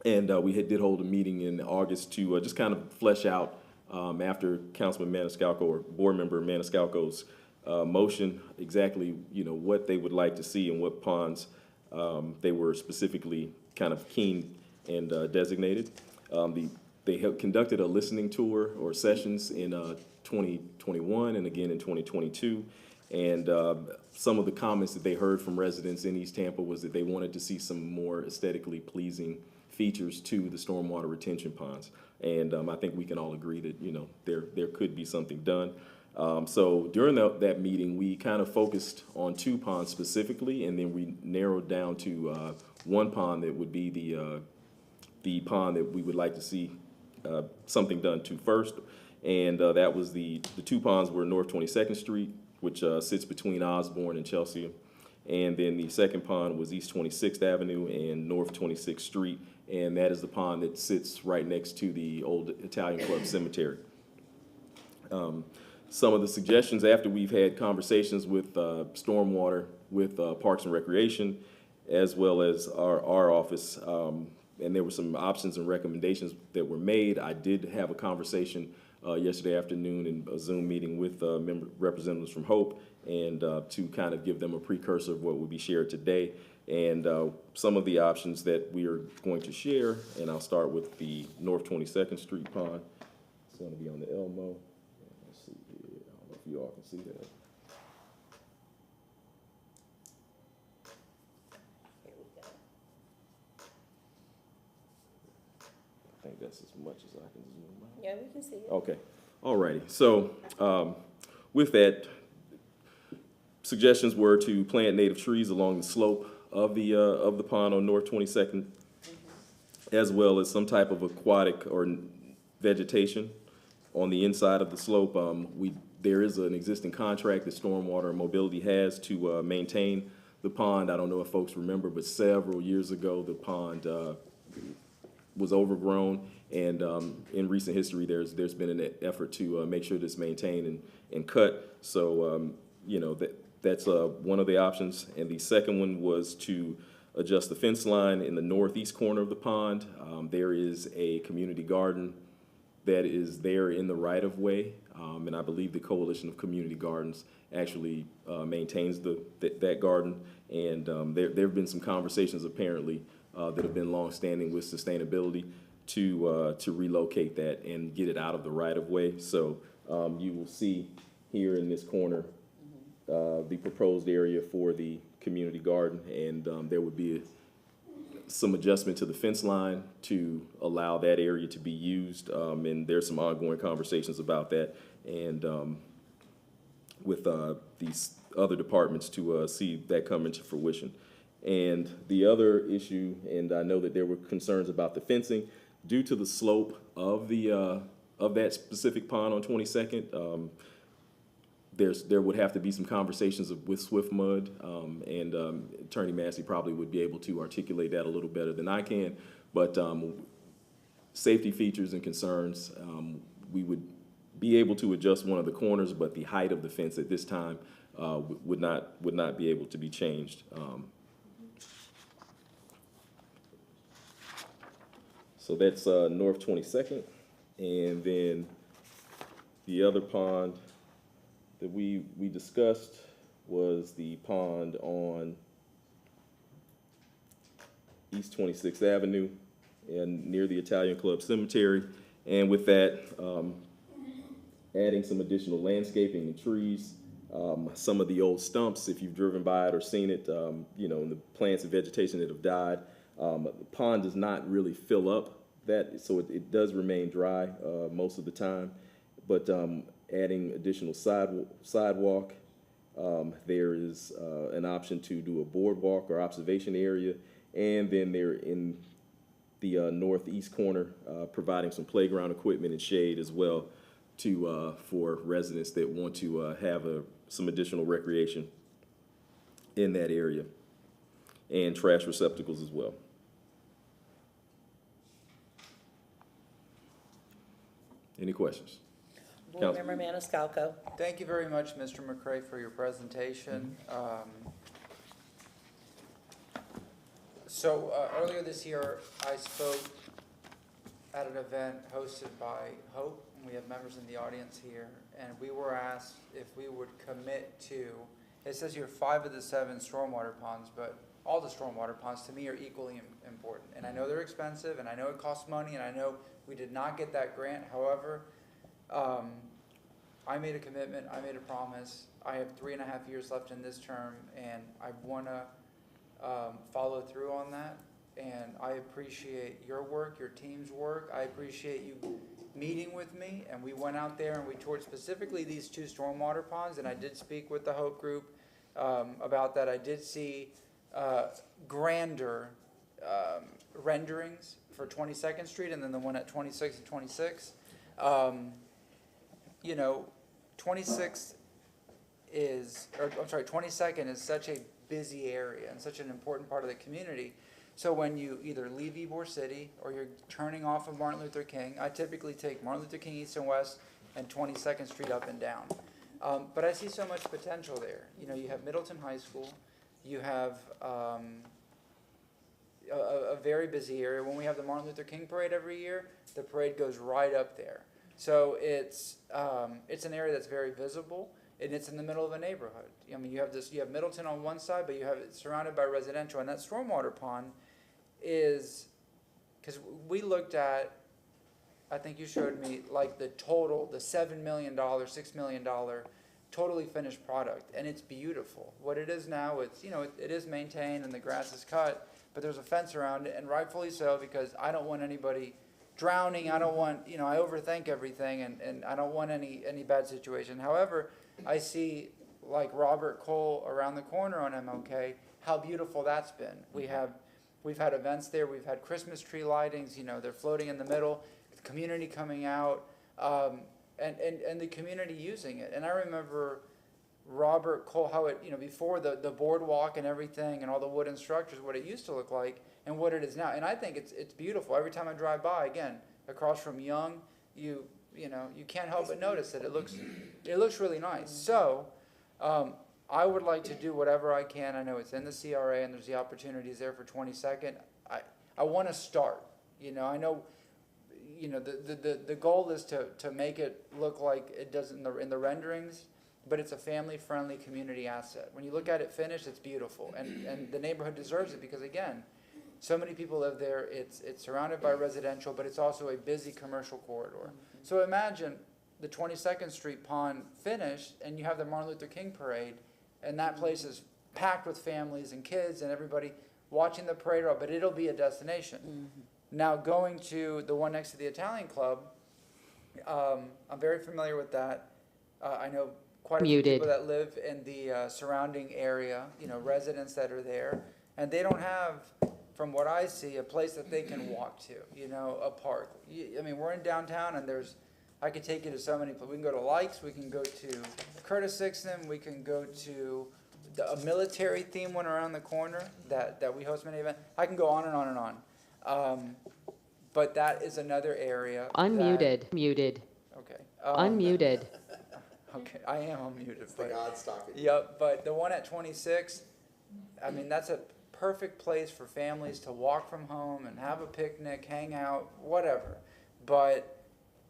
and we did hold a meeting in August to just kind of flesh out, after Councilman Maniscalco or Board Member Maniscalco's motion, exactly what they would like to see and what ponds They were specifically kind of keen and designated. They have conducted a listening tour or sessions in 2021 and again in 2022. And some of the comments that they heard from residents in East Tampa was that they wanted to see some more aesthetically pleasing features to the stormwater retention ponds. And I think we can all agree that, you know, there could be something done. So during that meeting, we kind of focused on 2 ponds specifically, and then we narrowed down to 1 pond that would be the pond that we would like to see something done to first. And that was the 2 ponds were North 22nd Street, which sits between Osborne and Chelsea. And then the second pond was East 26th Avenue and North 26th Street. And that is the pond that sits right next to the old Italian Club Cemetery. Some of the suggestions after we've had conversations with Stormwater, with Parks and Recreation, as well as our office, and there were some options and recommendations that were made. I did have a conversation yesterday afternoon in a Zoom meeting with representatives from Hope, and to kind of give them a precursor of what will be shared today. And some of the options that we are going to share, and I'll start with the North 22nd Street pond. It's going to be on the Elmo. Let's see here. I don't know if you all can see that. I think that's as much as I can zoom out. Yeah, we can see it. Okay, all righty. So with that, suggestions were to plant native trees along the slope of the pond on North 22nd, as well as some type of aquatic or vegetation on the inside of the slope. There is an existing contract that Stormwater and Mobility has to maintain the pond. I don't know if folks remember, but several years ago, the pond was overgrown, and in recent history, there's been an effort to make sure that it's maintained and cut. So, you know, that's one of the options. And the second one was to adjust the fence line in the northeast corner of the pond. There is a community garden that is there in the right-of-way, and I believe the Coalition of Community Gardens actually maintains that garden. And there have been some conversations apparently that have been longstanding with sustainability to relocate that and get it out of the right-of-way. So you will see here in this corner the proposed area for the community garden, and there would be some adjustment to the fence line to allow that area to be used, and there's some ongoing conversations about that, and with these other departments to see that come into fruition. And the other issue, and I know that there were concerns about the fencing, due to the slope of that specific pond on 22nd, there would have to be some conversations with Swift Mud, and Attorney Massey probably would be able to articulate that a little better than I can. But safety features and concerns, we would be able to adjust one of the corners, but the height of the fence at this time would not be able to be changed. So that's North 22nd, and then the other pond that we discussed was the pond on East 26th Avenue and near the Italian Club Cemetery. And with that, adding some additional landscaping and trees, some of the old stumps, if you've driven by it or seen it, you know, and the plants and vegetation that have died. The pond does not really fill up that, so it does remain dry most of the time. But adding additional sidewalk, there is an option to do a boardwalk or observation area, and then they're in the northeast corner, providing some playground equipment and shade as well for residents that want to have some additional recreation in that area, and trash receptacles as well. Any questions? Board Member Maniscalco. Thank you very much, Mr. McCray, for your presentation. So earlier this year, I spoke at an event hosted by Hope, and we have members in the audience here, and we were asked if we would commit to, it says here 5 of the 7 stormwater ponds, but all the stormwater ponds to me are equally important. And I know they're expensive, and I know it costs money, and I know we did not get that grant. However, I made a commitment, I made a promise. I have 3.5 years left in this term, and I wanna follow through on that. And I appreciate your work, your team's work. I appreciate you meeting with me, and we went out there and we toured specifically these 2 stormwater ponds, and I did speak with the Hope Group about that. I did see grander renderings for 22nd Street and then the one at 26 and 26. You know, 26th is, or I'm sorry, 22nd is such a busy area and such an important part of the community. So when you either leave Ybor City or you're turning off of Martin Luther King, I typically take Martin Luther King East and West and 22nd Street up and down. But I see so much potential there. You know, you have Middleton High School, you have a very busy area. When we have the Martin Luther King Parade every year, the parade goes right up there. So it's an area that's very visible, and it's in the middle of a neighborhood. I mean, you have Middleton on one side, but you have it surrounded by residential, and that stormwater pond is, because we looked at, I think you showed me, like the total, the $7 million, $6 million totally finished product, and it's beautiful. What it is now, it's, you know, it is maintained and the grass is cut, but there's a fence around it, and rightfully so, because I don't want anybody drowning. I don't want, you know, I overthink everything, and I don't want any bad situation. However, I see, like Robert Cole around the corner on MLK, how beautiful that's been. We've had events there. We've had Christmas tree lightings. You know, they're floating in the middle. The community coming out, and the community using it. And I remember Robert Cole, how it, you know, before the boardwalk and everything and all the wooden structures, what it used to look like and what it is now. And I think it's beautiful. Every time I drive by, again, across from Young, you know, you can't help but notice that it looks really nice. So I would like to do whatever I can. I know it's in the CRA and there's the opportunities there for 22nd. I want to start. You know, I know, you know, the goal is to make it look like it does in the renderings, but it's a family-friendly community asset. When you look at it finished, it's beautiful, and the neighborhood deserves it because, again, so many people live there. It's surrounded by residential, but it's also a busy commercial corridor. So imagine the 22nd Street pond finished, and you have the Martin Luther King parade, and that place is packed with families and kids and everybody watching the parade route, but it'll be a destination. Now, going to the one next to the Italian Club, I'm very familiar with that. I know quite a few people that live in the surrounding area, you know, residents that are there, and they don't have, from what I see, a place that they can walk to, you know, a park. I mean, we're in downtown, and I could take you to so many places. We can go to Likes, we can go to Curtis Sixton, we can go to a military theme one around the corner that we host many events. I can go on and on and on. But that is another area. Muted. Okay. Unmuted. Okay, I am unmuted. It's the God's talking. Yep, but the one at 26, I mean, that's a perfect place for families to walk from home and have a picnic, hang out, whatever. But,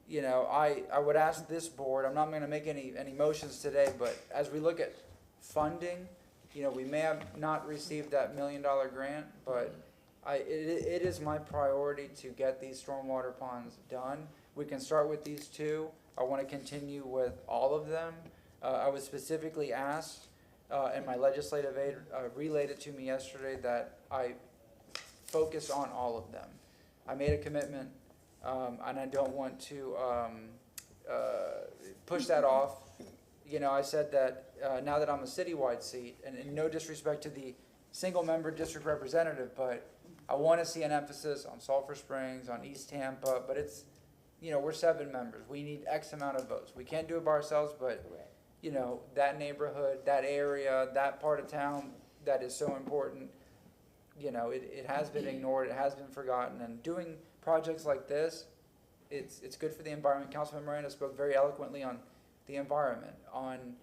you know, I would ask this board, I'm not going to make any motions today, but as we look at funding, you know, we may have not received that $1 million grant, but it is my priority to get these stormwater ponds done. We can start with these 2. I want to continue with all of them. I was specifically asked, and my legislative aide relayed it to me yesterday, that I focus on all of them. I made a commitment, and I don't want to push that off. You know, I said that now that I'm a citywide seat, and in no disrespect to the single-member district representative, but I want to see an emphasis on Sulphur Springs, on East Tampa, but it's, you know, we're 7 members. We need X amount of votes. We can't do it by ourselves, but, you know, that neighborhood, that area, that part of town that is so important, you know, it has been ignored, it has been forgotten, and doing projects like this, it's good for the environment. Councilman Miranda spoke very eloquently on the environment, on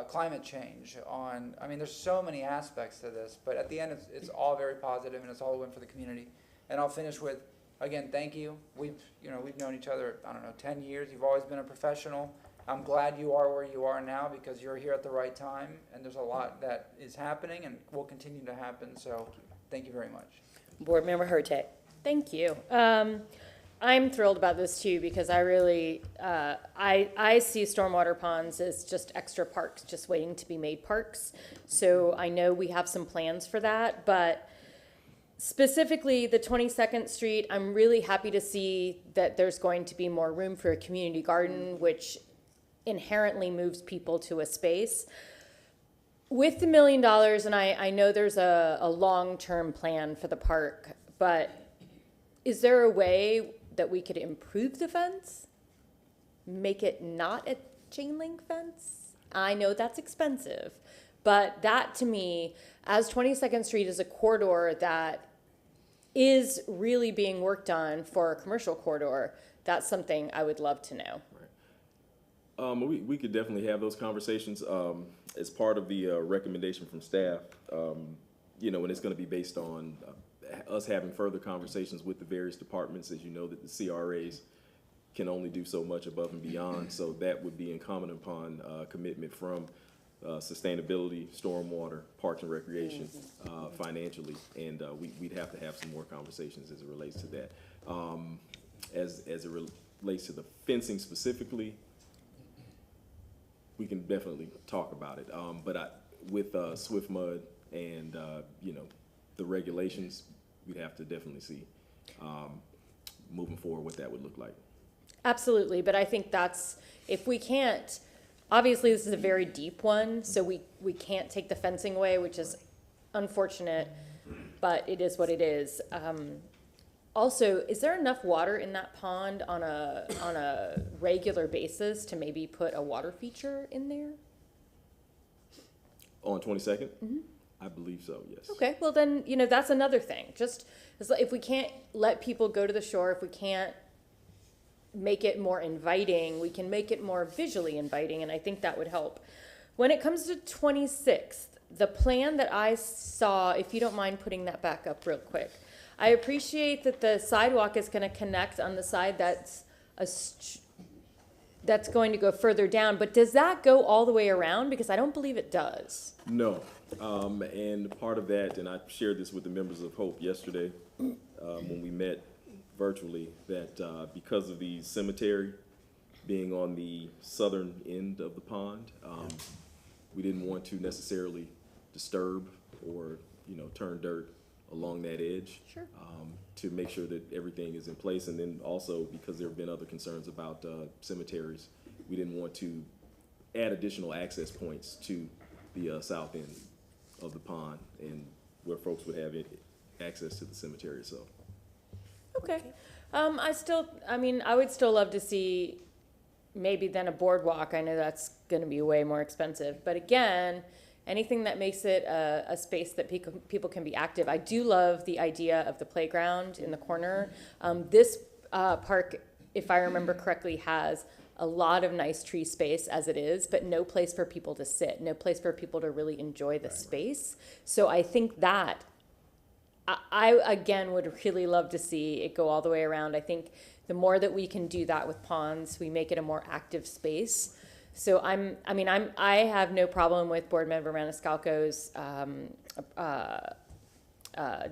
climate change, I mean, there's so many aspects to this, but at the end, it's all very positive, and it's all a win for the community. And I'll finish with, again, thank you. We've known each other, I don't know, 10 years. You've always been a professional, I'm glad you are where you are now because you're here at the right time, and there's a lot that is happening and will continue to happen, so thank you very much. Board Member Hurtak. Thank you. I'm thrilled about this too because I really, I see stormwater ponds as just extra parks, just waiting to be made parks. So I know we have some plans for that, but specifically the 22nd Street, I'm really happy to see that there's going to be more room for a community garden, which inherently moves people to a space. With the $1 million, and I know there's a long-term plan for the park, but is there a way that we could improve the fence? Make it not a chain link fence? I know that's expensive, but that to me, as 22nd Street is a corridor that is really being worked on for a commercial corridor, that's something I would love to know. We could definitely have those conversations as part of the recommendation from staff, you know, and it's going to be based on us having further conversations with the various departments. As you know, that the CRAs can only do so much above and beyond, so that would be incumbent upon commitment from sustainability, stormwater, parks and recreation, financially, and we'd have to have some more conversations as it relates to that. As it relates to the fencing specifically, we can definitely talk about it. But with Swift Mud and you know, the regulations, we'd have to definitely see moving forward what that would look like. Absolutely, but I think that's, if we can't, obviously this is a very deep one, so we can't take the fencing away, which is unfortunate, but it is what it is. Also, is there enough water in that pond on a regular basis to maybe put a water feature in there? On 22nd? Mm-hmm. I believe so, yes. Okay, well then, you know, that's another thing. Just if we can't let people go to the shore, if we can't make it more inviting, we can make it more visually inviting, and I think that would help. When it comes to 26th, the plan that I saw, if you don't mind putting that back up real quick, I appreciate that the sidewalk is going to connect on the side that's going to go further down, but does that go all the way around? Because I don't believe it does. No, and part of that, and I shared this with the members of Hope yesterday when we met virtually, that because of the cemetery being on the southern end of the pond, we didn't want to necessarily disturb or, you know, turn dirt along that edge. Sure. To make sure that everything is in place, and then also because there have been other concerns about cemeteries, we didn't want to add additional access points to the south end of the pond and where folks would have access to the cemetery itself. Okay. I would still love to see maybe then a boardwalk. I know that's going to be way more expensive, but again, anything that makes it a space that people can be active. I do love the idea of the playground in the corner. This park, if I remember correctly, has a lot of nice tree space as it is, but no place for people to sit, no place for people to really enjoy the space. So I think that I again would really love to see it go all the way around. I think the more that we can do that with ponds, we make it a more active space. So I have no problem with Board Member Maniscalco's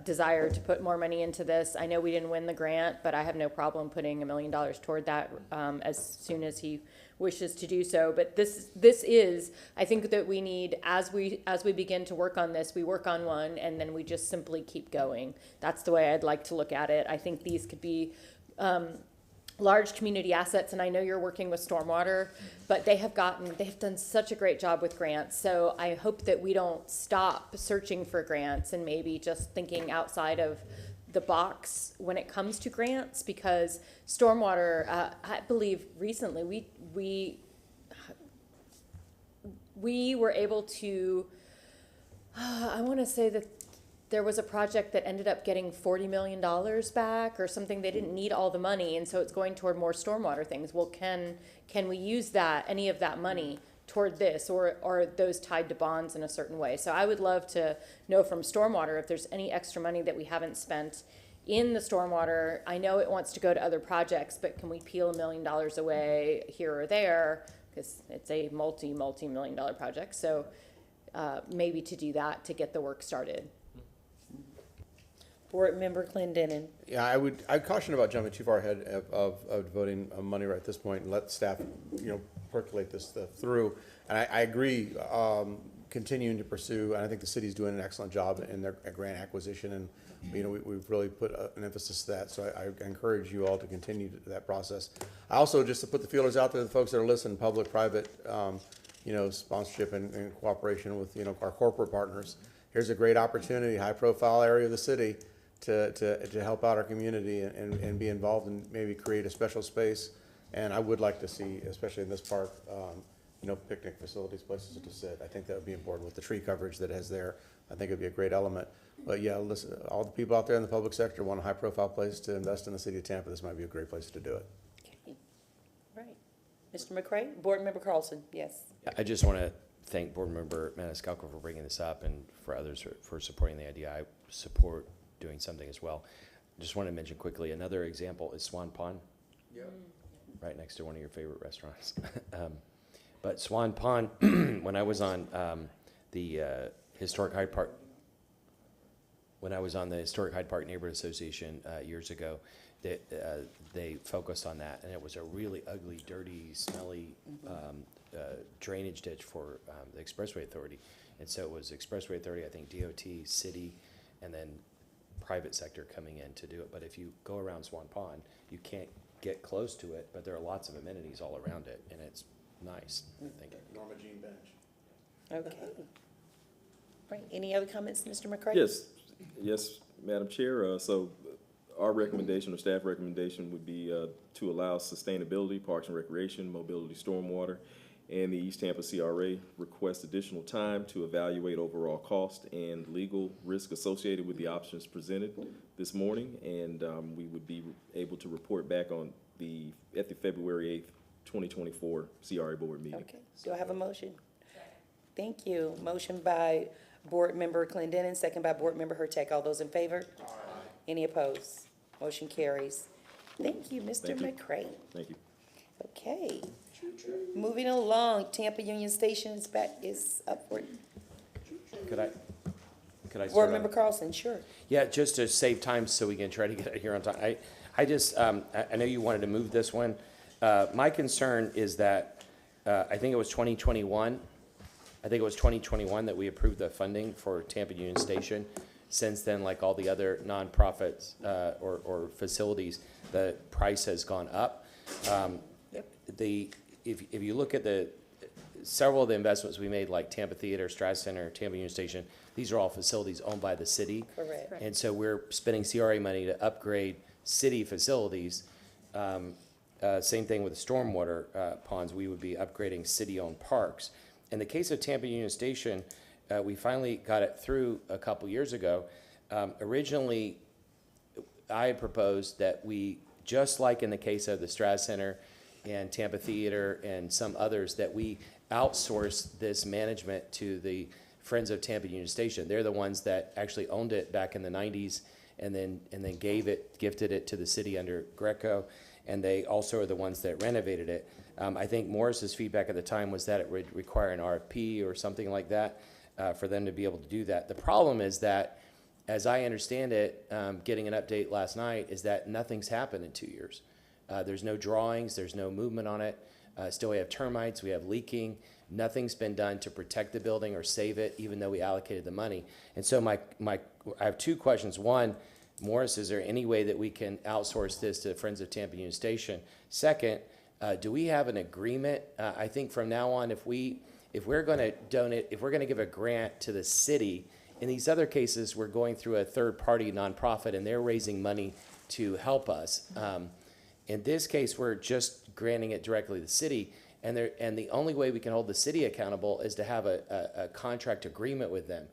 desire to put more money into this. I know we didn't win the grant, but I have no problem putting $1 million toward that as soon as he wishes to do so. But this is, I think that we need, as we begin to work on this, we work on one and then we just simply keep going. That's the way I'd like to look at it. I think these could be large community assets, and I know you're working with stormwater, but they have done such a great job with grants. So I hope that we don't stop searching for grants and maybe just thinking outside of the box when it comes to grants, because stormwater, I believe recently we were able to, I want to say that there was a project that ended up getting $40 million back or something. They didn't need all the money, and so it's going toward more stormwater things. Well, can we use any of that money toward this, or are those tied to bonds in a certain way? So I would love to know from stormwater if there's any extra money that we haven't spent in the stormwater. I know it wants to go to other projects, but can we peel $1 million away here or there because it's a multi-million dollar project. So maybe to do that, to get the work started. Board Member Clendenin. Yeah, I'd caution about jumping too far ahead of devoting money right at this point and let staff, percolate this stuff through. And I agree, continuing to pursue, and I think the city's doing an excellent job in their grant acquisition, and, we've really put an emphasis to that. So I encourage you all to continue that process. I also, just to put the feelers out there to the folks that are listening, public, private, sponsorship and cooperation with, our corporate partners. Here's a great opportunity, high-profile area of the city, to help out our community and be involved and maybe create a special space. And I would like to see, especially in this park, picnic facilities, places to sit. I think that would be important with the tree coverage that it has there. I think it'd be a great element. But yeah, listen, all the people out there in the public sector want a high-profile place to invest in the city of Tampa. This might be a great place to do it. Okay. Right. Mr. McCray, Board Member Carlson, yes. I just want to thank Board Member Maniscalco for bringing this up and for others for supporting the idea. I support doing something as well. Just want to mention quickly, another example is Swan Pond. Yeah. Right next to one of your favorite restaurants. But Swan Pond, when I was on the Historic Hyde Park, Neighborhood Association years ago, they focused on that, and it was a really ugly, dirty, smelly drainage ditch for the Expressway Authority. And so it was Expressway Authority, I think DOT, city, and then private sector coming in to do it. But if you go around Swan Pond, you can't get close to it, but there are lots of amenities all around it, and it's nice, I think. Norma Jean Bench. Okay. Right, any other comments, Mr. McCray? Yes, Madam Chair. So our recommendation or staff recommendation would be to allow sustainability, parks and recreation, mobility, stormwater, and the East Tampa CRA request additional time to evaluate overall cost and legal risk associated with the options presented this morning. And we would be able to report back at the February 8th, 2024 CRA board meeting. Okay, do I have a motion? Thank you. Motion by Board Member Clendenin, second by Board Member Hurtak. All those in favor? Aye. Any opposed? Motion carries. Thank you, Mr. McCray. Thank you. Okay. Moving along, Tampa Union Station is upward. Could I Board start Member on? Carlson, sure. Yeah, just to save time so we can try to get it here on time. I just, I know you wanted to move this one. My concern is that, I think it was 2021. I think it was 2021 that we approved the funding for Tampa Union Station. Since then, like all the other nonprofits or facilities, the price has gone up. If you look at several of the investments we made, like Tampa Theater, Strass Center, Tampa Union Station, these are all facilities owned by the city. Correct. And so we're spending CRA money to upgrade city facilities. Same thing with the stormwater ponds. We would be upgrading city-owned parks. In the case of Tampa Union Station, we finally got it through a couple years ago. Originally, I had proposed that we, just like in the case of the Strass Center and Tampa Theater and some others, that we outsource this management to the Friends of Tampa Union Station. They're the ones that actually owned it back in the 90s and then gifted it to the city under Greco, and they also are the ones that renovated it. I think Morris's feedback at the time was that it would require an RFP or something like that for them to be able to do that. The problem is that, as I understand it, getting an update last night, is that nothing's happened in 2 years. There's no drawings, there's no movement on it. Still we have termites, we have leaking. Nothing's been done to protect the building or save it, even though we allocated the money. And so I have two questions. One, Morris, is there any way that we can outsource this to Friends of Tampa Union Station? Second, do we have an agreement? I think from now on, if we're going to donate, if we're going to give a grant to the city, in these other cases, we're going through a third-party nonprofit, and they're raising money to help us. In this case, we're just granting it directly to the city, and the only way we can hold the city accountable is to have a contract agreement with them.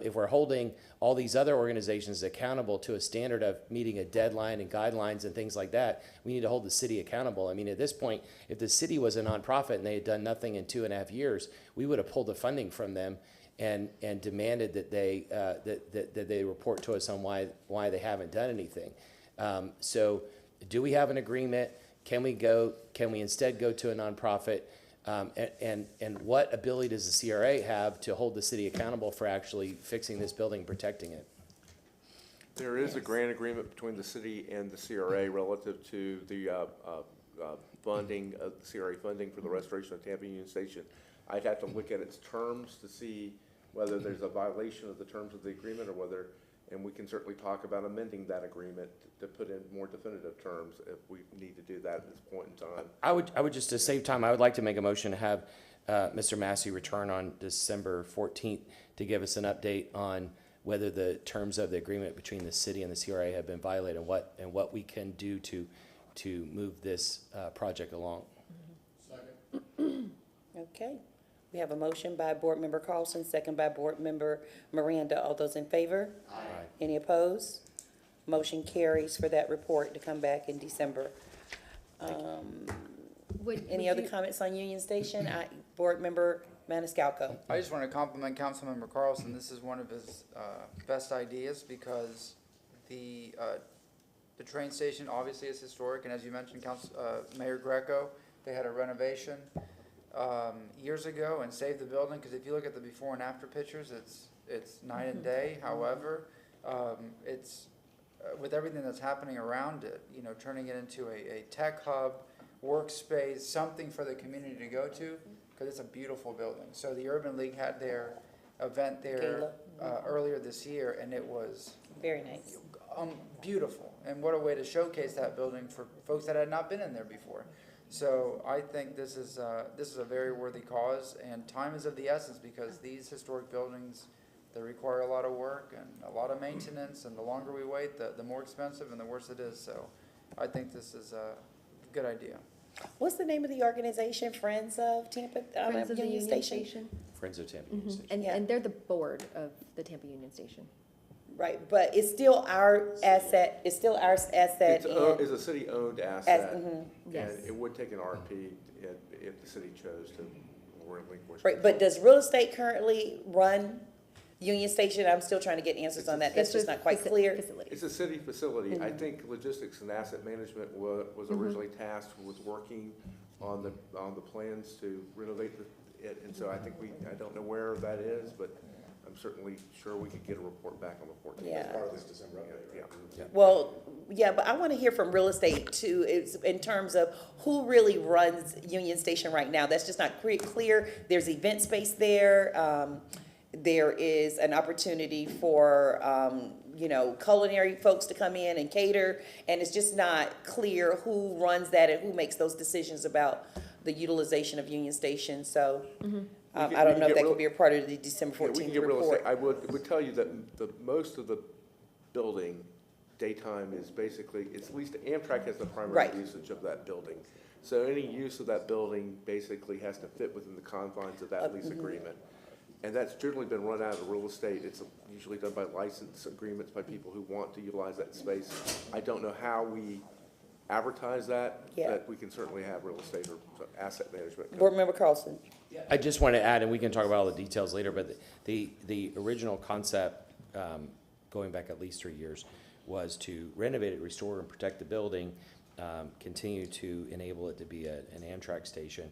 If we're holding all these other organizations accountable to a standard of meeting a deadline and guidelines and things like that, we need to hold the city accountable. I mean, at this point, if the city was a nonprofit and they had done nothing in 2.5 years, we would have pulled the funding from them and demanded that they report to us on why they haven't done anything. So do we have an agreement? Can we instead go to a nonprofit? And what ability does the CRA have to hold the city accountable for actually fixing this building, protecting it? There is a grant agreement between the city and the CRA relative to the funding, CRA funding for the restoration of Tampa Union Station. I'd have to look at its terms to see whether there's a violation of the terms of the agreement or whether, and we can certainly talk about amending that agreement to put in more definitive terms if we need to do that at this point in time. I would just, to save time, I would like to make a motion to have Mr. Massey return on December 14th to give us an update on whether the terms of the agreement between the city and the CRA have been violated, and what we can do to move this project along. Okay. We have a motion by Board Member Carlson, second by Board Member Miranda. All those in favor? Aye. Any opposed? Motion carries for that report to come back in December. Any other comments on Union Station? Board Member Maniscalco. I just want to compliment Councilmember Carlson. This is one of his best ideas because the train station obviously is historic, and as you mentioned, Mayor Greco, they had a renovation years ago and saved the building, because if you look at the before and after pictures, it's night and day. However, it's with everything that's happening around it, you know, turning it into a tech hub, workspace, something for the community to go to, because it's a beautiful building. So the Urban League had their event there earlier this year, and it was very nice, beautiful. And what a way to showcase that building for folks that had not been in there before. So I think this is a very worthy cause, and time is of the essence, because these historic buildings, they require a lot of work and a lot of maintenance, and the longer we wait, the more expensive and the worse it is. So I think this is a good idea. What's the name of the organization? Friends of Tampa Friends of the Union Union Station? Station. Friends of Tampa Union Station. And they're the board of the Tampa Union Station. Right, but it's still our asset. It's still our asset. It's a city-owned asset, Yes. and it would take an RP if the city chose to relinquish. Right, but does real estate currently run Union Station? I'm still trying to get answers on that. That's just not quite clear. It's a city facility. I think logistics and asset management was originally tasked with working on the plans to renovate it, and so I don't know where that is, but I'm certainly sure we could get a report back on the 14th. Yeah. As part of this December update, right? Yeah. Well, yeah, but I want to hear from real estate too, in terms of who really runs Union Station right now. That's just not clear. There's event space there. There is an opportunity for, culinary folks to come in and cater, and it's just not clear who runs that and who makes those decisions about the utilization of Union Station. So I don't know if that could be a part of the December 14th report. I would tell you that most of the building daytime is basically, it's at least Amtrak has the primary usage of that building. So any use of that building basically has to fit within the confines of that lease agreement. And that's generally been run out of real estate. It's usually done by license agreements by people who want to utilize that space. I don't know how we advertise that, but we can certainly have real estate or asset management. Board Member Carlson. I just want to add, and we can talk about all the details later, but the original concept, going back at least 3 years, was to renovate it, restore and protect the building, continue to enable it to be an Amtrak station.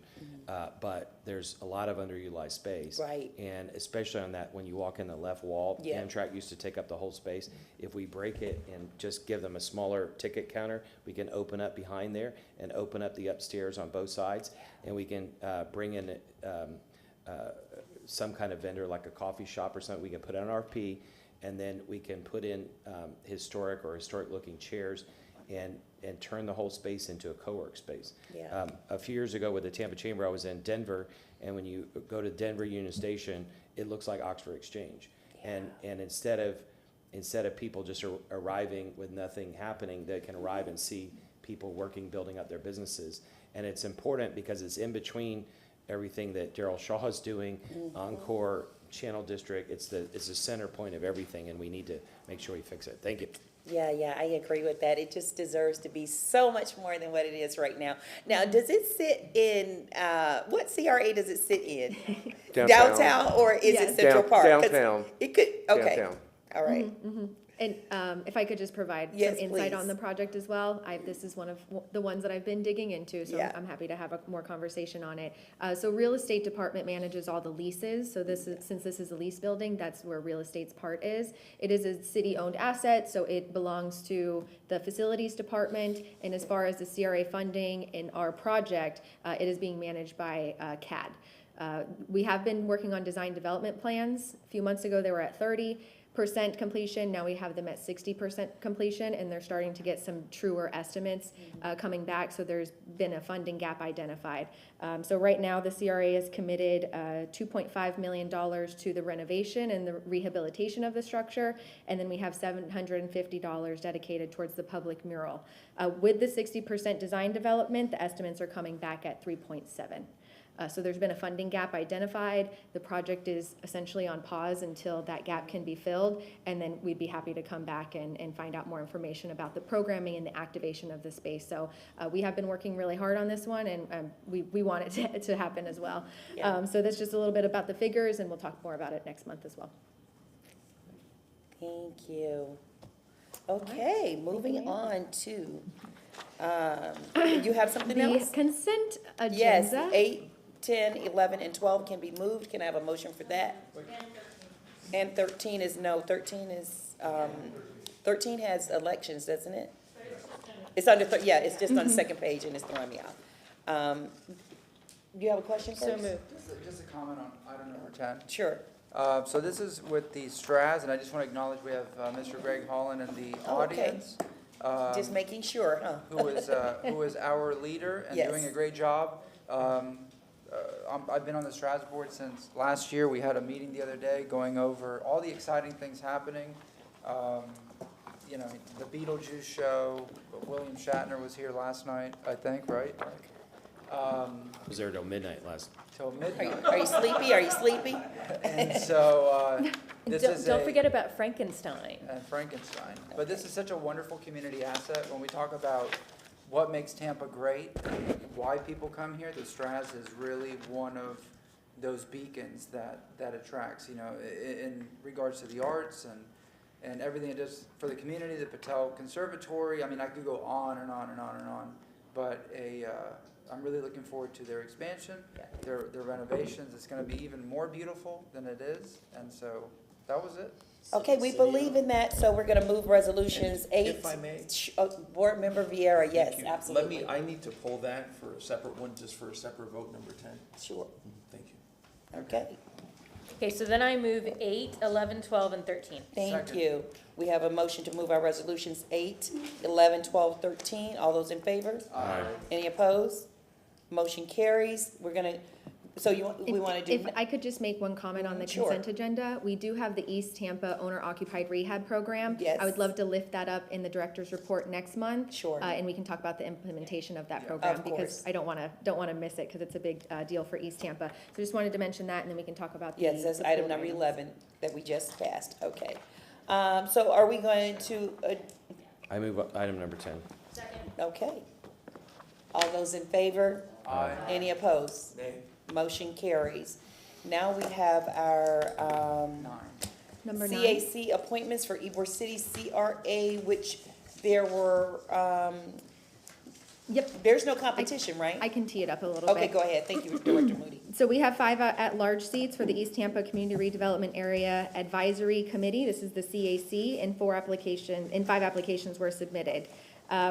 But there's a lot of underutilized space. Right. And especially on that, when you walk in the left wall, Amtrak used to take up the whole space. If we break it and just give them a smaller ticket counter, we can open up behind there and open up the upstairs on both sides. And we can bring in some kind of vendor, like a coffee shop or something. We can put on RP, and then we can put in historic looking chairs and turn the whole space into a co-work space. Yeah. A few years ago with the Tampa Chamber, I was in Denver, and when you go to Denver Union Station, it looks like Oxford Exchange. Yeah. And instead of people just arriving with nothing happening, they can arrive and see people working, building up their businesses. And it's important because it's in between everything that Darrell Shaw is doing, Encore, Channel District. It's the center point of everything, and we need to make sure we fix it. Thank you. Yeah, I agree with that. It just deserves to be so much more than what it is right now. Now, does it sit in, what CRA does it sit in? Downtown, or is it Central Park? Downtown. It could, okay. Downtown. All right. And if I could just provide Yes, some insight please. on the project as well, this is one of the ones that I've been digging into, so Yeah. I'm happy to have a more conversation on it. So real estate department manages all the leases, so since this is a lease building, that's where real estate's part is. It is a city-owned asset, so it belongs to the facilities department, and as far as the CRA funding in our project, it is being managed by CAD. We have been working on design development plans. A few months ago, they were at 30% completion. Now we have them at 60% completion, and they're starting to get some truer estimates coming back. So there's been a funding gap identified. So right now, the CRA has committed $2.5 million to the renovation and the rehabilitation of the structure, and then we have $750 dedicated towards the public mural. With the 60% design development, the estimates are coming back at 3.7. So there's been a funding gap identified. The project is essentially on pause until that gap can be filled, and then we'd be happy to come back and find out more information about the programming and the activation of the space. So we have been working really hard on this one, and we want it to happen as well. Yeah. So that's just a little bit about the figures, and we'll talk more about it next month as well. Thank you. Okay, moving on to, you have something else? The consent agenda. Yes, 8, 10, 11, and 12 can be moved. Can I have a motion for that? And 13 is, no, 13 is, 13 has elections, doesn't it? It's under, yeah, it's just on the second page and it's throwing me off. Do you have a question first? So moved. Just a comment on item number 10. Sure. So this is with the STRAS, and I just want to acknowledge we have Mr. Greg Holland in the Oh, okay. audience. Just making sure, huh? who is our leader and doing a Yes. great job. I've been on the STRAS board since last year. We had a meeting the other day going over all the exciting things happening. You know, the Beetlejuice show, William Shatner was here last night, I think, right? Was there till midnight last? Till midnight. Are you sleepy? Are you sleepy? And so, this is Don't forget about Frankenstein. And Frankenstein. But this is such a wonderful community asset. When we talk about what makes Tampa great, why people come here, the STRAS is really one of those beacons that attracts, you know, in regards to the arts and everything it does for the community, the Patel Conservatory. I mean, I could go on and on and on and on. But I'm really looking forward to their expansion, their renovations. It's going to be even more beautiful than it is. And so that was it. Okay, we believe in that, so we're gonna move resolutions 8. If I may? Board Member Vieira, yes, Thank you. absolutely. I need to pull that for a separate one, just for a separate vote, number 10. Sure. Thank you. Okay, Okay, so then I move 8, 11, 12, and 13. thank Second. you. We have a motion to move our resolutions 8, 11, 12, 13. All those in favor? Aye. Any opposed? Motion carries. We're gonna, so we wanna do. If I could just make one comment on the Sure. consent agenda, we do have the East Tampa Owner Occupied Rehab Program. Yes. I would love to lift that up in the director's report next month. Sure. And we can talk about the implementation of that program. Of Because course. I don't wanna miss it, because it's a big deal for East Tampa. So just wanted to mention that, and then we can talk about the. Yes, that's the item number programs. 11 that we just passed, okay. So are we going to, I move item number 10. okay. All those in favor? Aye. Any opposed? Nay. Motion carries. Now we have our 9. Number 9. CAC appointments for Ybor City CRA, which there were, Yep, there's no competition, right? I can tee it up a little bit. Okay, go ahead. Thank you, Director Moody. So we have 5 at-large seats for the East Tampa Community Redevelopment Area Advisory Committee. This is the CAC, and 5 applications were submitted.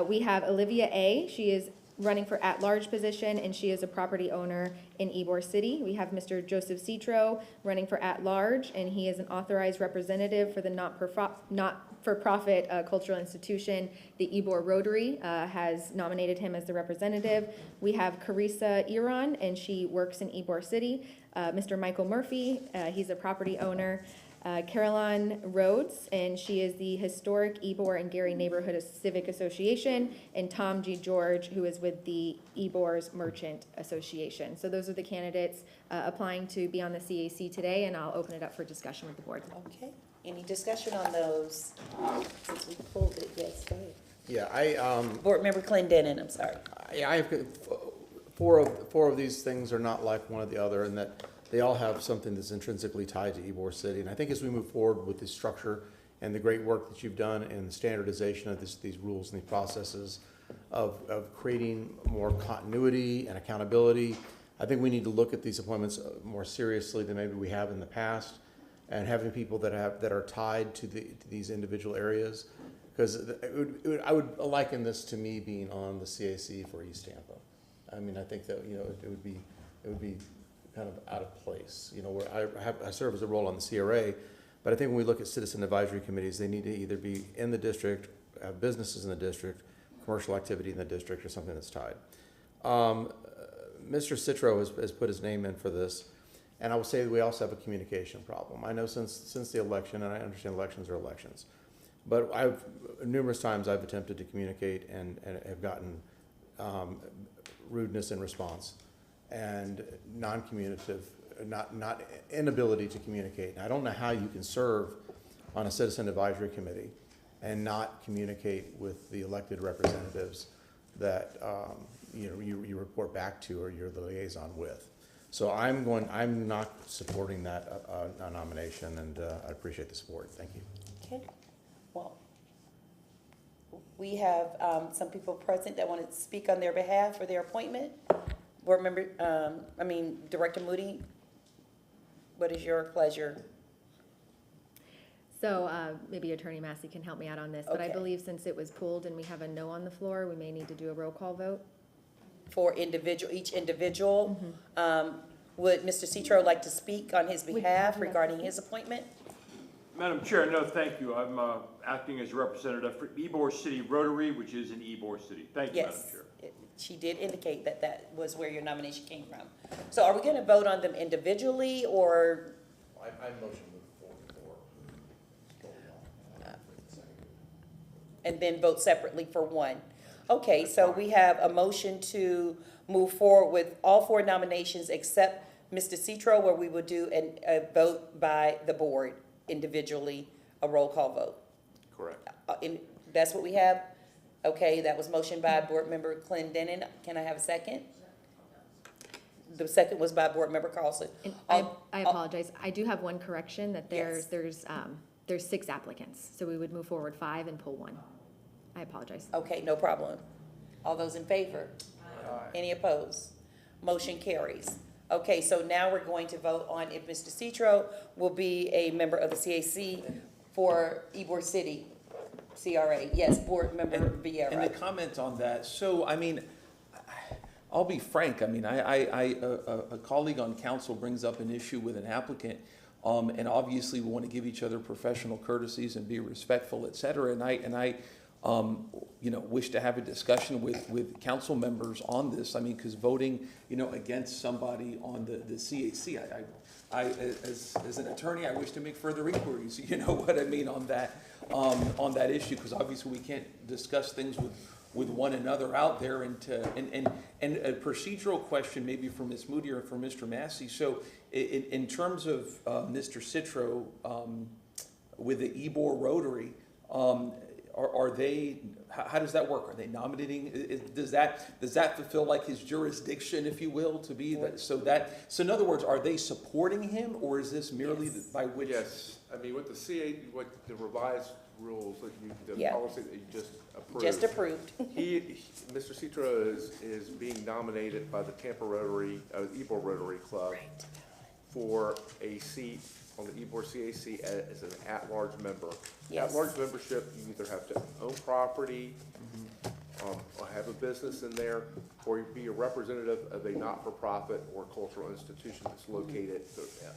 We have Olivia A. She is running for at-large position, and she is a property owner in Ybor City. We have Mr. Joseph Citro running for at-large, and he is an authorized representative for the not-for-profit cultural institution. The Ybor Rotary has nominated him as the representative. We have Carissa Iran, and she works in Ybor City. Mr. Michael Murphy, he's a property owner. Caroline Rhodes, and she is the Historic Ybor and Gary Neighborhood Civic Association, and Tom G. George, who is with the Ybor's Merchant Association. So those are the candidates applying to be on the CAC today, and I'll open it up for discussion with the board. Okay, any discussion on those? Since we pulled it, yes, go ahead. Yeah, Board Member Clendenin, I'm sorry. I have, four of these things are not like one or the other, in that they all have something that's intrinsically tied to Ybor City. And I think as we move forward with the structure and the great work that you've done in the standardization of these rules and these processes of creating more continuity and accountability. I think we need to look at these appointments more seriously than maybe we have in the past, and having people that are tied to these individual areas. Because I would liken this to me being on the CAC for East Tampa. I mean, I think that, you know, it would be kind of out of place, you know, where I serve as a role on the CRA, but I think when we look at citizen advisory committees, they need to either be in the district, have businesses in the district, commercial activity in the district, or something that's tied. Mr. Citro has put his name in for this, and I will say that we also have a communication problem. I know since the election, and I understand elections are elections, but numerous times I've attempted to communicate and have gotten rudeness in response and non-communicative, not inability to communicate. And I don't know how you can serve on a citizen advisory committee and not communicate with the elected representatives that you report back to or you're the liaison with. So I'm not supporting that nomination, and I appreciate the support. Thank you. Okay, well, we have some people present that want to speak on their behalf for their appointment. Board member, Director Moody, what is your pleasure? So maybe Attorney Massey can help me out on this, but I Okay. believe since it was pulled and we have a no on the floor, we may need to do a roll call vote. For each individual. Would Mr. Citro like to speak on his behalf regarding his appointment? Madam Chair, no, thank you. I'm acting as a representative for Ybor City Rotary, which is in Ybor City. Thank you, Madam Yes, Chair. she did indicate that that was where your nomination came from. So are we going to vote on them individually, or? I motion move forward. And then vote separately for one? Okay, so we have a motion to move forward with all four nominations except Mr. Citro, where we will do a vote by the board individually, a roll call vote. Correct. That's what we have? Okay, that was motion by Board Member Clendenin. Can I have a second? The second was by Board Member Carlson. And I apologize. I do have one correction, that there's 6 applicants. So we would move forward 5 and pull 1. I apologize. Okay, no problem. All those in favor? Any opposed? Motion carries. Okay, so now we're going to vote on if Mr. Citro will be a member of the CAC for Ybor City CRA. Yes, Board Member Vieira. And the comment on that, so, I mean, I'll be frank, I mean, a colleague on council brings up an issue with an applicant, and obviously we want to give each other professional courtesies and be respectful, et cetera, and I wish to have a discussion with council members on this. I mean, because voting, against somebody on the CAC, I as an attorney, I wish to make further inquiries, you know what I mean, on that issue, because obviously we can't discuss things with one another out there, and a procedural question maybe for Ms. Moody or for Mr. Massey. So in terms of Mr. Citro with the Ybor Rotary, are they, how does that work? Are they nominating, does that fulfill like his jurisdiction, if you will, to be that, so in other words, are they supporting him, or is this merely by which? Yes, I mean, with the what the revised rules, the Yeah. policy that you just approved. Just approved. Mr. Citro is being nominated by the Tampa Rotary, Ybor Rotary Club for a seat on the Ybor CAC as an at-large member. Yes. At-large membership, you either have to own property, or have a business in there, or be a representative of a not-for-profit or cultural institution that's located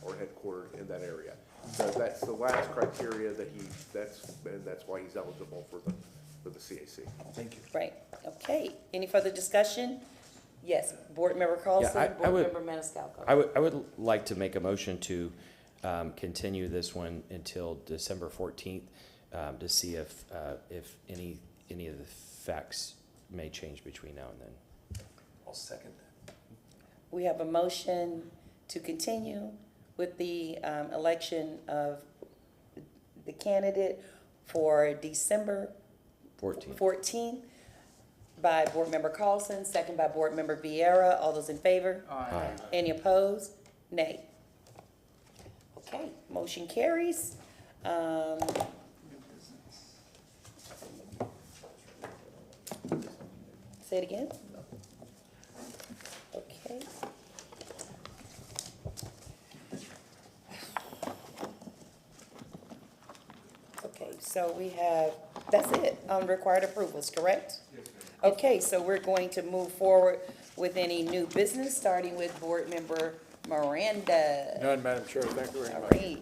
or headquartered in that area. So that's the last criteria that's why he's eligible for the CAC. Thank you. Right, okay. Any further discussion? Yes, Board Member Carlson, I Board would- Member Maniscalco. I would like to make a motion to continue this one until December 14th to see if any of the facts may change between now and then. I'll second that. We have a motion to continue with the election of the candidate for December 14th by Board Member Carlson, second by Board Member Vieira. All those in favor? Aye. Any opposed? Nay. Okay, motion carries. Say it again. Okay. Okay, so we have, that's it, required approvals, correct? Okay, so we're going to move forward with any new business, starting with Board Member Miranda. None, Madam Chair, thank you very All much. right.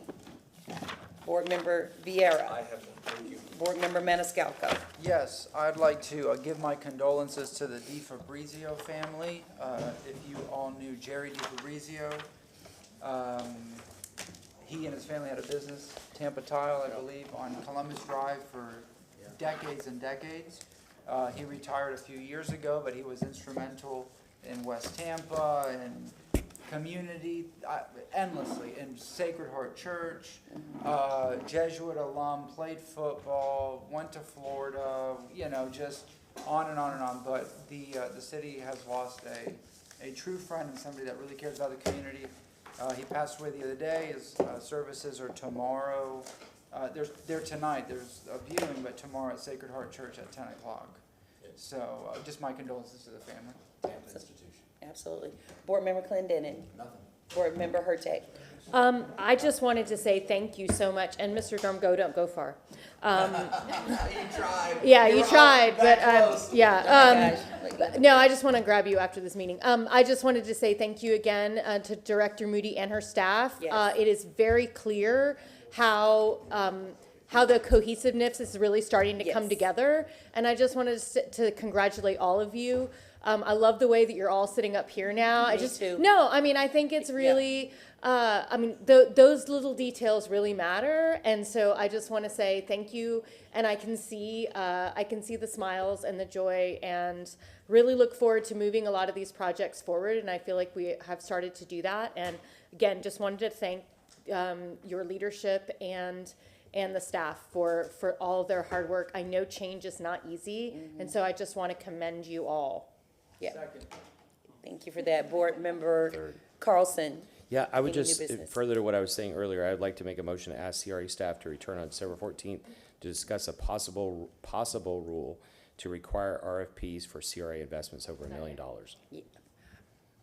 Board Member Vieira. I have none, thank you. Board Member Maniscalco. Yes, I'd like to give my condolences to the DiFabrizio family. If you all knew Jerry DiFabrizio, he and his family had a business, Tampa Tile, I believe, on Columbus Drive for decades and decades. He retired a few years ago, but he was instrumental in West Tampa and community endlessly, in Sacred Heart Church, Jesuit alum, played football, went to Florida, you know, just on and on and on. But the city has lost a true friend and somebody that really cares about the community. He passed away the other day. His services are tomorrow. They're tonight. There's a viewing, but tomorrow at Sacred Heart Church at 10 o'clock. So just my condolences to the family. Tampa institution. Absolutely. Board Member Clendenin. Nothing. Board Member Hurtak. I just wanted to say thank you so much, and Mr. Durham, don't go far. You tried. Yeah, you were tried, all that but close. no, I just want to grab you after this meeting. I just wanted to say thank you again to Director Moody and her staff. Yes. It is very clear how the cohesiveness is really starting to come Yes. together, and I just wanted to congratulate all of you. I love the way that you're all sitting up here now. Me too. No, I mean, I think it's really, those little details really matter. And so I just want to say thank you. And I can see the smiles and the joy, and really look forward to moving a lot of these projects forward. And I feel like we have started to do that. And again, just wanted to thank your leadership and the staff for all of their hard work. I know change is not easy. And so I just want to commend you all. Yeah. Thank you for that. Board Member Carlson. Yeah, I would Any new just, business? further to what I was saying earlier, I would like to make a motion to ask CRA staff to return on December 14th to discuss a possible rule to require RFPs for CRA investments over $1 million. Yeah.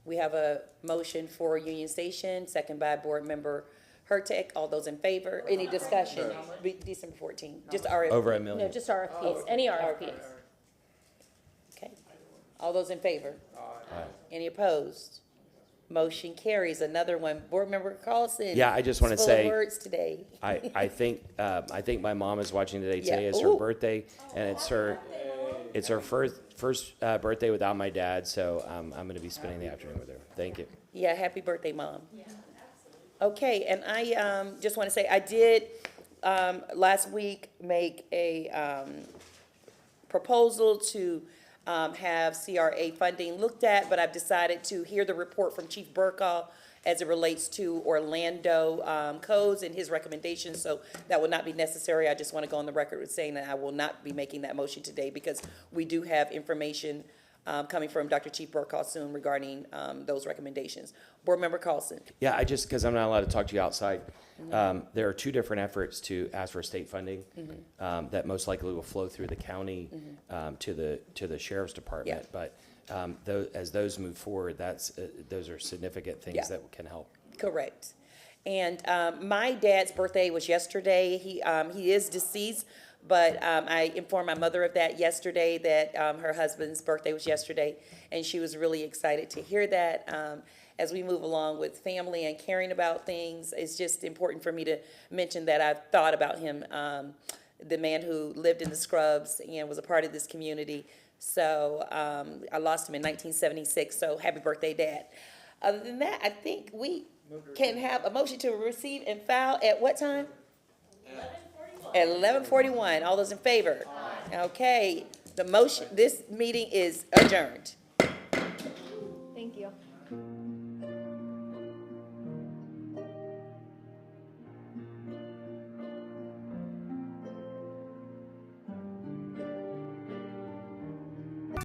We have a motion for Union Station, second by Board Member Hurtak. All those in favor? Any discussion? December 14th, just RFP. Over $1 No, million. just RFPs, any RFPs. Okay. All those in favor? Aye. Any opposed? Motion carries. Another one. Board Member Carlson. Yeah, I just want to Full of say, words today. I think my mom is watching today. Yeah. Today is her Ooh. birthday, and it's her first birthday without my dad. So I'm going to be spending the afternoon with her. Thank you. Yeah, happy birthday, Mom. Okay, and I just want to say, I did last week make a proposal to have CRA funding looked at, but I've decided to hear the report from Chief Burkaw as it relates to Orlando codes and his recommendations, so that will not be necessary. I just want to go on the record with saying that I will not be making that motion today, because we do have information coming from Dr. Chief Burkaw soon regarding those recommendations. Board Member Carlson. Yeah, because I'm not allowed to talk to you outside. There are two different efforts to ask for state funding that most likely will flow through the county to the sheriff's department. Yeah. But as those move forward, those are significant things Yeah. that can help. Correct. And my dad's birthday was yesterday. He is deceased, but I informed my mother of that yesterday, that her husband's birthday was yesterday, and she was really excited to hear that. As we move along with family and caring about things, it's just important for me to mention that I've thought about him, the man who lived in the Scrubs and was a part of this community. So I lost him in 1976, so happy birthday, Dad. Other than that, I think we can have a motion to receive and file at what time? 11:41. At 11:41. All those in favor? Okay, this meeting is adjourned.